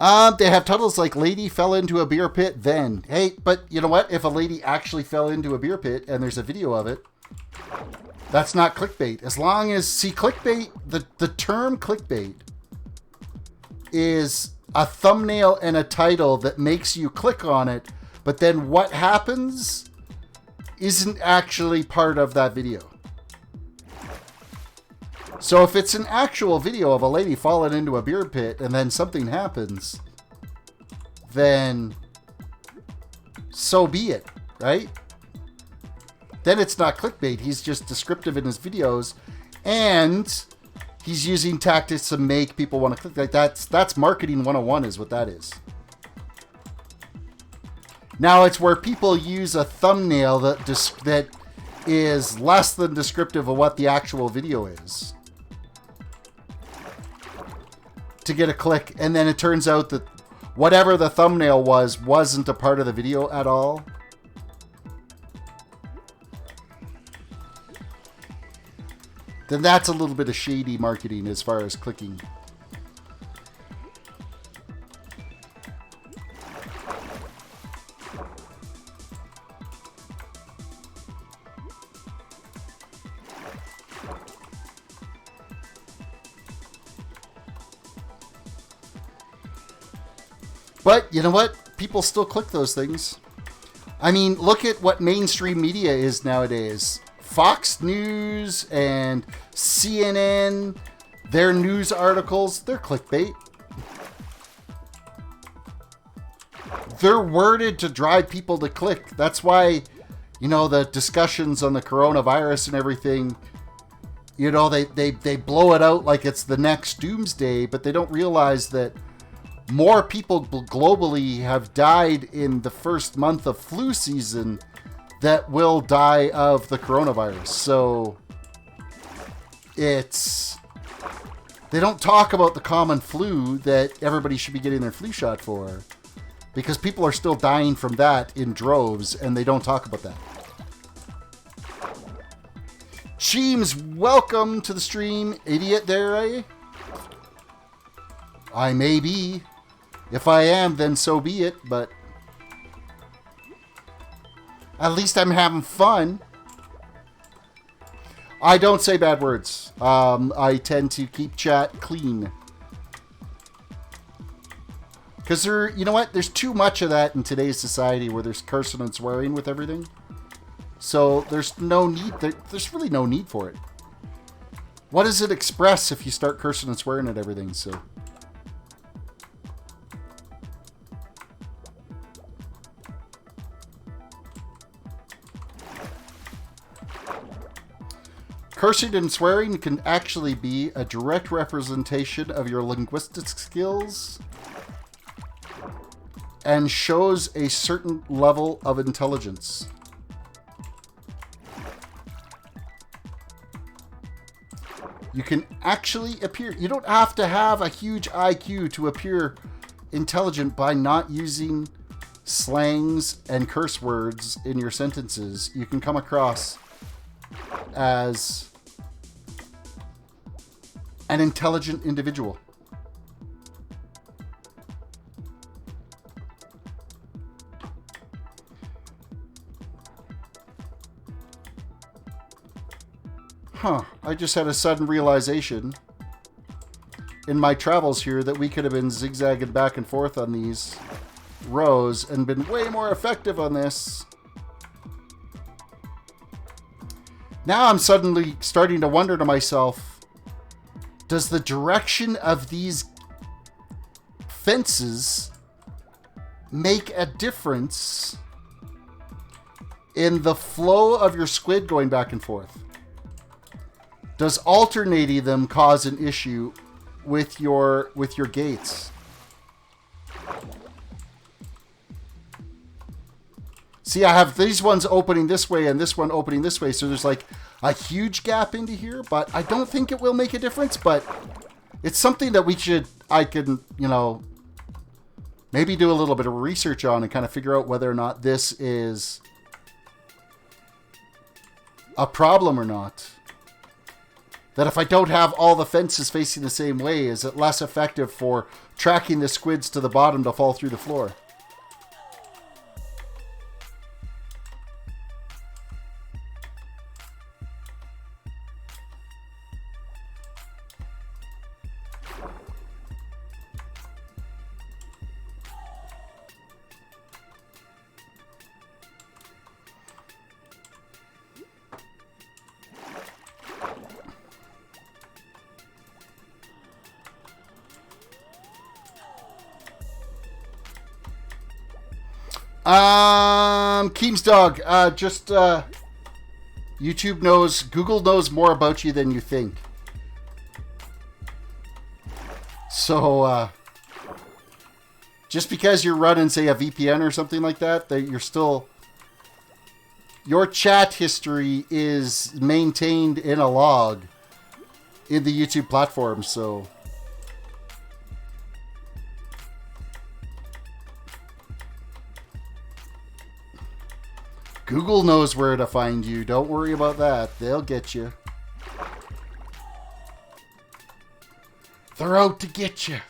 They have titles like Lady Fell Into a Beer Pit Then. Hey, but you know what? If a lady actually fell into a beer pit and there's a video of it, that's not clickbait. As long as, see, clickbait, the term clickbait is a thumbnail and a title that makes you click on it, but then what happens isn't actually part of that video. So if it's an actual video of a lady falling into a beer pit and then something happens, then so be it, right? Then it's not clickbait. He's just descriptive in his videos, and he's using tactics to make people want to click. Like that's marketing 101 is what that is. Now it's where people use a thumbnail that is less than descriptive of what the actual video is to get a click, and then it turns out that whatever the thumbnail wasn't a part of the video at all. Then that's a little bit of shady marketing as far as clicking. But you know what? People still click those things. I mean, look at what mainstream media is nowadays. Fox News and CNN, their news articles, they're clickbait. They're worded to drive people to click. That's why, you know, the discussions on the coronavirus and everything, You know, they blow it out like it's the next doomsday, but they don't realize that more people globally have died in the first month of flu season that will die of the coronavirus. So they don't talk about the common flu that everybody should be getting their flu shot for, because people are still dying from that in droves, and they don't talk about that. Cheems, welcome to the stream. Idiot there, eh? I may be. If I am, then so be it, but at least I'm having fun. I don't say bad words. I tend to keep chat clean. Because you know what? There's too much of that in today's society where there's cursing and swearing with everything. So there's no need, there's really no need for it. What does it express if you start cursing and swearing at everything? So cursing and swearing can actually be a direct representation of your linguistic skills and shows a certain level of intelligence. You can actually appear, you don't have to have a huge IQ to appear intelligent by not using slangs and curse words in your sentences. You can come across as an intelligent individual. Huh, I just had a sudden realization in my travels here that we could have been zigzagging back and forth on these rows and been way more effective on this. Now I'm suddenly starting to wonder to myself, does the direction of these fences make a difference in the flow of your squid going back and forth? Does alternating them cause an issue with your gates? See, I have these ones opening this way and this one opening this way, so there's like a huge gap into here, but I don't think it will make a difference, but it's something that I can, you know, maybe do a little bit of research on and kind of figure out whether or not this is a problem or not. That if I don't have all the fences facing the same way, is it less effective for tracking the squids to the bottom to fall through the floor? Keem's dog, Google knows more about you than you think. So, just because you're running, say, a VPN or something like that, your chat history is maintained in a log in the YouTube platform, so. Google knows where to find you. Don't worry about that. They'll get you. They're out to get you.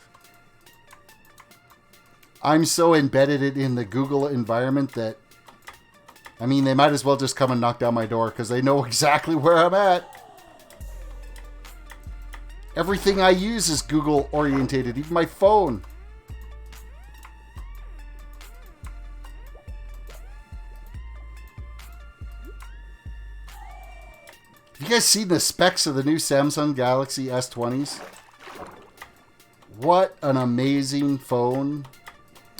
I'm so embedded in the Google environment that, I mean, they might as well just come and knock down my door because they know exactly where I'm at. Everything I use is Google orientated, even my phone. Have you guys seen the specs of the new Samsung Galaxy S20s? What an amazing phone.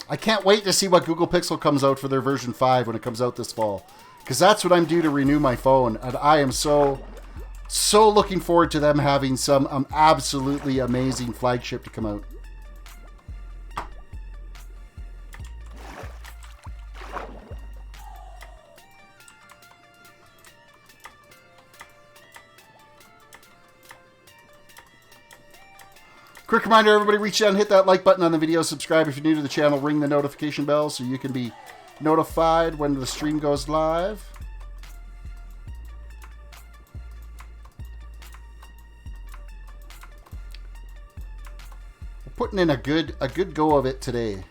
I can't wait to see what Google Pixel comes out for their version 5 when it comes out this fall. Because that's what I'm due to renew my phone. And I am so So looking forward to them having some absolutely amazing flagship to come out. Quick reminder, everybody, reach out and hit that like button on the video. Subscribe if you're new to the channel. Ring the notification bell so you can be notified when the stream goes live. We're putting in a good go of it today.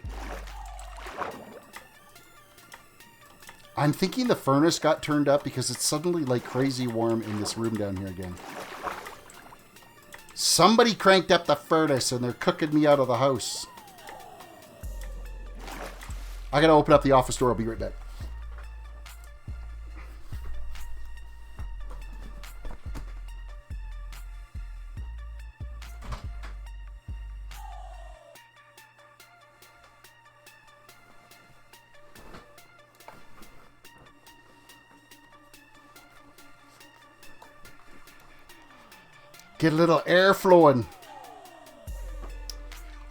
I'm thinking the furnace got turned up because it's suddenly like crazy warm in this room down here again. Somebody cranked up the furnace and they're cooking me out of the house. I gotta open up the office door. I'll be right back. Get a little air flowing.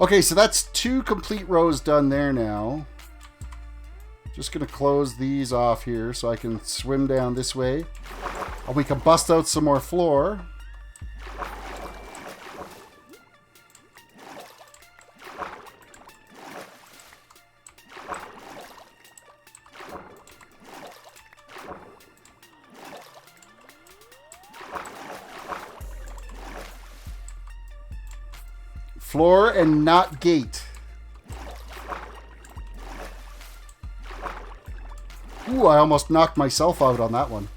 Okay, so that's 2 complete rows done there now. Just going to close these off here so I can swim down this way. And we can bust out some more floor. Floor and not gate. Ooh, I almost knocked myself out on that one.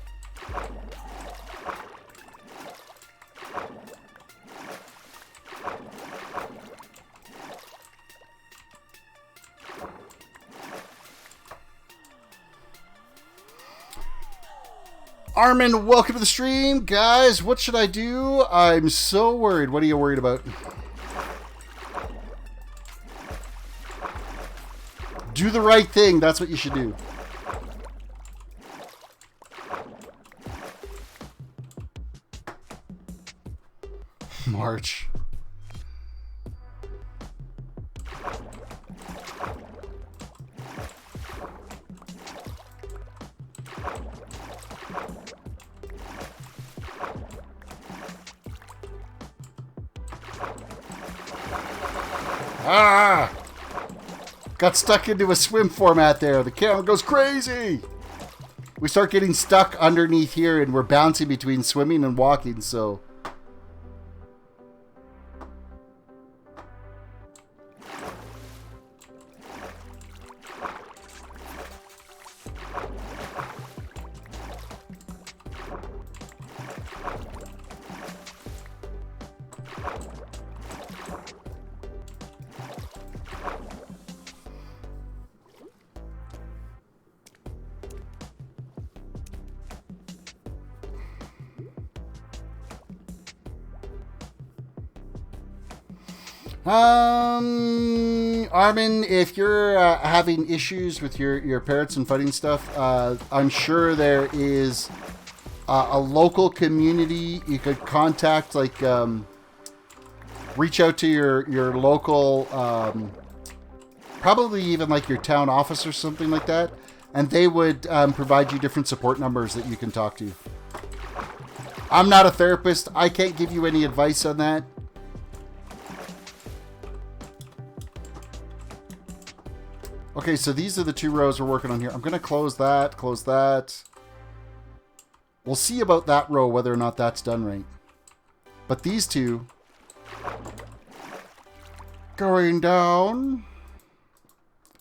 Armin, welcome to the stream. Guys, what should I do? I'm so worried. What are you worried about? Do the right thing. That's what you should do. March. Ah! Got stuck into a swim format there. The camera goes crazy. We start getting stuck underneath here and we're bouncing between swimming and walking, so... Armin, if you're having issues with your parrots and fighting stuff, I'm sure there is a local community you could contact, like reach out to your local, probably even like your town office or something like that, and they would provide you different support numbers that you can talk to. I'm not a therapist. I can't give you any advice on that. Okay, so these are the 2 rows we're working on here. I'm going to close that, close that. We'll see about that row, whether or not that's done right. But these 2... going down.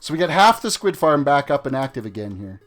So we get half the squid farm back up and active again here.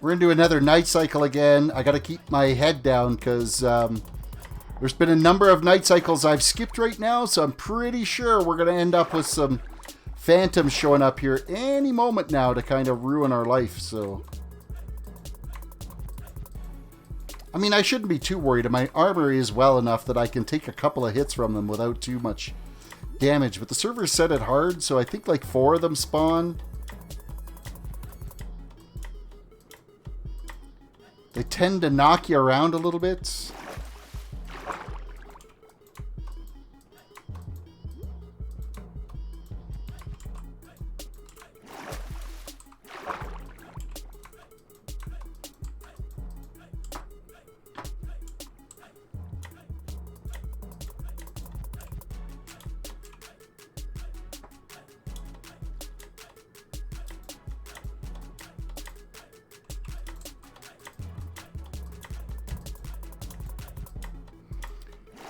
We're into another night cycle again. I got to keep my head down because there's been a number of night cycles I've skipped right now, so I'm pretty sure we're going to end up with some phantoms showing up here any moment now to kind of ruin our life, so... I mean, I shouldn't be too worried. My armor is well enough that I can take a couple of hits from them without too much damage. But the server's set it hard, so I think like 4 of them spawn. They tend to knock you around a little bit.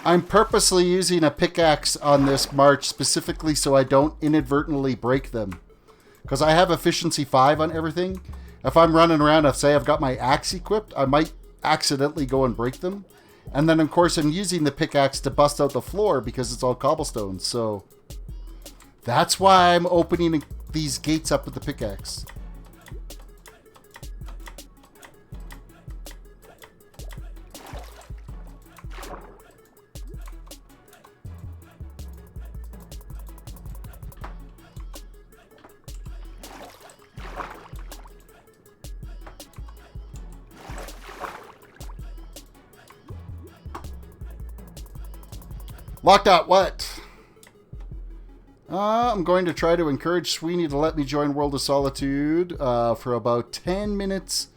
I'm purposely using a pickaxe on this march specifically so I don't inadvertently break them. Because I have efficiency 5 on everything. If I'm running around, if say I've got my axe equipped, I might accidentally go and break them. And then of course I'm using the pickaxe to bust out the floor because it's all cobblestone. So that's why I'm opening these gates up with the pickaxe. Locked out, what? I'm going to try to encourage Sweeney to let me join World of Solitude for about 10 minutes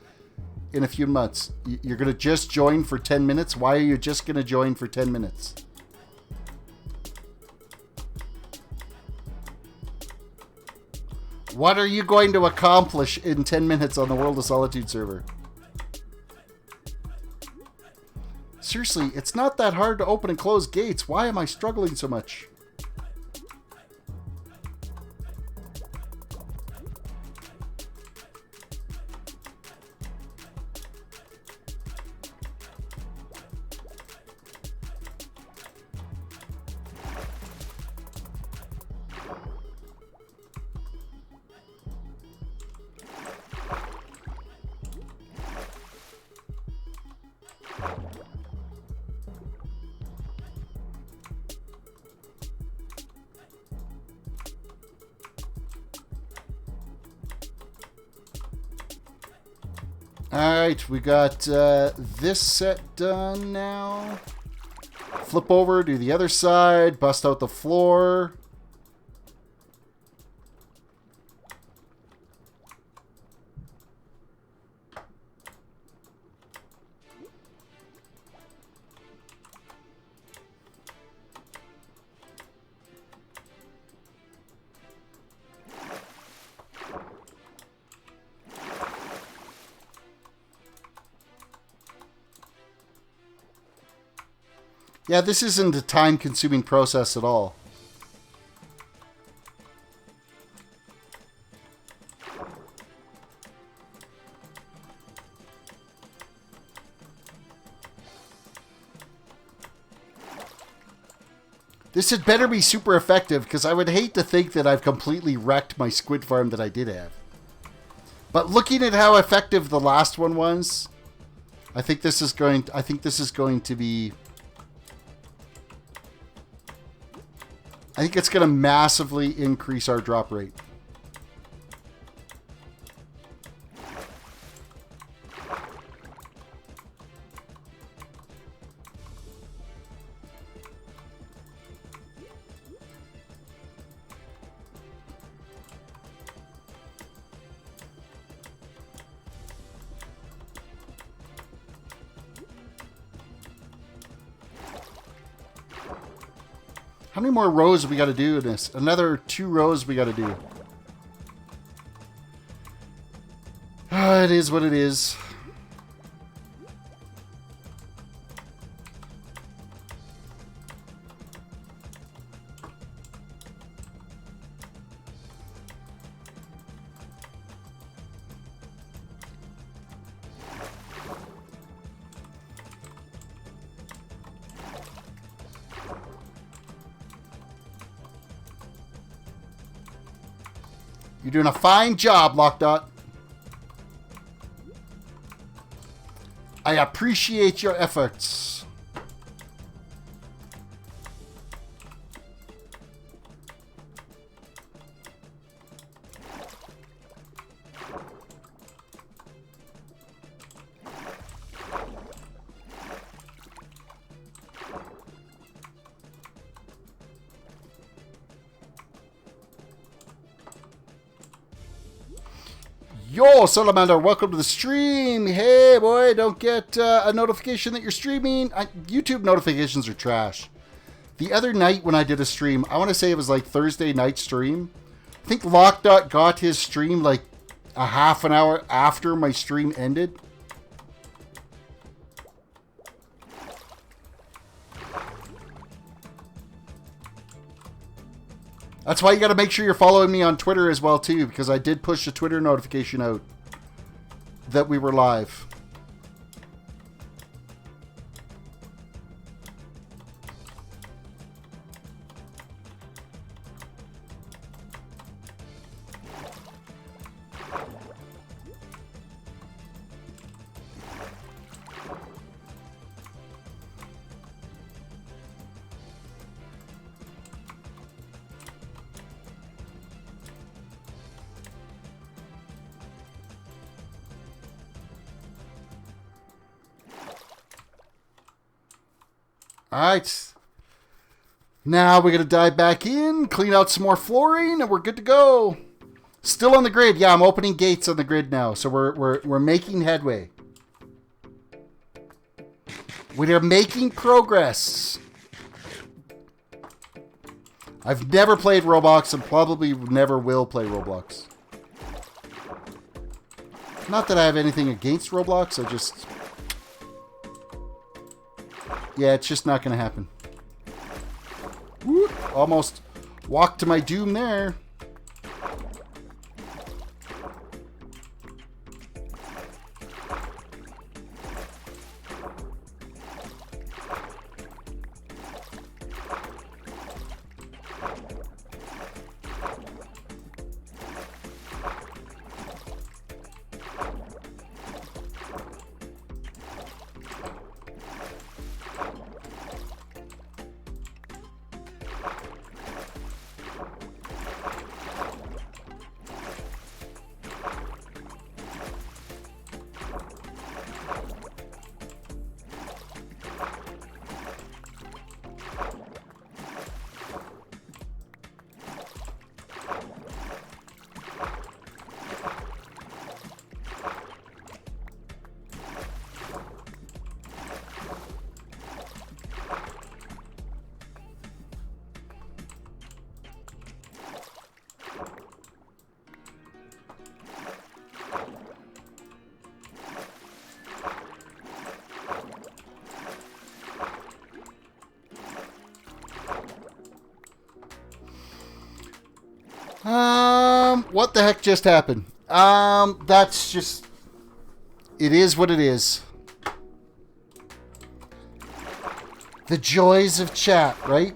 in a few months. You're going to just join for 10 minutes? Why are you just going to join for 10 minutes? What are you going to accomplish in 10 minutes on the World of Solitude server? Seriously, it's not that hard to open and close gates. Why am I struggling so much? Alright, we got this set done now. Flip over, do the other side, bust out the floor. Yeah, this isn't a time-consuming process at all. This had better be super effective, because I would hate to think that I've completely wrecked my squid farm that I did have. But looking at how effective the last one was, I think this is going to be... I think it's going to massively increase our drop rate. How many more rows we got to do in this? Another 2 rows we got to do. It is what it is. You're doing a fine job, Lockdot. I appreciate your efforts. Yo, Salamander, welcome to the stream. Hey, boy, don't get a notification that you're streaming. YouTube notifications are trash. The other night when I did a stream, I want to say it was like Thursday night stream. I think Lockdot got his stream like a half an hour after my stream ended. That's why you got to make sure you're following me on Twitter as well, too, because I did push a Twitter notification out that we were live. Alright. Now we're going to dive back in, clean out some more flooring, and we're good to go. Still on the grid. Yeah, I'm opening gates on the grid now, so we're making headway. We are making progress. I've never played Roblox and probably never will play Roblox. Not that I have anything against Roblox, I just... Yeah, it's just not going to happen. Woo, almost walked to my doom there. What the heck just happened? That's just... It is what it is. The joys of chat, right?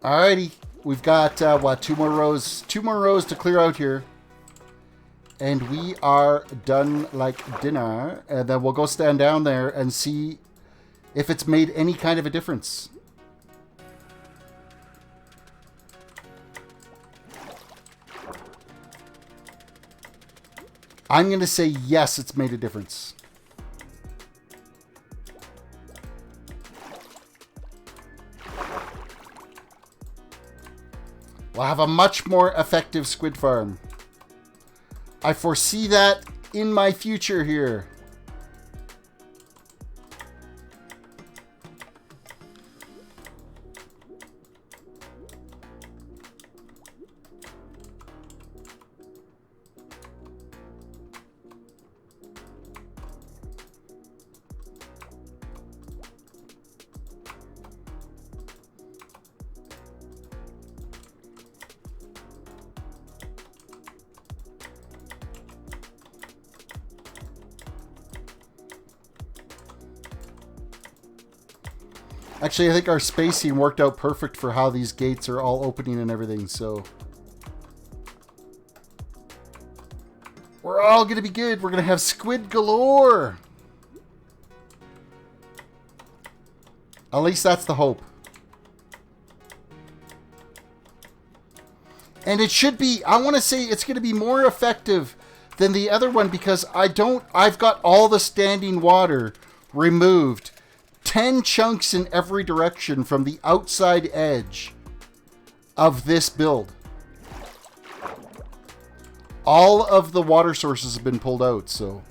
Alrighty, we've got, what, two more rows to clear out here. And we are done like dinner. And then we'll go stand down there and see if it's made any kind of a difference. I'm going to say yes, it's made a difference. We'll have a much more effective squid farm. I foresee that in my future here. Actually, I think our spacing worked out perfect for how these gates are all opening and everything, so... We're all going to be good. We're going to have squid galore. At least that's the hope. And it should be, I want to say it's going to be more effective than the other one because I've got all the standing water removed. 10 chunks in every direction from the outside edge of this build. All of the water sources have been pulled out, so.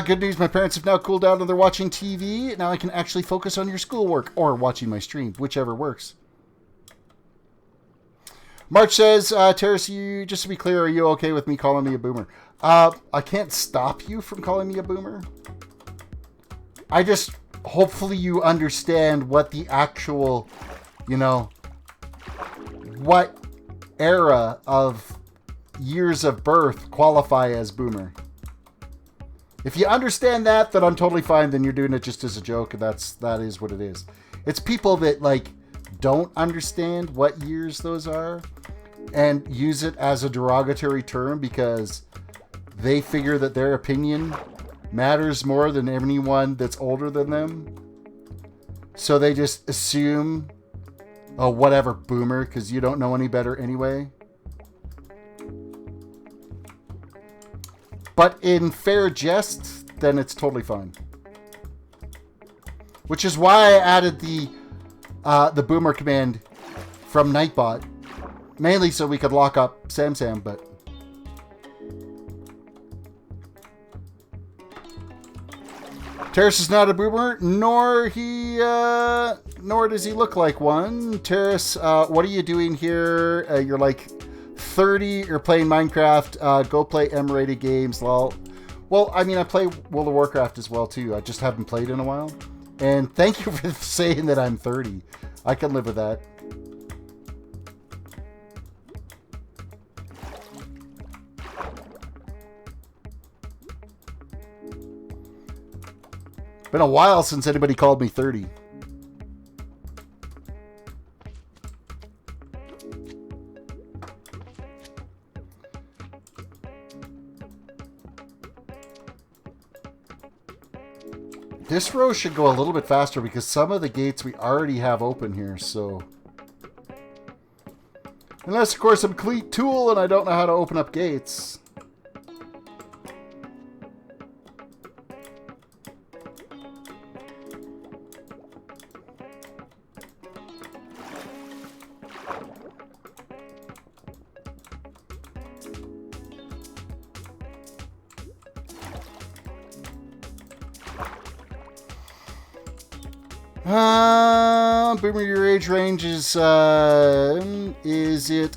Good news, my parents have now cooled down and they're watching TV. Now I can actually focus on your schoolwork or watching my stream, whichever works. March says, Terris, you, just to be clear, are you okay with me calling me a boomer? I can't stop you from calling me a boomer. I just, hopefully you understand what the actual, you know, what era of years of birth qualify as boomer. If you understand that, then I'm totally fine. Then you're doing it just as a joke, and that is what it is. It's people that like don't understand what years those are and use it as a derogatory term because they figure that their opinion matters more than anyone that's older than them. So they just assume, oh, whatever, boomer, because you don't know any better anyway. But in fair jest, then it's totally fine. Which is why I added the boomer command from Nightbot. Mainly so we could lock up Sam, but... Terris is not a boomer, nor does he look like one. Terris, what are you doing here? You're like 30, you're playing Minecraft, go play M-rated games, lol. Well, I mean, I play World of Warcraft as well, too. I just haven't played in a while. And thank you for saying that I'm 30. I can live with that. Been a while since anybody called me 30. This row should go a little bit faster because some of the gates we already have open here, so... Unless, of course, I'm a complete tool and I don't know how to open up gates. Boomer, your age range is it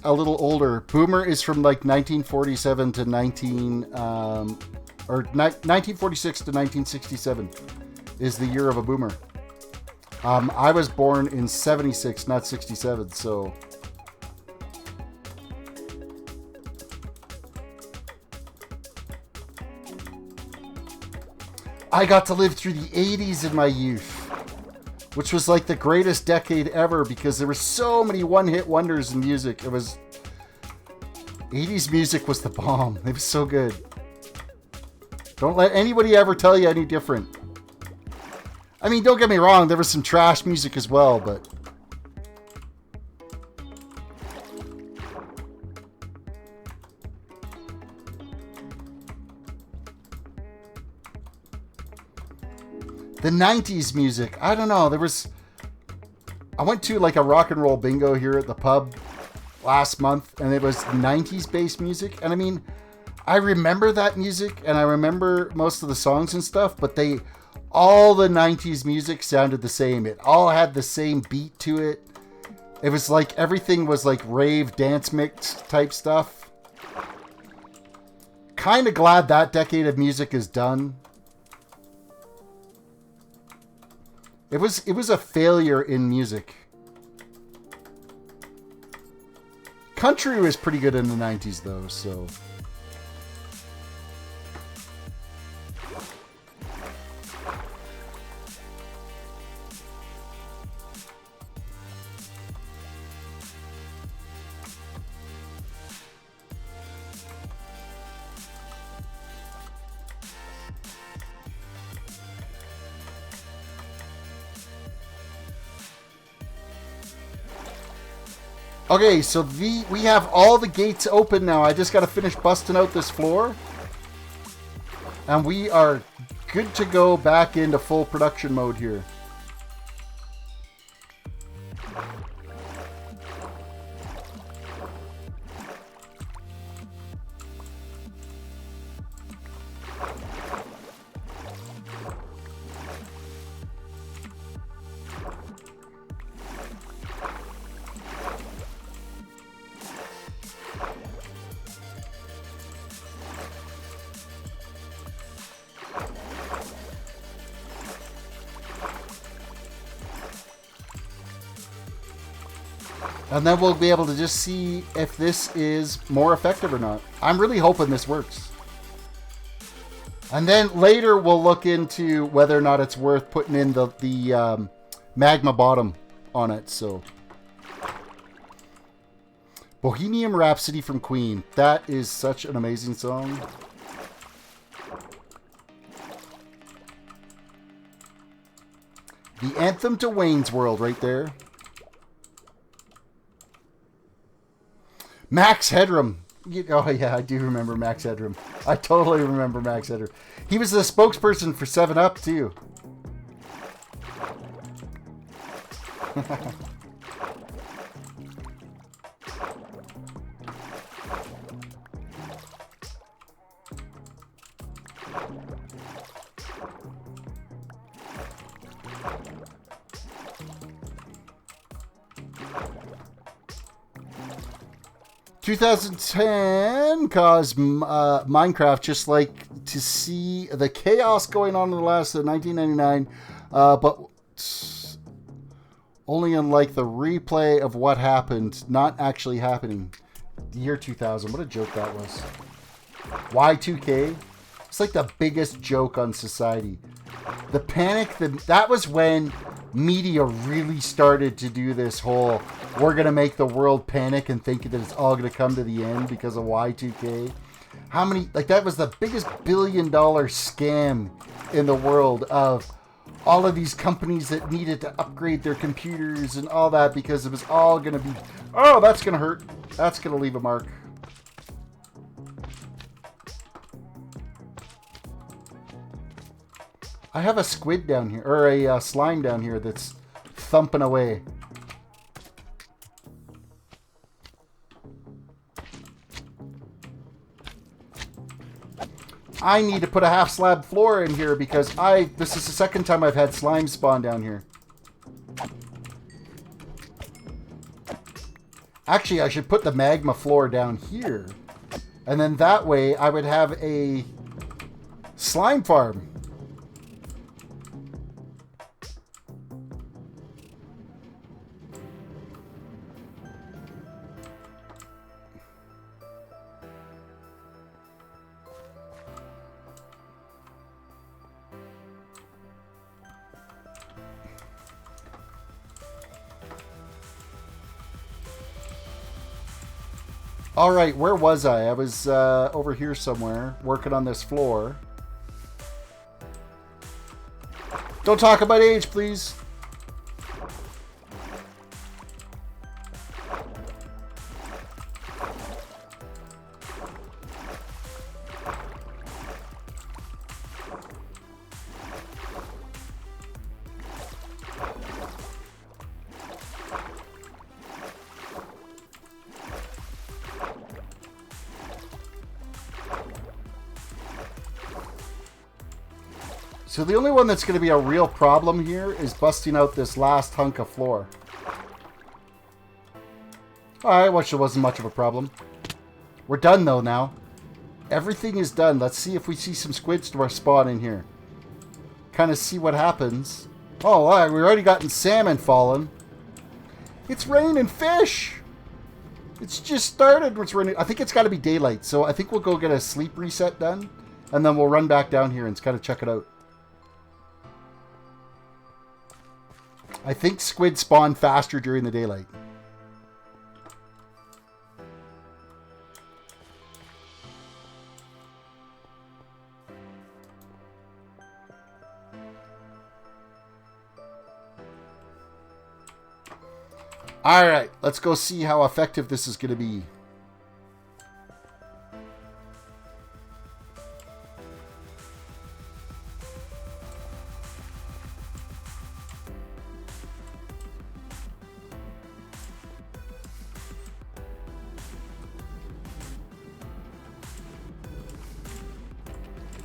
a little older? Boomer is from like 1947 to 1946 to 1967 is the year of a boomer. I was born in 76, not 67, so... I got to live through the 80s in my youth, which was like the greatest decade ever because there were so many one-hit wonders in music. It was... 80s music was the bomb. It was so good. Don't let anybody ever tell you any different. I mean, don't get me wrong, there was some trash music as well, but... The 90s music, I don't know, there was... I went to like a rock and roll bingo here at the pub last month, and it was 90s based music, and I mean, I remember that music, and I remember most of the songs and stuff, but all the 90s music sounded the same. It all had the same beat to it. It was like everything was like rave dance mix type stuff. Kind of glad that decade of music is done. It was a failure in music. Country was pretty good in the 90s though, so... Okay, so we have all the gates open now. I just got to finish busting out this floor. And we are good to go back into full production mode here. And then we'll be able to just see if this is more effective or not. I'm really hoping this works. And then later we'll look into whether or not it's worth putting in the magma bottom on it. So, Bohemian Rhapsody from Queen. That is such an amazing song. The anthem to Wayne's World right there. Max Headroom. Oh, yeah, I do remember Max Headroom. I totally remember Max Headroom. He was the spokesperson for 7-Up, too. 2010 caused Minecraft just like to see the chaos going on in the last 1999, but only unlike the replay of what happened, not actually happening. The year 2000, what a joke that was. Y2K, it's like the biggest joke on society. The panic, that was when media really started to do this whole, we're going to make the world panic and think that it's all going to come to the end because of Y2K. How many, like that was the biggest billion-dollar scam in the world of all of these companies that needed to upgrade their computers and all that because it was all going to be, oh, that's going to hurt. That's going to leave a mark. I have a squid down here, or a slime down here that's thumping away. I need to put a half slab floor in here because this is the second time I've had slime spawn down here. Actually, I should put the magma floor down here. And then that way I would have a slime farm. All right, where was I? I was over here somewhere, working on this floor. Don't talk about age, please. So the only one that's going to be a real problem here is busting out this last hunk of floor. Alright, which wasn't much of a problem. We're done though now. Everything is done. Let's see if we see some squids to our spawn in here. Kind of see what happens. Oh, all right, we've already gotten salmon falling. It's raining fish! It's just started. It's raining. I think it's got to be daylight, so I think we'll go get a sleep reset done, and then we'll run back down here and kind of check it out. I think squid spawn faster during the daylight. Alright, let's go see how effective this is going to be.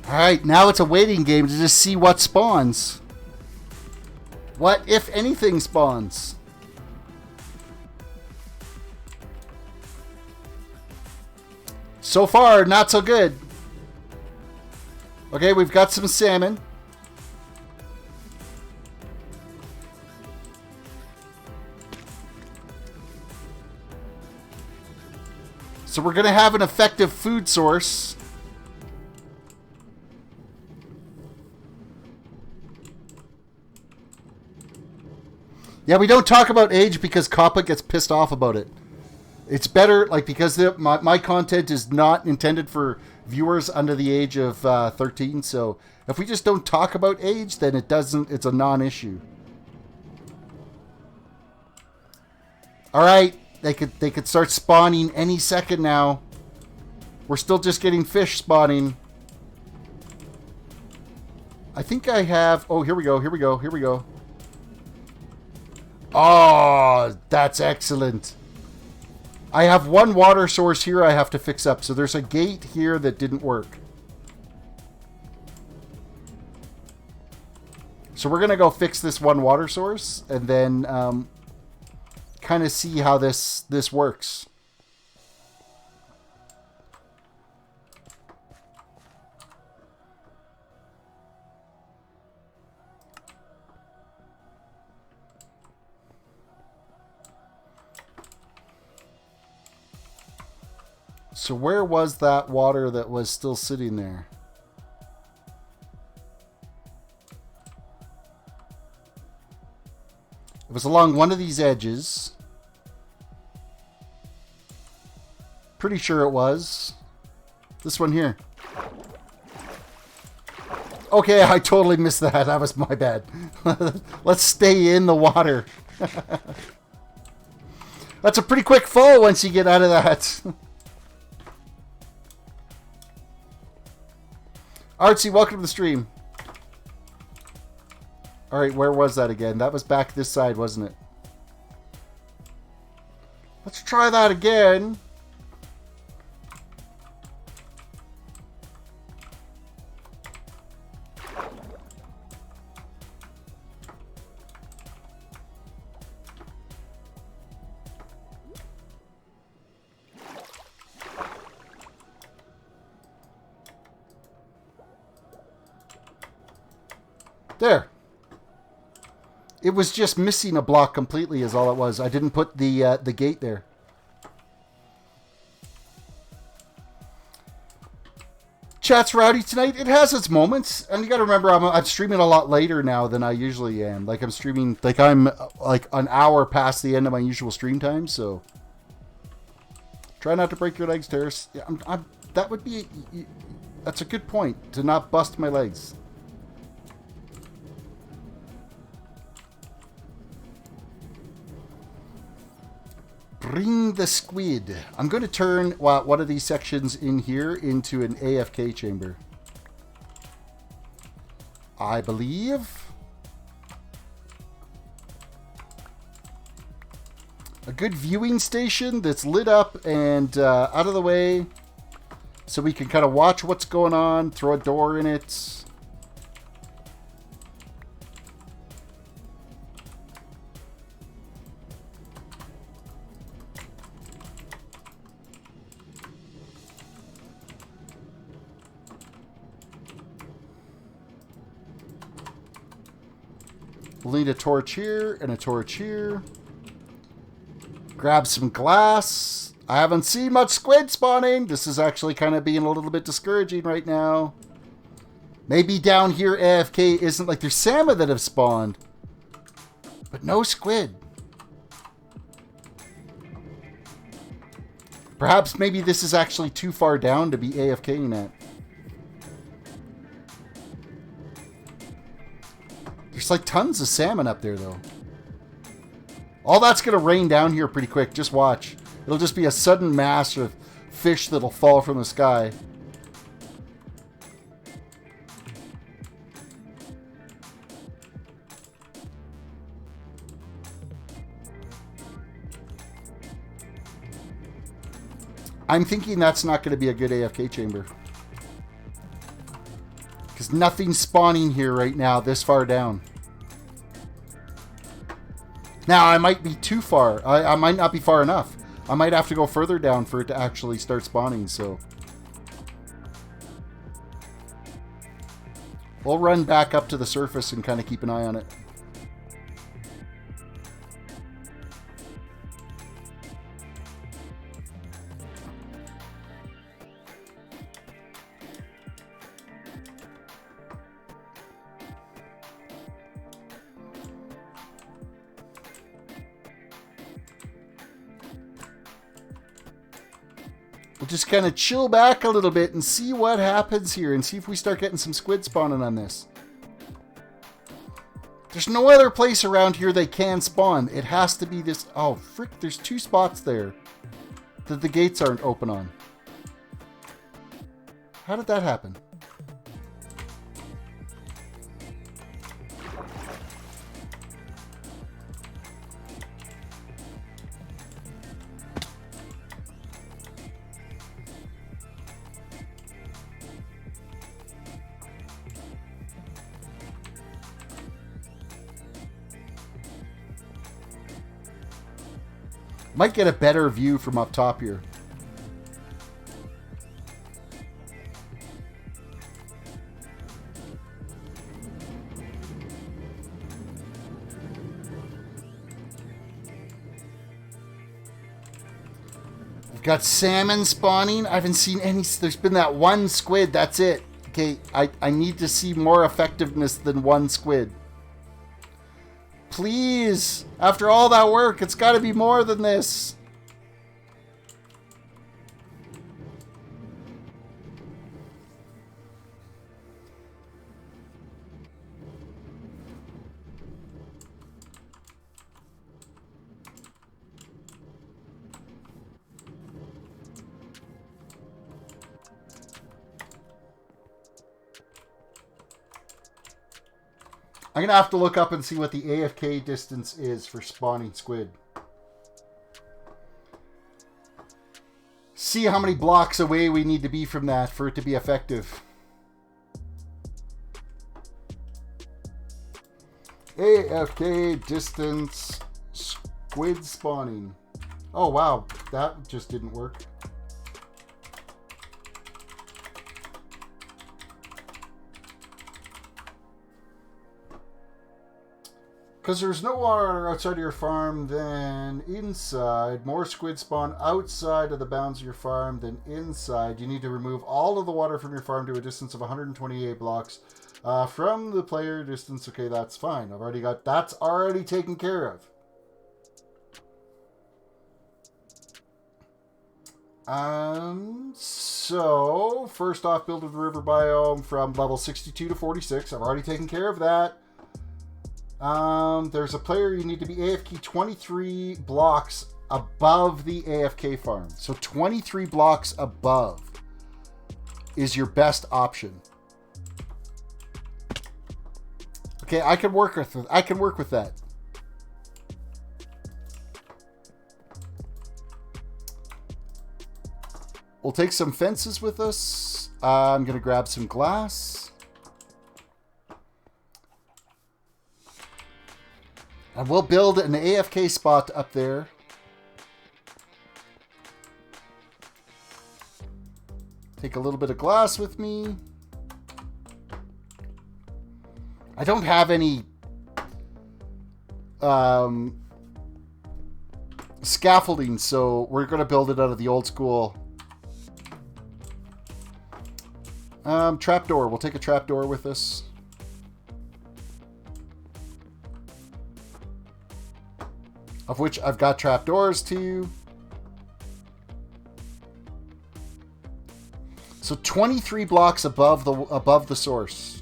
Alright, now it's a waiting game to just see what spawns. What, if anything, spawns? So far, not so good. Okay, we've got some salmon. So we're going to have an effective food source. Yeah, we don't talk about age because Kappa gets pissed off about it. It's better, like, because my content is not intended for viewers under the age of 13. So if we just don't talk about age, then it's a non-issue. All right, they could start spawning any second now. We're still just getting fish spawning. I think I have. Oh, here we go. Here we go. Here we go. Oh, that's excellent. I have one water source here I have to fix up. So there's a gate here that didn't work. So we're going to go fix this one water source and then kind of see how this works. So where was that water that was still sitting there? It was along one of these edges. Pretty sure it was. This one here. Okay, I totally missed that. That was my bad. Let's stay in the water. That's a pretty quick fall once you get out of that. Artsy, welcome to the stream. Alright, where was that again? That was back this side, wasn't it? Let's try that again. There. It was just missing a block completely is all it was. I didn't put the gate there. Chat's rowdy tonight. It has its moments. And you got to remember, I'm streaming a lot later now than I usually am. Like, I'm streaming, like, I'm like an hour past the end of my usual stream time, so. Try not to break your legs, Terris. Yeah, that would be, that's a good point, to not bust my legs. Bring the squid. I'm going to turn one of these sections in here into an AFK chamber. I believe. A good viewing station that's lit up and out of the way. So we can kind of watch what's going on, throw a door in it. We'll need a torch here and a torch here. Grab some glass. I haven't seen much squid spawning. This is actually kind of being a little bit discouraging right now. Maybe down here AFK isn't like there's salmon that have spawned. But no squid. Perhaps maybe this is actually too far down to be AFKing at. There's like tons of salmon up there though. All that's going to rain down here pretty quick. Just watch. It'll just be a sudden mass of fish that'll fall from the sky. I'm thinking that's not going to be a good AFK chamber. Because nothing's spawning here right now, this far down. Now, I might be too far. I might not be far enough. I might have to go further down for it to actually start spawning, so. We'll run back up to the surface and kind of keep an eye on it. We'll just kind of chill back a little bit and see what happens here and see if we start getting some squid spawning on this. There's no other place around here they can spawn. It has to be this. Oh, frick, there's 2 spots there that the gates aren't open on. How did that happen? Might get a better view from up top here. We've got salmon spawning. I haven't seen any. There's been that 1 squid. That's it. Okay, I need to see more effectiveness than 1 squid. Please, after all that work, it's got to be more than this. I'm going to have to look up and see what the AFK distance is for spawning squid. See how many blocks away we need to be from that for it to be effective. AFK distance squid spawning. Oh wow, that just didn't work. Because there's no water outside of your farm than inside. More squid spawn outside of the bounds of your farm than inside. You need to remove all of the water from your farm to a distance of 128 blocks from the player distance. Okay, that's fine. I've already got that's already taken care of. So first off, build the river biome from level 62 to 46. I've already taken care of that. There's a player you need to be AFK 23 blocks above the AFK farm. So 23 blocks above is your best option. Okay, I can work with that. We'll take some fences with us. I'm gonna grab some glass. And we'll build an AFK spot up there. Take a little bit of glass with me. I don't have any scaffolding, so we're going to build it out of the old school. Trapdoor. We'll take a trapdoor with us. Of which I've got trapdoors too. So 23 blocks above the source.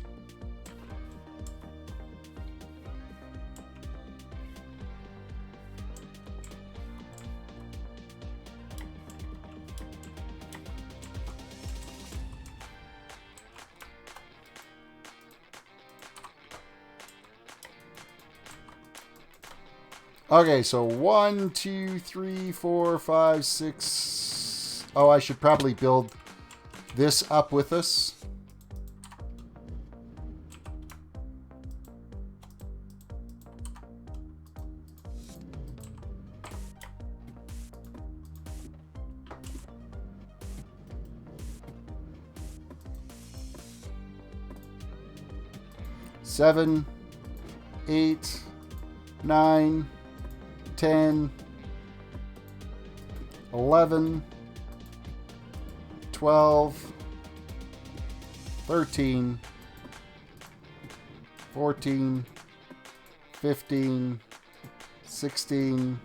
Okay, so 1, 2, 3, 4, 5, 6. Oh, I should probably build this up with us. Seven, 8, 9, 10, 11, 12, 13, 14, 15, 16,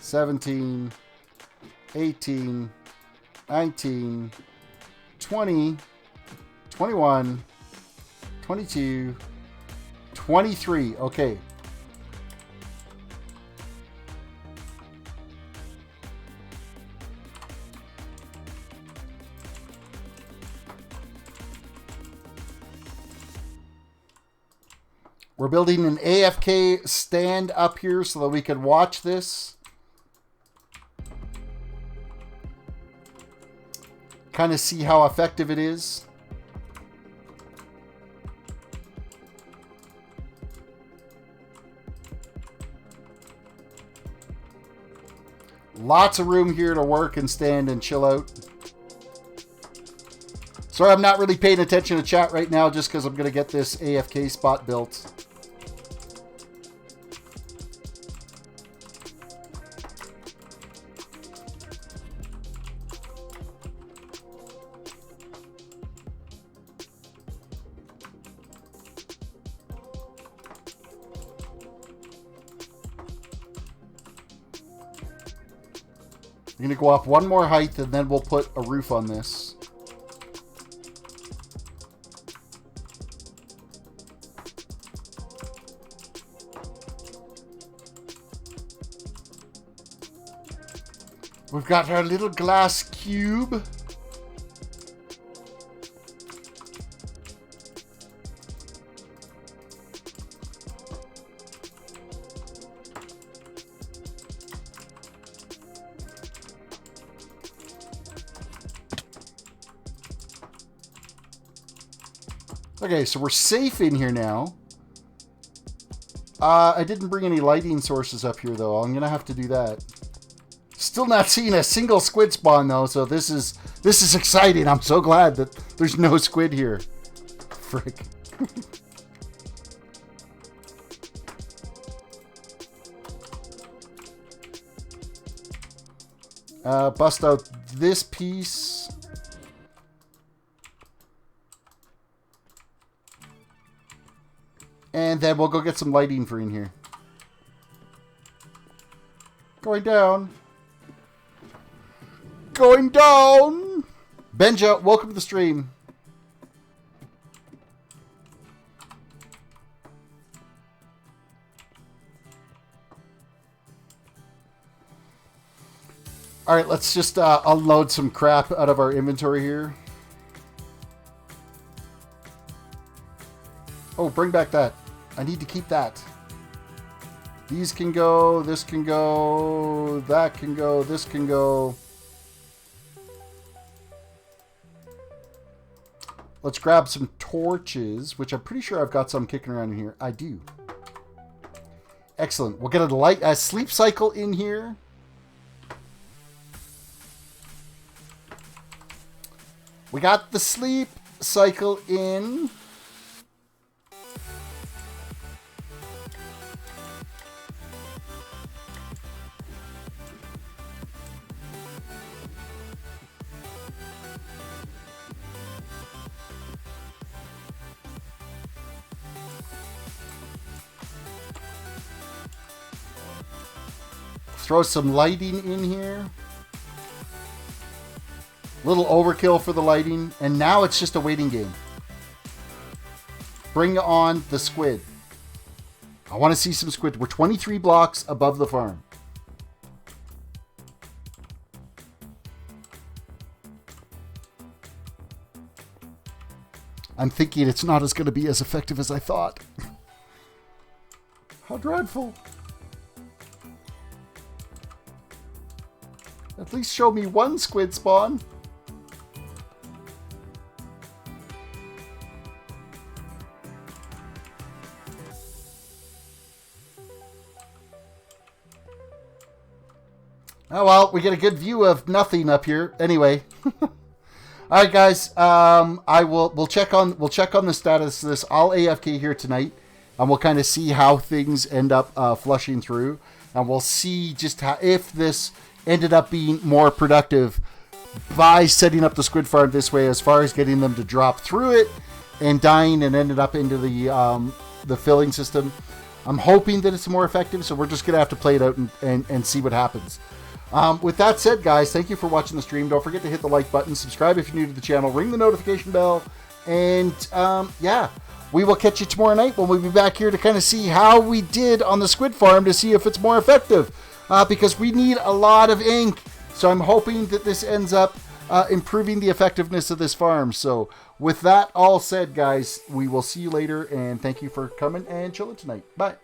17, 18, 19, 20, 21, 22, 23. Okay. We're building an AFK stand up here so that we can watch this. Kind of see how effective it is. Lots of room here to work and stand and chill out. Sorry, I'm not really paying attention to chat right now just because I'm going to get this AFK spot built. I'm going to go up one more height and then we'll put a roof on this. We've got our little glass cube. Okay, so we're safe in here now. I didn't bring any lighting sources up here, though. I'm going to have to do that. Still not seeing a single squid spawn, though, so this is exciting. I'm so glad that there's no squid here. Frick. Bust out this piece. And then we'll go get some lighting for in here. Going down. Going down. Benja, welcome to the stream. All right, let's just unload some crap out of our inventory here. Oh, bring back that. I need to keep that. These can go, this can go, that can go, this can go. Let's grab some torches, which I'm pretty sure I've got some kicking around in here. I do. Excellent. We'll get a sleep cycle in here. We got the sleep cycle in. Throw some lighting in here. Little overkill for the lighting. And now it's just a waiting game. Bring on the squid. I want to see some squid. We're 23 blocks above the farm. I'm thinking it's not going to be as effective as I thought. How dreadful. At least show me one squid spawn. Oh well, we get a good view of nothing up here. Anyway. All right, guys. We'll check on the status of this. I'll AFK here tonight, and we'll kind of see how things end up flushing through, and we'll see just how, if this ended up being more productive by setting up the squid farm this way, as far as getting them to drop through it and dying and ended up into the filling system. I'm hoping that it's more effective, so we're just gonna have to play it out and see what happens. With that said, guys, thank you for watching the stream. Don't forget to hit the like button, subscribe if you're new to the channel, ring the notification bell, and yeah, we will catch you tomorrow night when we'll be back here to kind of see how we did on the squid farm to see if it's more effective, because we need a lot of ink. So I'm hoping that this ends up improving the effectiveness of this farm. So with that all said, guys, we will see you later, and thank you for coming and chilling tonight. Bye.